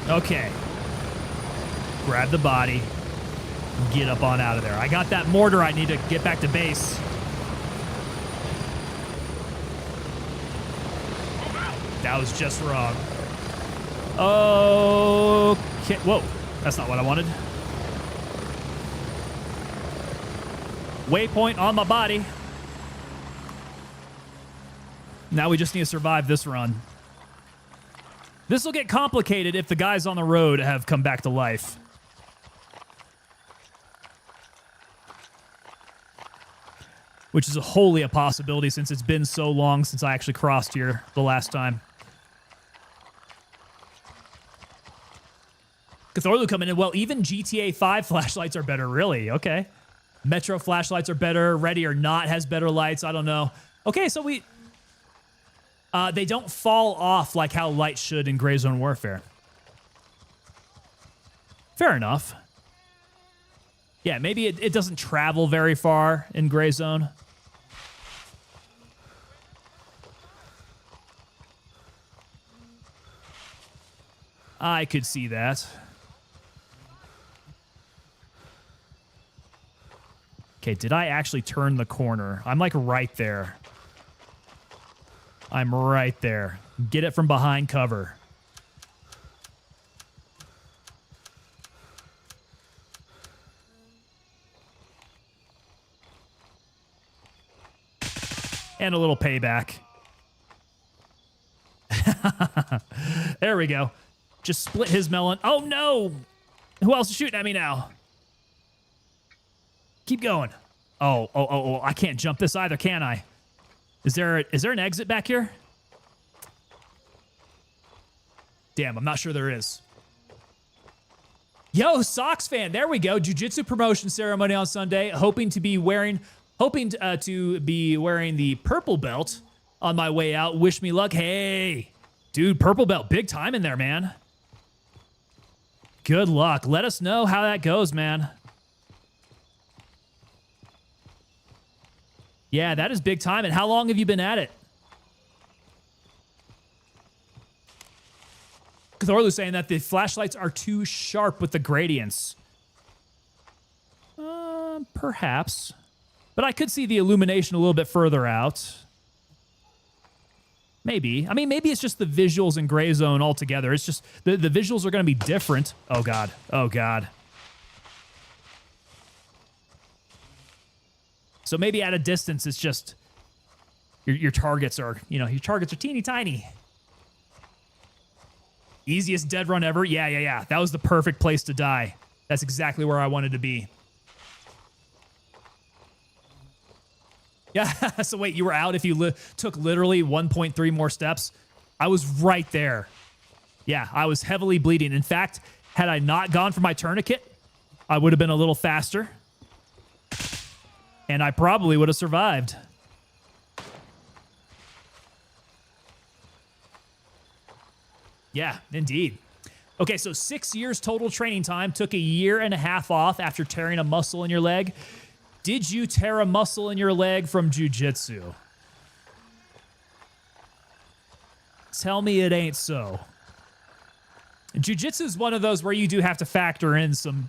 Okay. Grab the body. Get up on out of there. I got that mortar. I need to get back to base. That was just wrong. Okay. Whoa. That's not what I wanted. Waypoint on my body. Now we just need to survive this run. This will get complicated if the guys on the road have come back to life. Which is wholly a possibility since it's been so long since I actually crossed here the last time. Cthulhu coming in. Well, even GTA 5 flashlights are better, really. Okay. Metro flashlights are better. Ready or Not has better lights. I don't know. Okay, so they don't fall off like how lights should in Gray Zone Warfare. Fair enough. Yeah, maybe it doesn't travel very far in Gray Zone. I could see that. Okay, did I actually turn the corner? I'm like right there. I'm right there. Get it from behind cover. And a little payback. There we go. Just split his melon. Oh no! Who else is shooting at me now? Keep going. Oh, I can't jump this either, can I? Is there an exit back here? Damn, I'm not sure there is. Yo, Sox fan, there we go. Jiu-Jitsu promotion ceremony on Sunday. Hoping to be wearing the purple belt on my way out. Wish me luck. Hey, dude, purple belt, big time in there, man. Good luck. Let us know how that goes, man. Yeah, that is big time. And how long have you been at it? Cthulhu saying that the flashlights are too sharp with the gradients. Perhaps. But I could see the illumination a little bit further out. Maybe. I mean, maybe it's just the visuals in Gray Zone altogether. It's just the visuals are going to be different. Oh, God. Oh, God. So maybe at a distance, it's just your targets are, your targets are teeny tiny. Easiest dead run ever. Yeah. That was the perfect place to die. That's exactly where I wanted to be. Yeah, so wait, you were out if you took literally 1.3 more steps? I was right there. Yeah, I was heavily bleeding. In fact, had I not gone for my tourniquet, I would have been a little faster. And I probably would have survived. Yeah, indeed. Okay, so 6 years total training time. Took a year and a half off after tearing a muscle in your leg. Did you tear a muscle in your leg from jiu-jitsu? Tell me it ain't so. Jiu-jitsu is one of those where you do have to factor in some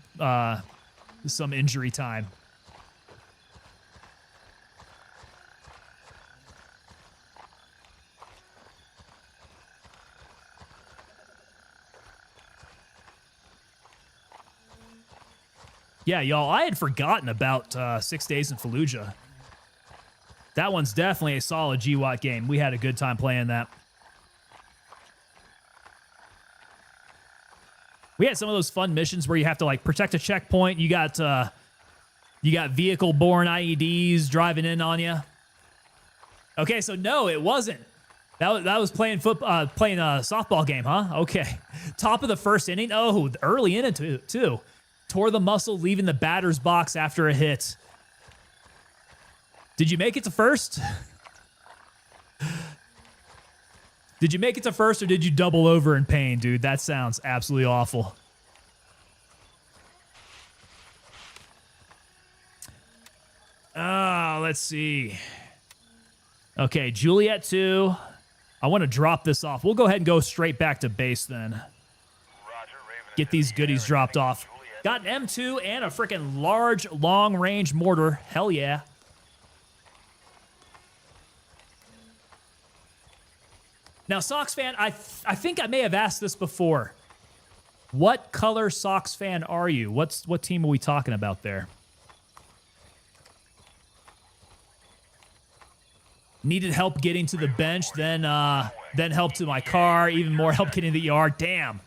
injury time. Yeah, y'all, I had forgotten about 6 Days in Fallujah. That one's definitely a solid GWAT game. We had a good time playing that. We had some of those fun missions where you have to like protect a checkpoint. You got vehicle-borne IEDs driving in on you. Okay, so no, it wasn't. That was playing playing a softball game, huh? Okay. Top of the first inning. Oh, early in it too. Tore the muscle, leaving the batter's box after a hit. Did you make it to first? Did you make it to first, or did you double over in pain, dude? That sounds absolutely awful. Let's see. Okay, Juliet 2. I want to drop this off. We'll go ahead and go straight back to base then. Roger, Raven is Get in these the goodies air. dropped off. Juliet. Got an M2 and a freaking large long-range mortar. Hell yeah. Now, Sox fan, I think I may have asked this before. What color Sox fan are you? What team are we talking about there? Needed help getting to the bench, then help to my car, even more help getting to the ER. Damn,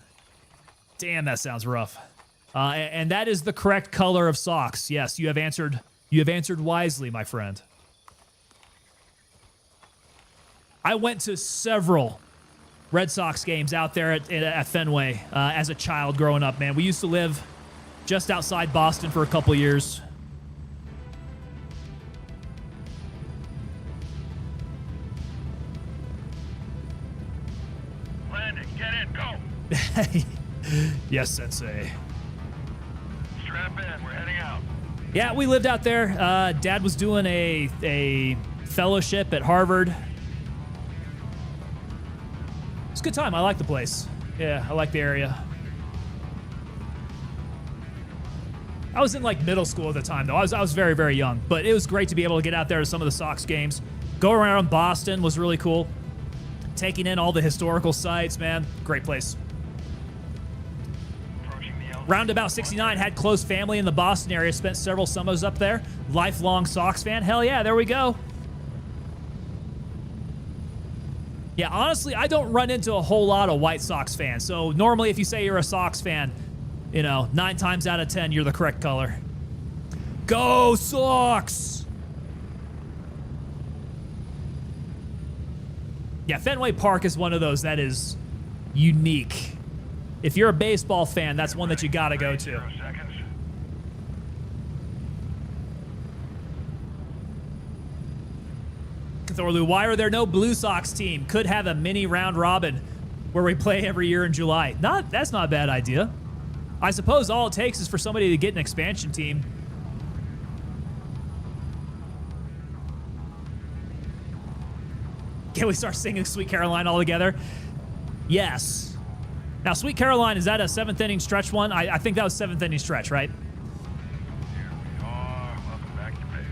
that sounds rough. And that is the correct color of socks. Yes, you have answered wisely, my friend. I went to several Red Sox games out there at Fenway as a child growing up, man. We used to live just outside Boston for a couple years. Landing, get in, go. Yes, Sensei. Strap in, we're heading out. Yeah, we lived out there. Dad was doing a fellowship at Harvard. It's a good time. I like the place. Yeah, I like the area. I was in like middle school at the time, though. I was very, very young, but it was great to be able to get out there to some of the Sox games. Go around Boston was really cool. Taking in all the historical sites, man. Great place. Approaching the Roundabout 69 had close family in the Boston area. Spent several summers up there. Lifelong Sox fan. Hell yeah, there we go. Yeah, honestly, I don't run into a whole lot of White Sox fans. So normally if you say you're a Sox fan, 9 times out of 10, you're the correct color. Go Sox! Yeah, Fenway Park is one of those that is unique. If you're a baseball fan, that's one that you gotta go to. 0 seconds. Cthulhu, why are there no Blue Sox team? Could have a mini round robin where we play every year in July. That's not a bad idea. I suppose all it takes is for somebody to get an expansion team. Can we start singing Sweet Caroline all together? Yes. Now, Sweet Caroline, is that a 7th inning stretch one? I think that was 7th inning stretch, right? Here we are. Welcome back to base.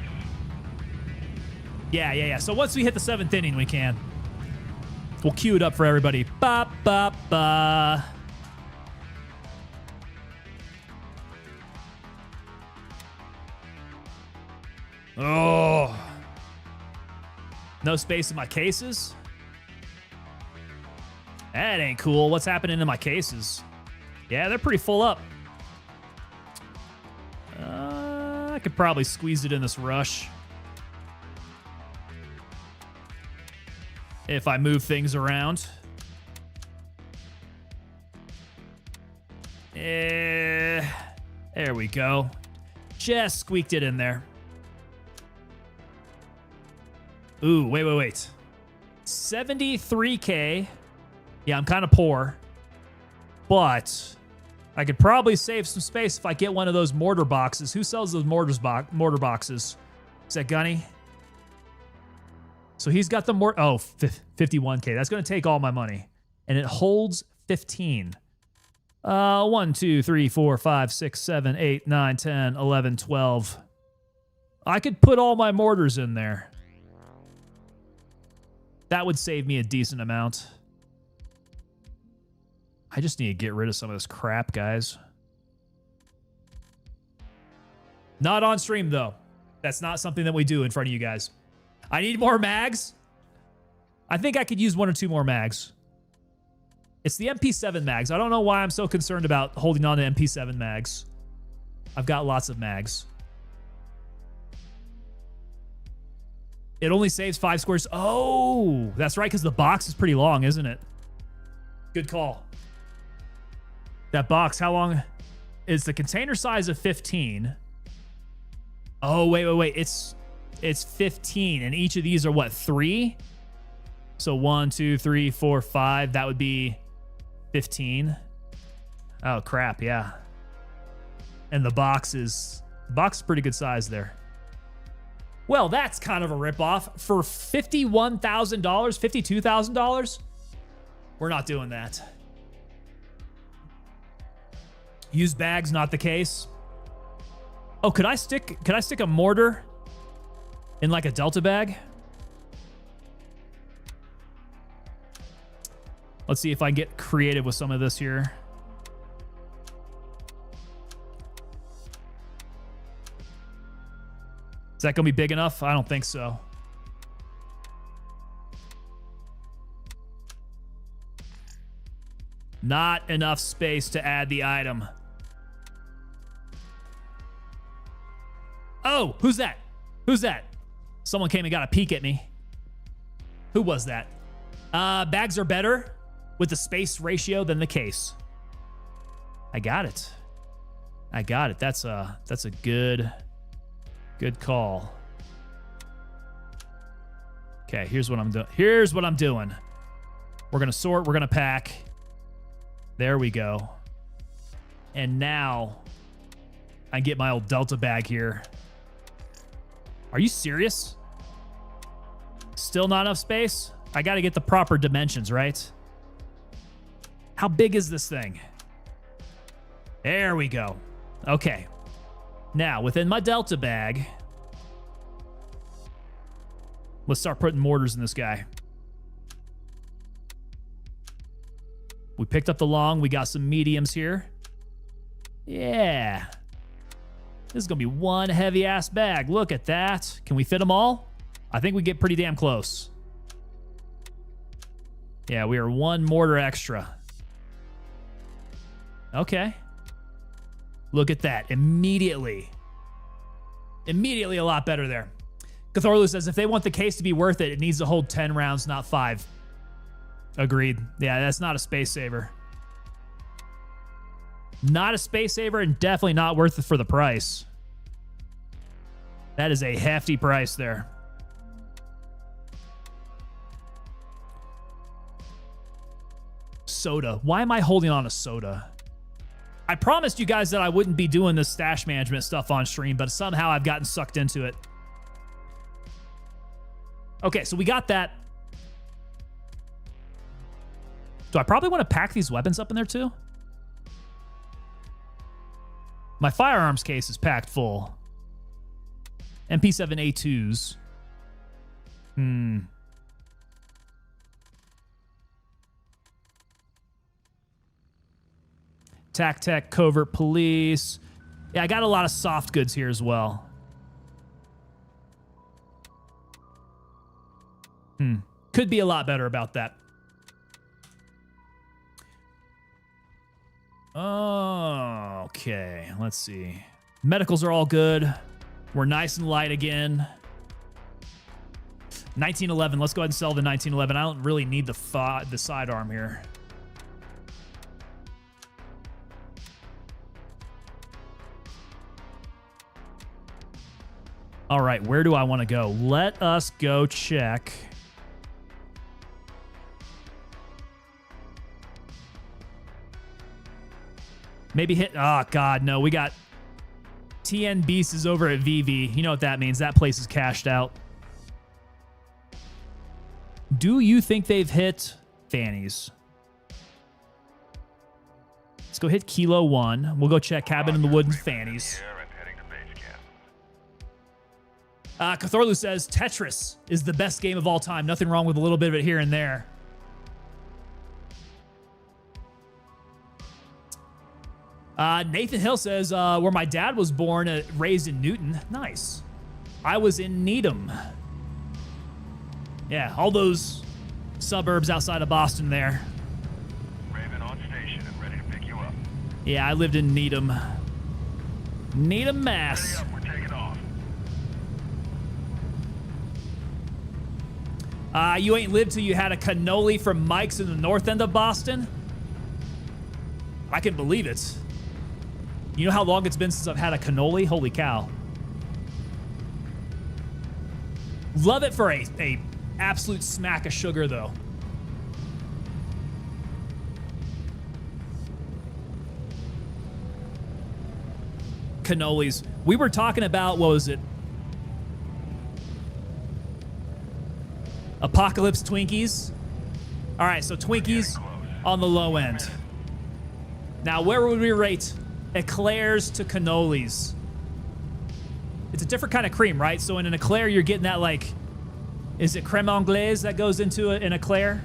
Yeah. So once we hit the 7th inning, we can. We'll cue it up for everybody. Ba, ba, ba. Oh. No space in my cases? That ain't cool. What's happening in my cases? Yeah, they're pretty full up. I could probably squeeze it in this rush. If I move things around. There we go. Just squeaked it in there. Ooh, wait. 73K. Yeah, I'm kind of poor. But I could probably save some space if I get one of those mortar boxes. Who sells those mortar boxes? Is that Gunny? So he's got the 51K. That's going to take all my money. And it holds 15. 1, 2, 3, 4, 5, 6, 7, 8, 9, 10, 11, 12. I could put all my mortars in there. That would save me a decent amount. I just need to get rid of some of this crap, guys. Not on stream, though. That's not something that we do in front of you guys. I need more mags. I think I could use 1 or 2 more mags. It's the MP7 mags. I don't know why I'm so concerned about holding on to MP7 mags. I've got lots of mags. It only saves 5 squares. Oh, that's right, because the box is pretty long, isn't it? Good call. That box, how long is the container size of 15? Oh, wait. It's 15, and each of these are what, 3? So 1, 2, 3, 4, 5. That would be 15. Oh, crap, yeah. And the box is pretty good size there. Well, that's kind of a ripoff. For $51,000, $52,000, we're not doing that. Used bags, not the case. Oh, could I stick a mortar in like a Delta bag? Let's see if I get creative with some of this here. Is that gonna be big enough? I don't think so. Not enough space to add the item. Oh, who's that? Who's that? Someone came and got a peek at me. Who was that? Bags are better with the space ratio than the case. I got it. That's a good call. Okay, here's what I'm doing. We're gonna sort, we're gonna pack. There we go. And now I get my old Delta bag here. Are you serious? Still not enough space? I gotta get the proper dimensions, right? How big is this thing? There we go. Okay. Now, within my Delta bag, let's start putting mortars in this guy. We picked up the long. We got some mediums here. Yeah. This is going to be one heavy-ass bag. Look at that. Can we fit them all? I think we get pretty damn close. Yeah, we are 1 mortar extra. Okay. Look at that. Immediately a lot better there. Cthorlu says, if they want the case to be worth it, it needs to hold 10 rounds, not 5. Agreed. Yeah, that's not a space saver. Not a space saver, and definitely not worth it for the price. That is a hefty price there. Soda. Why am I holding on to soda? I promised you guys that I wouldn't be doing this stash management stuff on stream, but somehow I've gotten sucked into it. Okay, so we got that. Do I probably want to pack these weapons up in there too? My firearms case is packed full. MP7A2s. TAC, covert police. Yeah, I got a lot of soft goods here as well. Could be a lot better about that. Oh, okay. Let's see. Medicals are all good. We're nice and light again. 1911. Let's go ahead and sell the 1911. I don't really need the sidearm here. All right, where do I want to go? Let us go check. Maybe hit... Oh, God, no. We got TN Beast is over at VV. You know what that means. That place is cashed out. Do you think they've hit Fanny's? Let's go hit Kilo 1. We'll go check Cabin in the Wood and Fanny's. Cthorlu says, Tetris is the best game of all time. Nothing wrong with a little bit of it here and there. Nathan Hill says, where my dad was born, raised in Newton. Nice. I was in Needham. Yeah, all those suburbs outside of Boston there. Raven on station and ready to pick you up. Yeah, I lived in Needham. Needham, Mass. Ready up, we're taking off. You ain't lived till you had a cannoli from Mike's in the north end of Boston? I can believe it. You know how long it's been since I've had a cannoli? Holy cow. Love it for a absolute smack of sugar, though. Cannolis. We were talking about, what was it? Apocalypse Twinkies. All right, so Twinkies on the low end. Now, where would we rate eclairs to cannolis? It's a different kind of cream, right? So in an eclair, you're getting that, like, is it creme anglaise that goes into an eclair?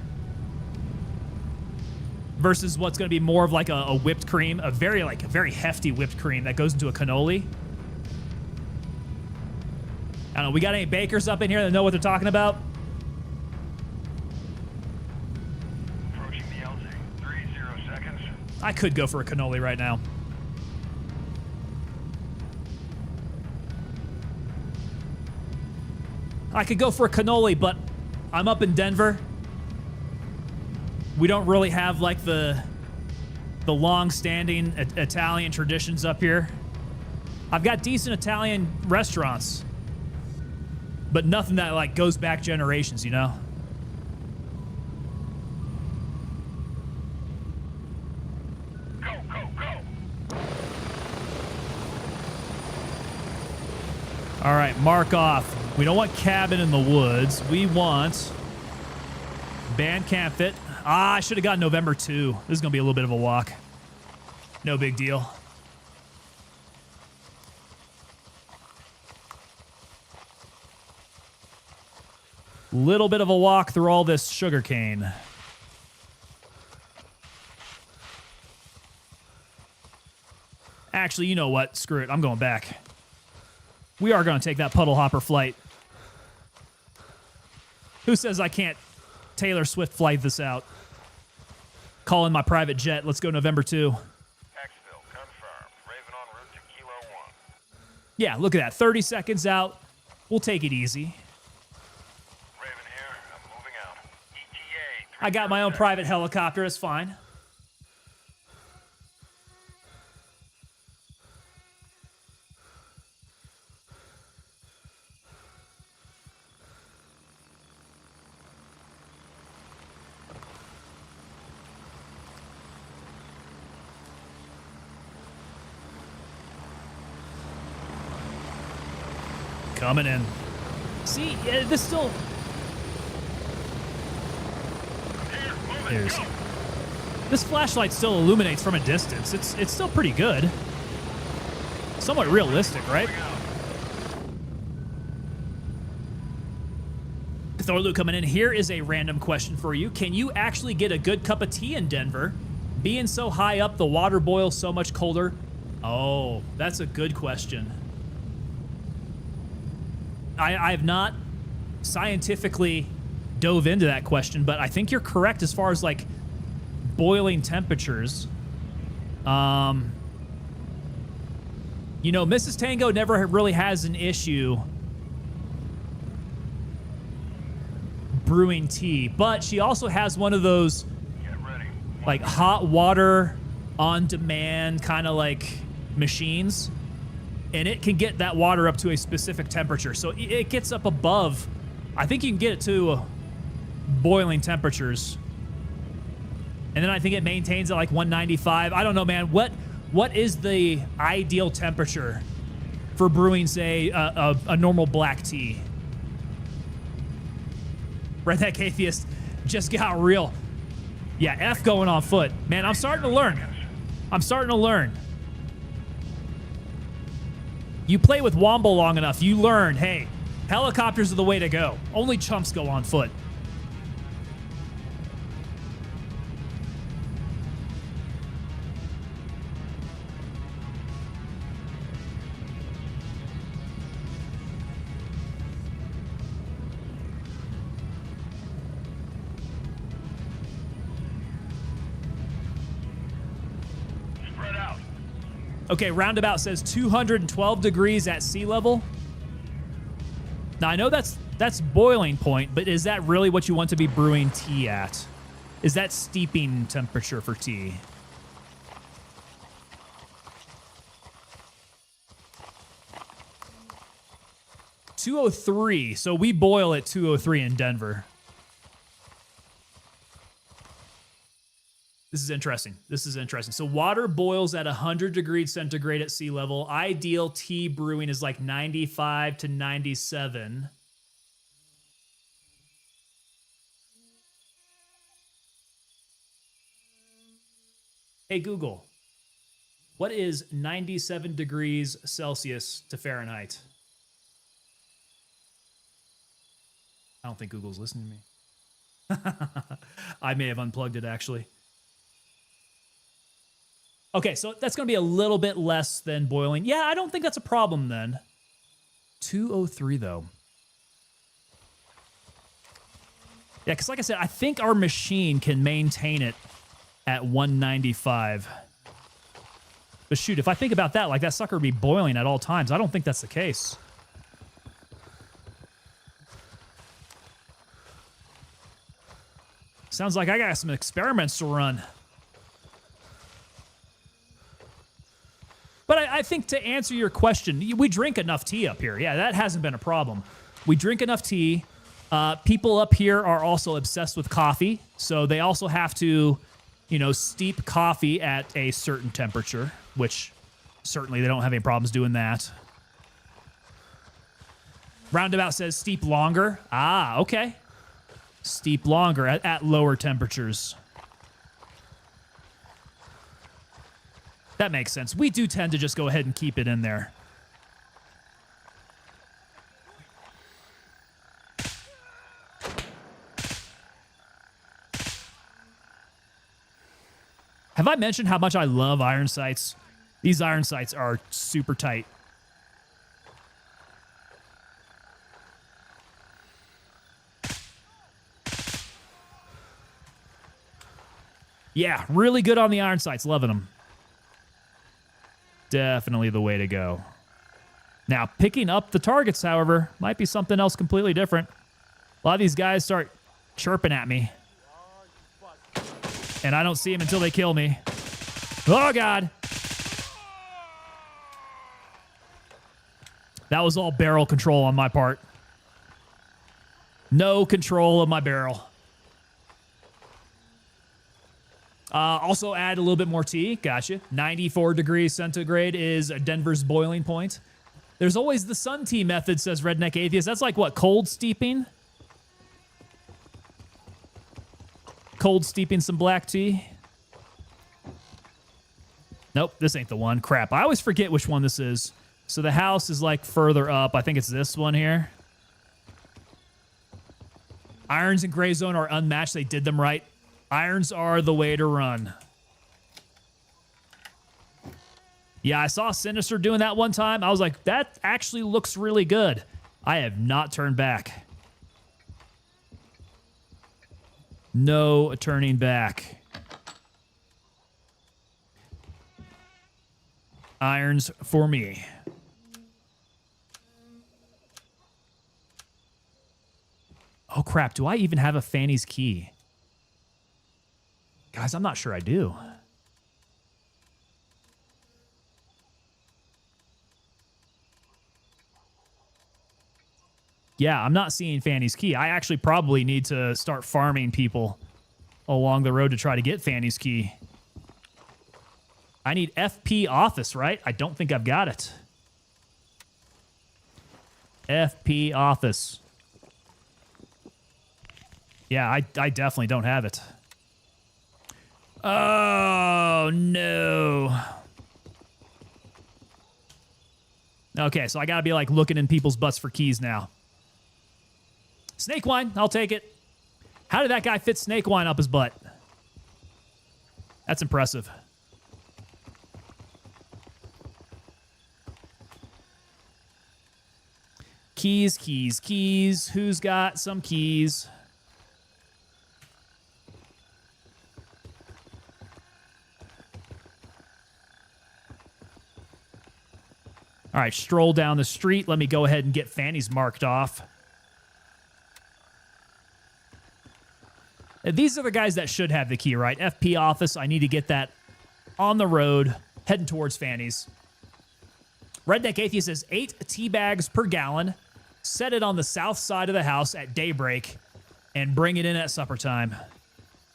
Versus what's going to be more of like a whipped cream, a very hefty whipped cream that goes into a cannoli. I don't know. We got any bakers up in here that know what they're talking about? Approaching the LZ. 30 seconds. I could go for a cannoli right now. I could go for a cannoli, but I'm up in Denver. We don't really have like the long-standing Italian traditions up here. I've got decent Italian restaurants, but nothing that like goes back generations, you know? Go, go, go. All right, mark off. We don't want cabin in the woods. We want band camp fit. I should have gotten November 2. This is going to be a little bit of a walk. No big deal. Little bit of a walk through all this sugarcane. Actually, you know what? Screw it. I'm going back. We are going to take that puddle hopper flight. Who says I can't Taylor Swift flight this out? Call in my private jet. Let's go November 2. Exfil, confirmed. Raven en route to Kilo 1. Yeah, look at that. 30 seconds out. We'll take it easy. Raven here. I'm moving out. ETA. I got my own private helicopter. It's fine. Coming in. See, this still... This flashlight still illuminates from a distance. It's still pretty good. Somewhat realistic, right? Thorlu coming in. Here is a random question for you. Can you actually get a good cup of tea in Denver? Being so high up, the water boils so much colder. Oh, that's a good question. I have not scientifically dove into that question, but I think you're correct as far as like boiling temperatures. You know, Mrs. Tango never really has an issue brewing tea, but she also has one of those like hot water on demand kind of like machines. And it can get that water up to a specific temperature. So it gets up above, I think you can get it to boiling temperatures. And then I think it maintains at like 195. I don't know, man. What is the ideal temperature for brewing, say, a normal black tea? Redneck Atheist just got real. Yeah, F going on foot. Man, I'm starting to learn. I'm starting to learn. You play with Womble long enough, you learn, hey, helicopters are the way to go. Only chumps go on foot. Okay, Roundabout says 212 degrees at sea level. Now, I know that's boiling point, but is that really what you want to be brewing tea at? Is that steeping temperature for tea? .203, so we boil at 203 in Denver. This is interesting. This is interesting. So water boils at 100 degrees centigrade at sea level. Ideal tea brewing is like 95 to 97. Hey, Google, what is 97 degrees Celsius to Fahrenheit? I don't think Google's listening to me. I may have unplugged it, actually. Okay, so that's going to be a little bit less than boiling. Yeah, I don't think that's a problem then. 203, though. Yeah, because like I said, I think our machine can maintain it at 195. But shoot, if I think about that, like that sucker would be boiling at all times. I don't think that's the case. Sounds like I got some experiments to run. But I think to answer your question, we drink enough tea up here. Yeah, that hasn't been a problem. We drink enough tea. People up here are also obsessed with coffee. So they also have to, you know, steep coffee at a certain temperature, which certainly they don't have any problems doing that. Roundabout says steep longer. Ah, okay. Steep longer at lower temperatures. That makes sense. We do tend to just go ahead and keep it in there. Have I mentioned how much I love iron sights? These iron sights are super tight. Yeah, really good on the iron sights. Loving them. Definitely the way to go. Now, picking up the targets, however, might be something else completely different. A lot of these guys start chirping at me. And I don't see them until they kill me. Oh, God. That was all barrel control on my part. No control of my barrel. Also add a little bit more tea. Gotcha. 94 degrees centigrade is Denver's boiling point. There's always the sun tea method, says Redneck Atheist. That's like what, cold steeping? Cold steeping some black tea? Nope, this ain't the one. Crap. I always forget which one this is. So the house is like further up. I think it's this one here. Irons and Gray Zone are unmatched. They did them right. Irons are the way to run. Yeah, I saw Sinister doing that one time. I was like, that actually looks really good. I have not turned back. No turning back. Irons for me. Oh, crap. Do I even have a Fanny's key? Guys, I'm not sure I do. Yeah, I'm not seeing Fanny's key. I actually probably need to start farming people along the road to try to get Fanny's key. I need FP office, right? I don't think I've got it. FP office. Yeah, I definitely don't have it. Oh, no. Okay, so I gotta be like looking in people's butts for keys now. Snake wine, I'll take it. How did that guy fit snake wine up his butt? That's impressive. Keys, keys, keys. Who's got some keys? All right, stroll down the street. Let me go ahead and get Fanny's marked off. And these are the guys that should have the key, right? FP office, I need to get that on the road, heading towards Fanny's. Redneck Atheist says 8 tea bags per gallon. Set it on the south side of the house at daybreak and bring it in at supper time.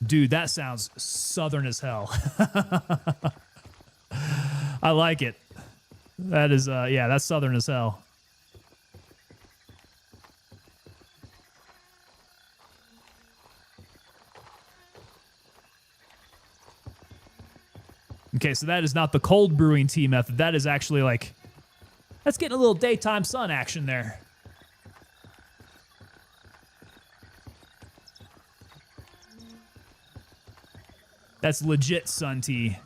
Dude, that sounds southern as hell. I like it. That is, yeah, that's southern as hell. Okay, so that is not the cold brewing tea method. That is actually like, that's getting a little daytime sun action there. That's legit sun tea.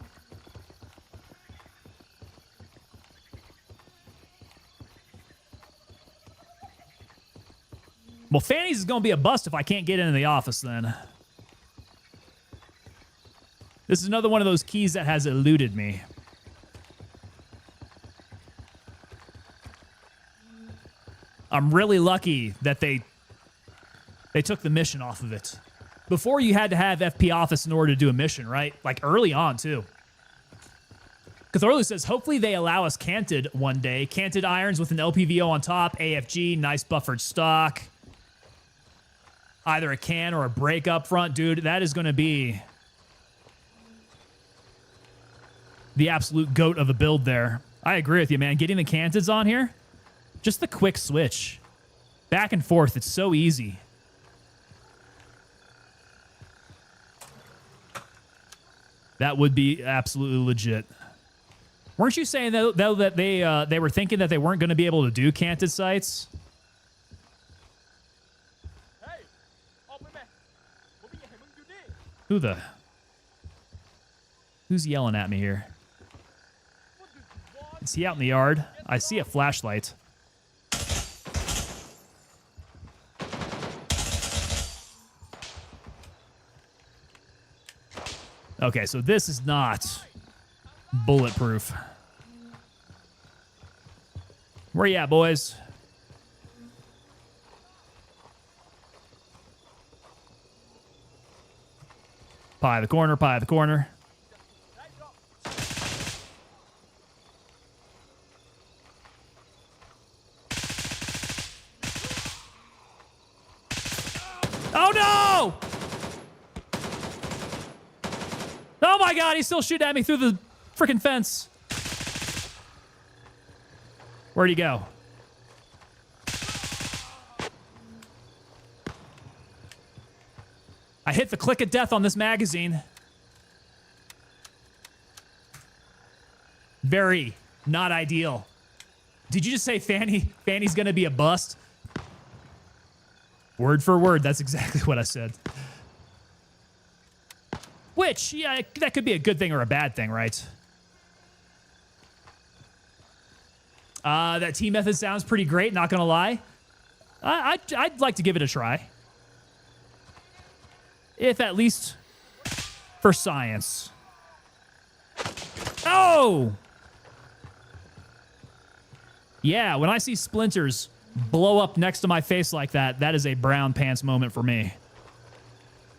Well, Fanny's is going to be a bust if I can't get into the office then. This is another one of those keys that has eluded me. I'm really lucky that they took the mission off of it. Before, you had to have FP Office in order to do a mission, right? Like early on, too. Cthulhu says, hopefully they allow us canted one day. Canted irons with an LPVO on top, AFG, nice buffered stock. Either a can or a break up front. Dude, that is going to be the absolute goat of a build there. I agree with you, man. Getting the canteds on here, just the quick switch. Back and forth, it's so easy. That would be absolutely legit. Weren't you saying though that they were thinking that they weren't going to be able to do canted sites? Who's yelling at me here? Is he out in the yard? I see a flashlight. Okay, so this is not bulletproof. Where you at, boys? Pie the corner, pie the corner. Oh no! Oh my god, he's still shooting at me through the freaking fence. Where'd he go? I hit the click of death on this magazine. Very not ideal. Did you just say Fanny's gonna be a bust? Word for word, that's exactly what I said. Which, yeah, that could be a good thing or a bad thing, right? That T method sounds pretty great, not gonna lie. I'd like to give it a try. If at least for science. Oh! Yeah, when I see splinters blow up next to my face like that, that is a brown pants moment for me.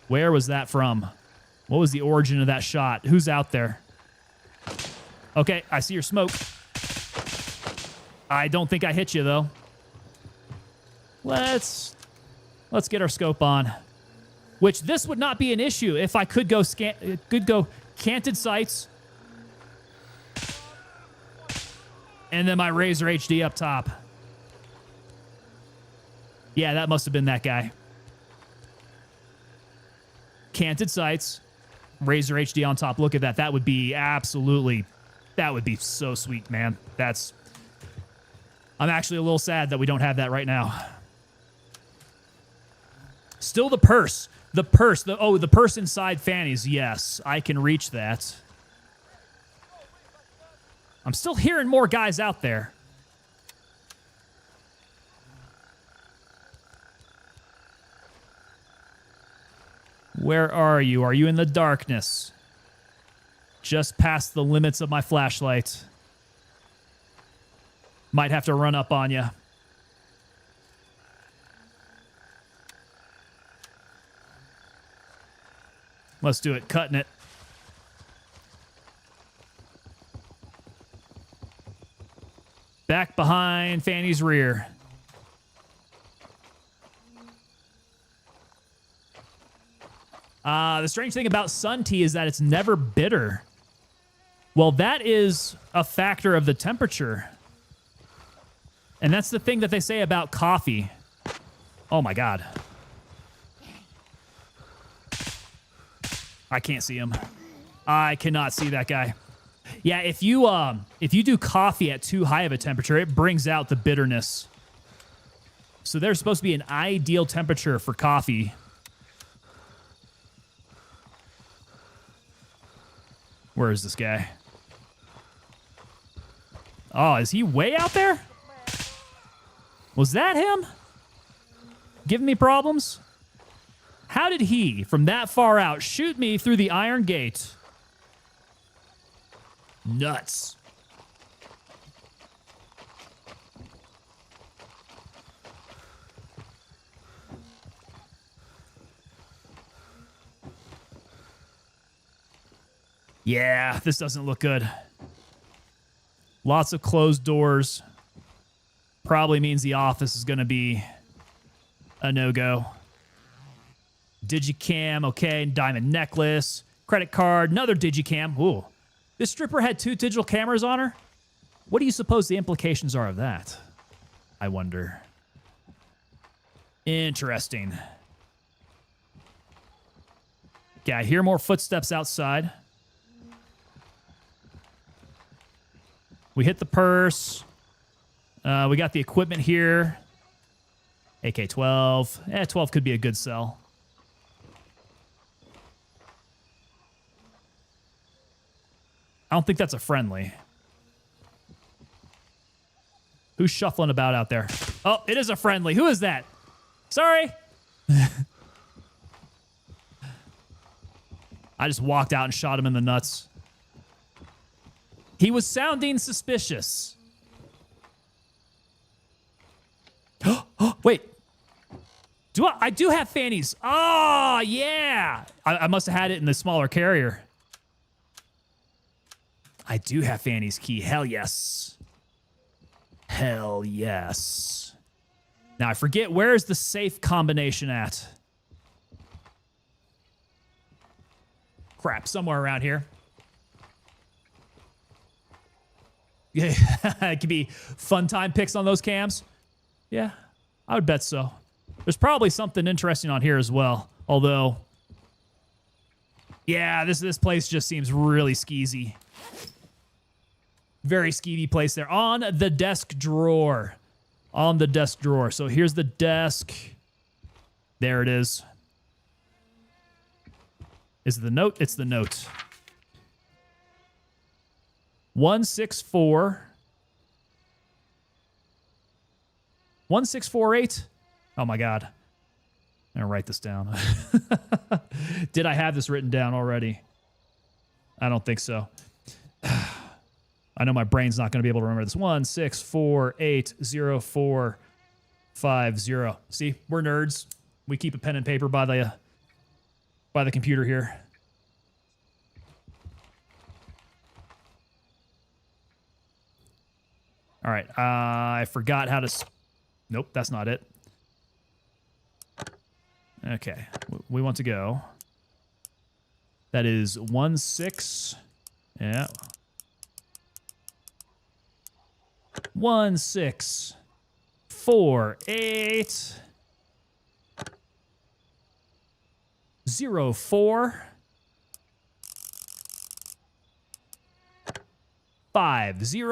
Where was that from? What was the origin of that shot? Who's out there? Okay, I see your smoke. I don't think I hit you, though. Let's get our scope on. Which this would not be an issue if I could go canted sights. And then my Razor HD up top. Yeah, that must have been that guy. Canted sights. Razor HD on top. Look at that. That would be absolutely... That would be so sweet, man. That's... I'm actually a little sad that we don't have that right now. Still the purse. The purse. The purse inside Fanny's. Yes, I can reach that. I'm still hearing more guys out there. Where are you? Are you in the darkness? Just past the limits of my flashlight. Might have to run up on you. Let's do it. Cutting it. Back behind Fanny's rear. The strange thing about Sun Tea is that it's never bitter. Well, that is a factor of the temperature. And that's the thing that they say about coffee. Oh my God. I can't see him. I cannot see that guy. Yeah, if you do coffee at too high of a temperature, it brings out the bitterness. So there's supposed to be an ideal temperature for coffee. Where is this guy? Oh, is he way out there? Was that him? Giving me problems? How did he, from that far out, shoot me through the iron gate? Nuts. Yeah, this doesn't look good. Lots of closed doors. Probably means the office is going to be a no-go. Digicam, okay. Diamond necklace. Credit card. Another digicam. Ooh. This stripper had 2 digital cameras on her? What do you suppose the implications are of that? I wonder. Interesting. Okay, I hear more footsteps outside. We hit the purse. We got the equipment here. AK-12. 12 could be a good sell. I don't think that's a friendly. Who's shuffling about out there? Oh, it is a friendly. Who is that? Sorry. I just walked out and shot him in the nuts. He was sounding suspicious. Wait. I do have fannies. Oh, yeah. I must have had it in the smaller carrier. I do have Fanny's key. Hell yes. Hell yes. Now, I forget, where is the safe combination at? Crap, somewhere around here. Yeah, it could be fun time picks on those cams. Yeah, I would bet so. There's probably something interesting on here as well. Although, yeah, this place just seems really skeezy. Very skeevy place there. On the desk drawer. On the desk drawer. So here's the desk. There it is. Is it the note? It's the note. 164. 1648. Oh my God. I'm gonna write this down. Did I have this written down already? I don't think so. I know my brain's not going to be able to remember this. 1648045. See, we're nerds. We keep a pen and paper by the computer here. All right, I forgot how to. Nope, that's not it. Okay, we want to go. That is 16. Yeah. 1648 04 50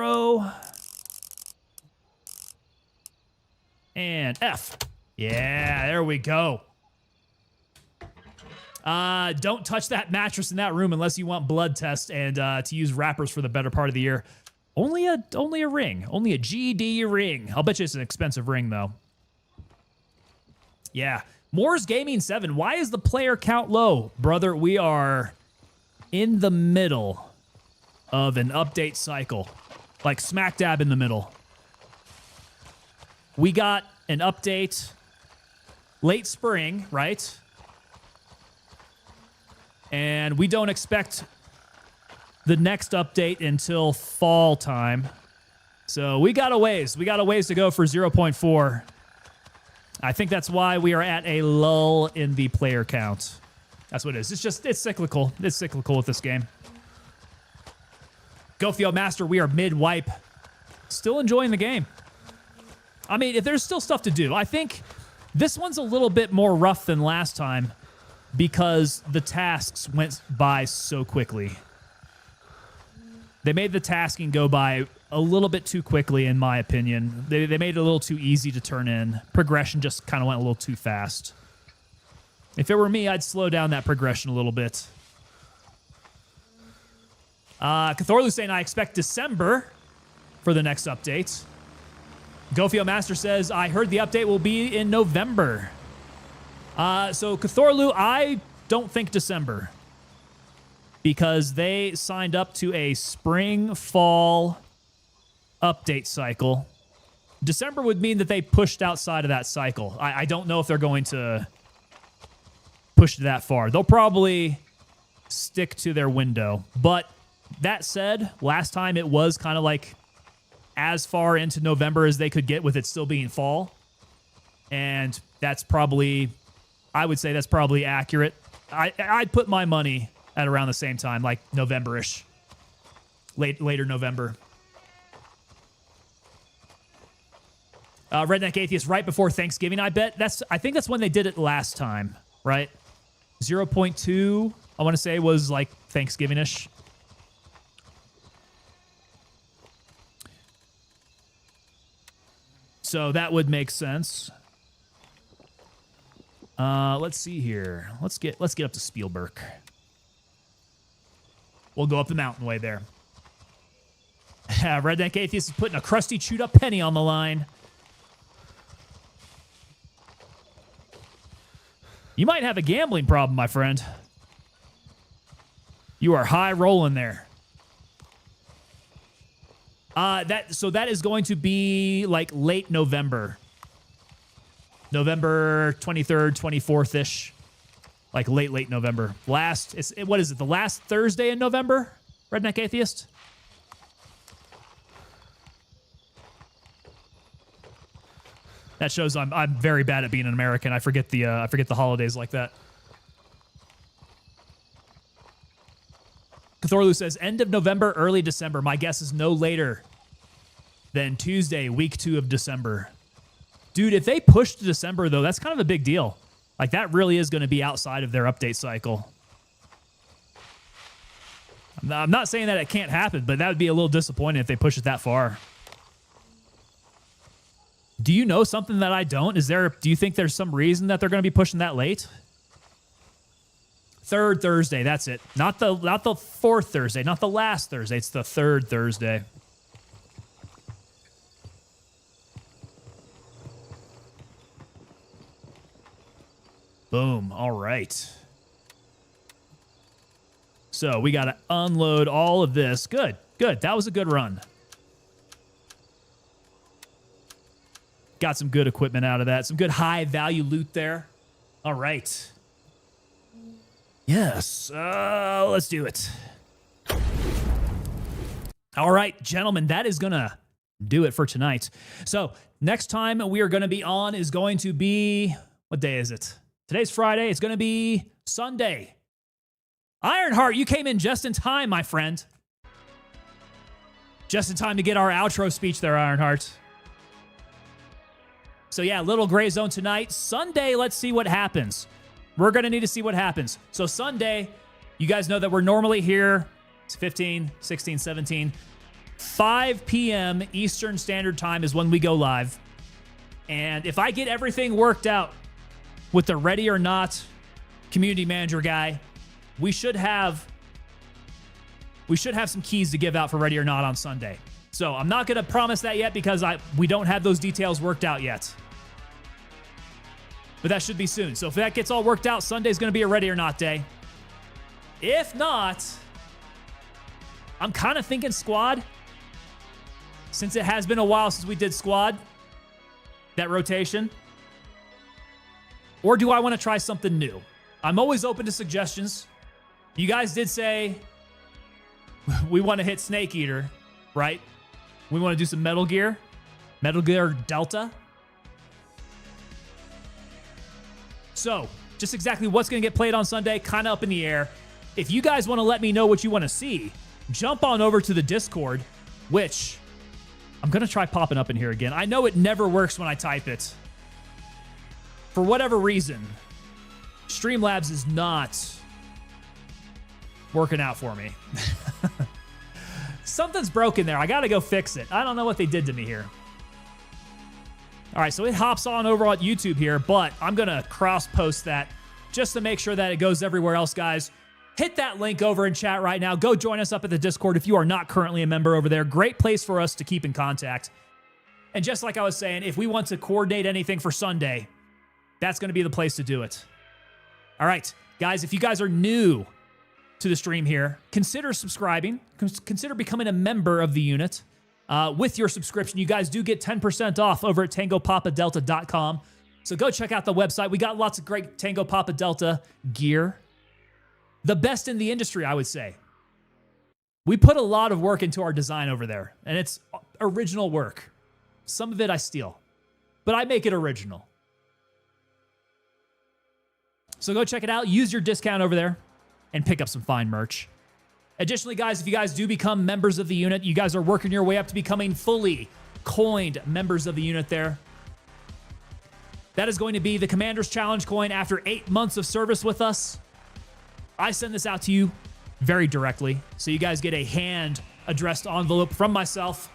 and F. Yeah, there we go. Don't touch that mattress in that room unless you want blood test and to use wrappers for the better part of the year. Only a ring. Only a GD ring. I'll bet you it's an expensive ring, though. Yeah. Moore's Gaming 7. Why is the player count low? Brother, we are in the middle of an update cycle. Like smack dab in the middle. we got an update late spring, right? And we don't expect the next update until fall time. So we got a ways. We got a ways to go for 0.4. I think that's why we are at a lull in the player count. That's what it is. It's cyclical. It's cyclical with this game. Gofio Master, we are mid-wipe. Still enjoying the game. I mean, if there's still stuff to do. I think this one's a little bit more rough than last time because the tasks went by so quickly. They made the tasking go by a little bit too quickly, in my opinion. They made it a little too easy to turn in. Progression just kind of went a little too fast. If it were me, I'd slow down that progression a little bit. Cathorlu saying, I expect December for the next update. Gofio Master says, I heard the update will be in November. So Cathorlu, I don't think December. Because they signed up to a spring-fall update cycle. December would mean that they pushed outside of that cycle. I don't know if they're going to push that far. They'll probably stick to their window. But that said, last time it was kind of like as far into November as they could get with it still being fall. And that's probably, I would say that's probably accurate. I'd put my money at around the same time, like November-ish. Later November. Redneck Atheist, right before Thanksgiving, I bet. I think that's when they did it last time, right? 0.2, I want to say, was like Thanksgiving-ish. So that would make sense. Let's see here. Let's get up to Spielberg. We'll go up the mountain way there. Redneck Atheist is putting a crusty chewed up penny on the line. You might have a gambling problem, my friend. You are high rolling there. So that is going to be like late November. November 23rd, 24th-ish. Like late November. What is it? The last Thursday in November? Redneck Atheist? That shows I'm very bad at being an American. I forget the holidays like that. Cathorlu says end of November, early December. My guess is no later than Tuesday, week 2 of December. Dude, if they push to December though, that's kind of a big deal. Like, that really is going to be outside of their update cycle. I'm not saying that it can't happen, but that would be a little disappointing if they push it that far. Do you know something that I don't? Do you think there's some reason that they're going to be pushing that late? Third Thursday, that's it. Not the fourth Thursday, not the last Thursday. It's the third Thursday. Boom. All right. So we got to unload all of this. Good. Good. That was a good run. Got some good equipment out of that. Some good high-value loot there. All right. Yes. Let's do it. All right, gentlemen. That is going to do it for tonight. So next time we are going to be on is going to be... What day is it? Today's Friday. It's going to be Sunday. Ironheart, you came in just in time, my friend. Just in time to get our outro speech there, Ironheart. So yeah, little gray zone tonight. Sunday, let's see what happens. We're going to need to see what happens. So Sunday, you guys know that we're normally here. It's 15, 16, 17. 5 p.m. Eastern Standard Time is when we go live. And if I get everything worked out with the Ready or Not community manager guy, we should have some keys to give out for Ready or Not on Sunday. So I'm not going to promise that yet because we don't have those details worked out yet. But that should be soon. So if that gets all worked out, Sunday's going to be a Ready or Not day. If not, I'm kind of thinking squad. Since it has been a while since we did squad. that rotation? Or do I want to try something new? I'm always open to suggestions. You guys did say we want to hit Snake Eater, right? We want to do some Metal Gear Delta. So, just exactly what's going to get played on Sunday, kind of up in the air. If you guys want to let me know what you want to see, jump on over to the Discord, which I'm going to try popping up in here again. I know it never works when I type it. For whatever reason, Streamlabs is not working out for me. Something's broken there. I got to go fix it. I don't know what they did to me here. All right, so it hops on over on YouTube here, but I'm going to cross-post that just to make sure that it goes everywhere else, guys. Hit that link over in chat right now. Go join us up at the Discord if you are not currently a member over there. Great place for us to keep in contact. And just like I was saying, if we want to coordinate anything for Sunday, that's going to be the place to do it. All right, guys, if you guys are new to the stream here, consider subscribing. Consider becoming a member of the unit. With your subscription, you guys do get 10% off over at TangoPapaDelta.com. So go check out the website. We got lots of great Tango Papa Delta gear. The best in the industry, I would say. We put a lot of work into our design over there, and it's original work. Some of it I steal, but I make it original. So go check it out. Use your discount over there and pick up some fine merch. Additionally, guys, if you guys do become members of the unit, you guys are working your way up to becoming fully coined members of the unit there. That is going to be the Commander's Challenge coin after 8 months of service with us. I send this out to you very directly, so you guys get a hand-addressed envelope from myself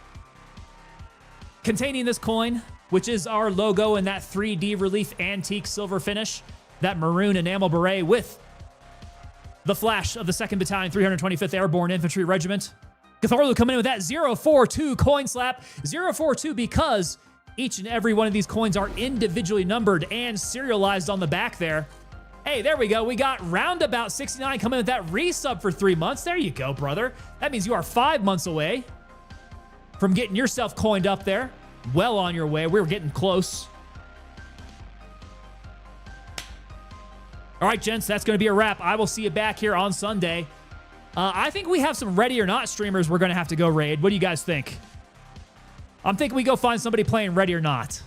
containing this coin, which is our logo in that 3D relief antique silver finish, that maroon enamel beret with the flash of the 2nd Battalion, 325th Airborne Infantry Regiment. Cthulhu coming in with that 042 coin slap. 042 because each and every one of these coins are individually numbered and serialized on the back there. Hey, there we go. We got Roundabout 69 coming in with that resub for 3 months. There you go, brother. That means you are 5 months away from getting yourself coined up there. Well on your way. We're getting close. All right, gents, that's going to be a wrap. I will see you back here on Sunday. I think we have some Ready or Not streamers we're going to have to go raid. What do you guys think? I'm thinking we go find somebody playing Ready or Not.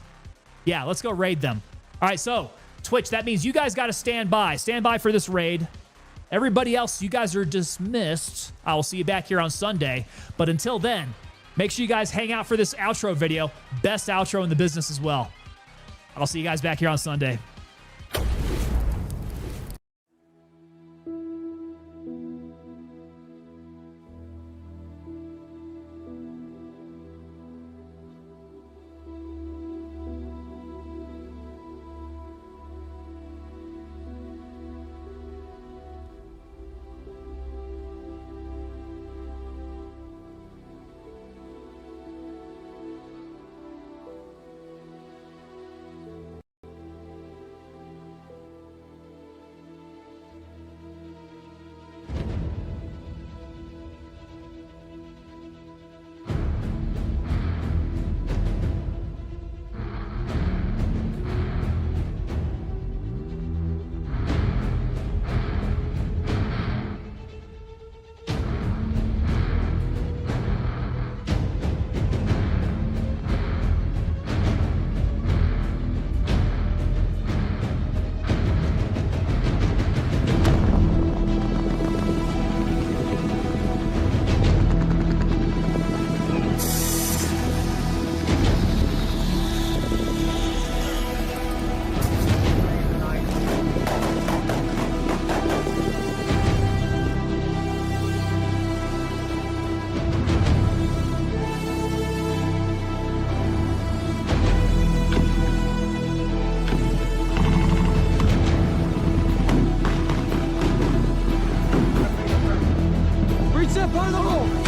Yeah, let's go raid them. All right, so Twitch, that means you guys got to stand by. Stand by for this raid. Everybody else, you guys are dismissed. I will see you back here on Sunday. But until then, make sure you guys hang out for this outro video. Best outro in the business as well. I'll see you guys back here on Sunday. Pardon.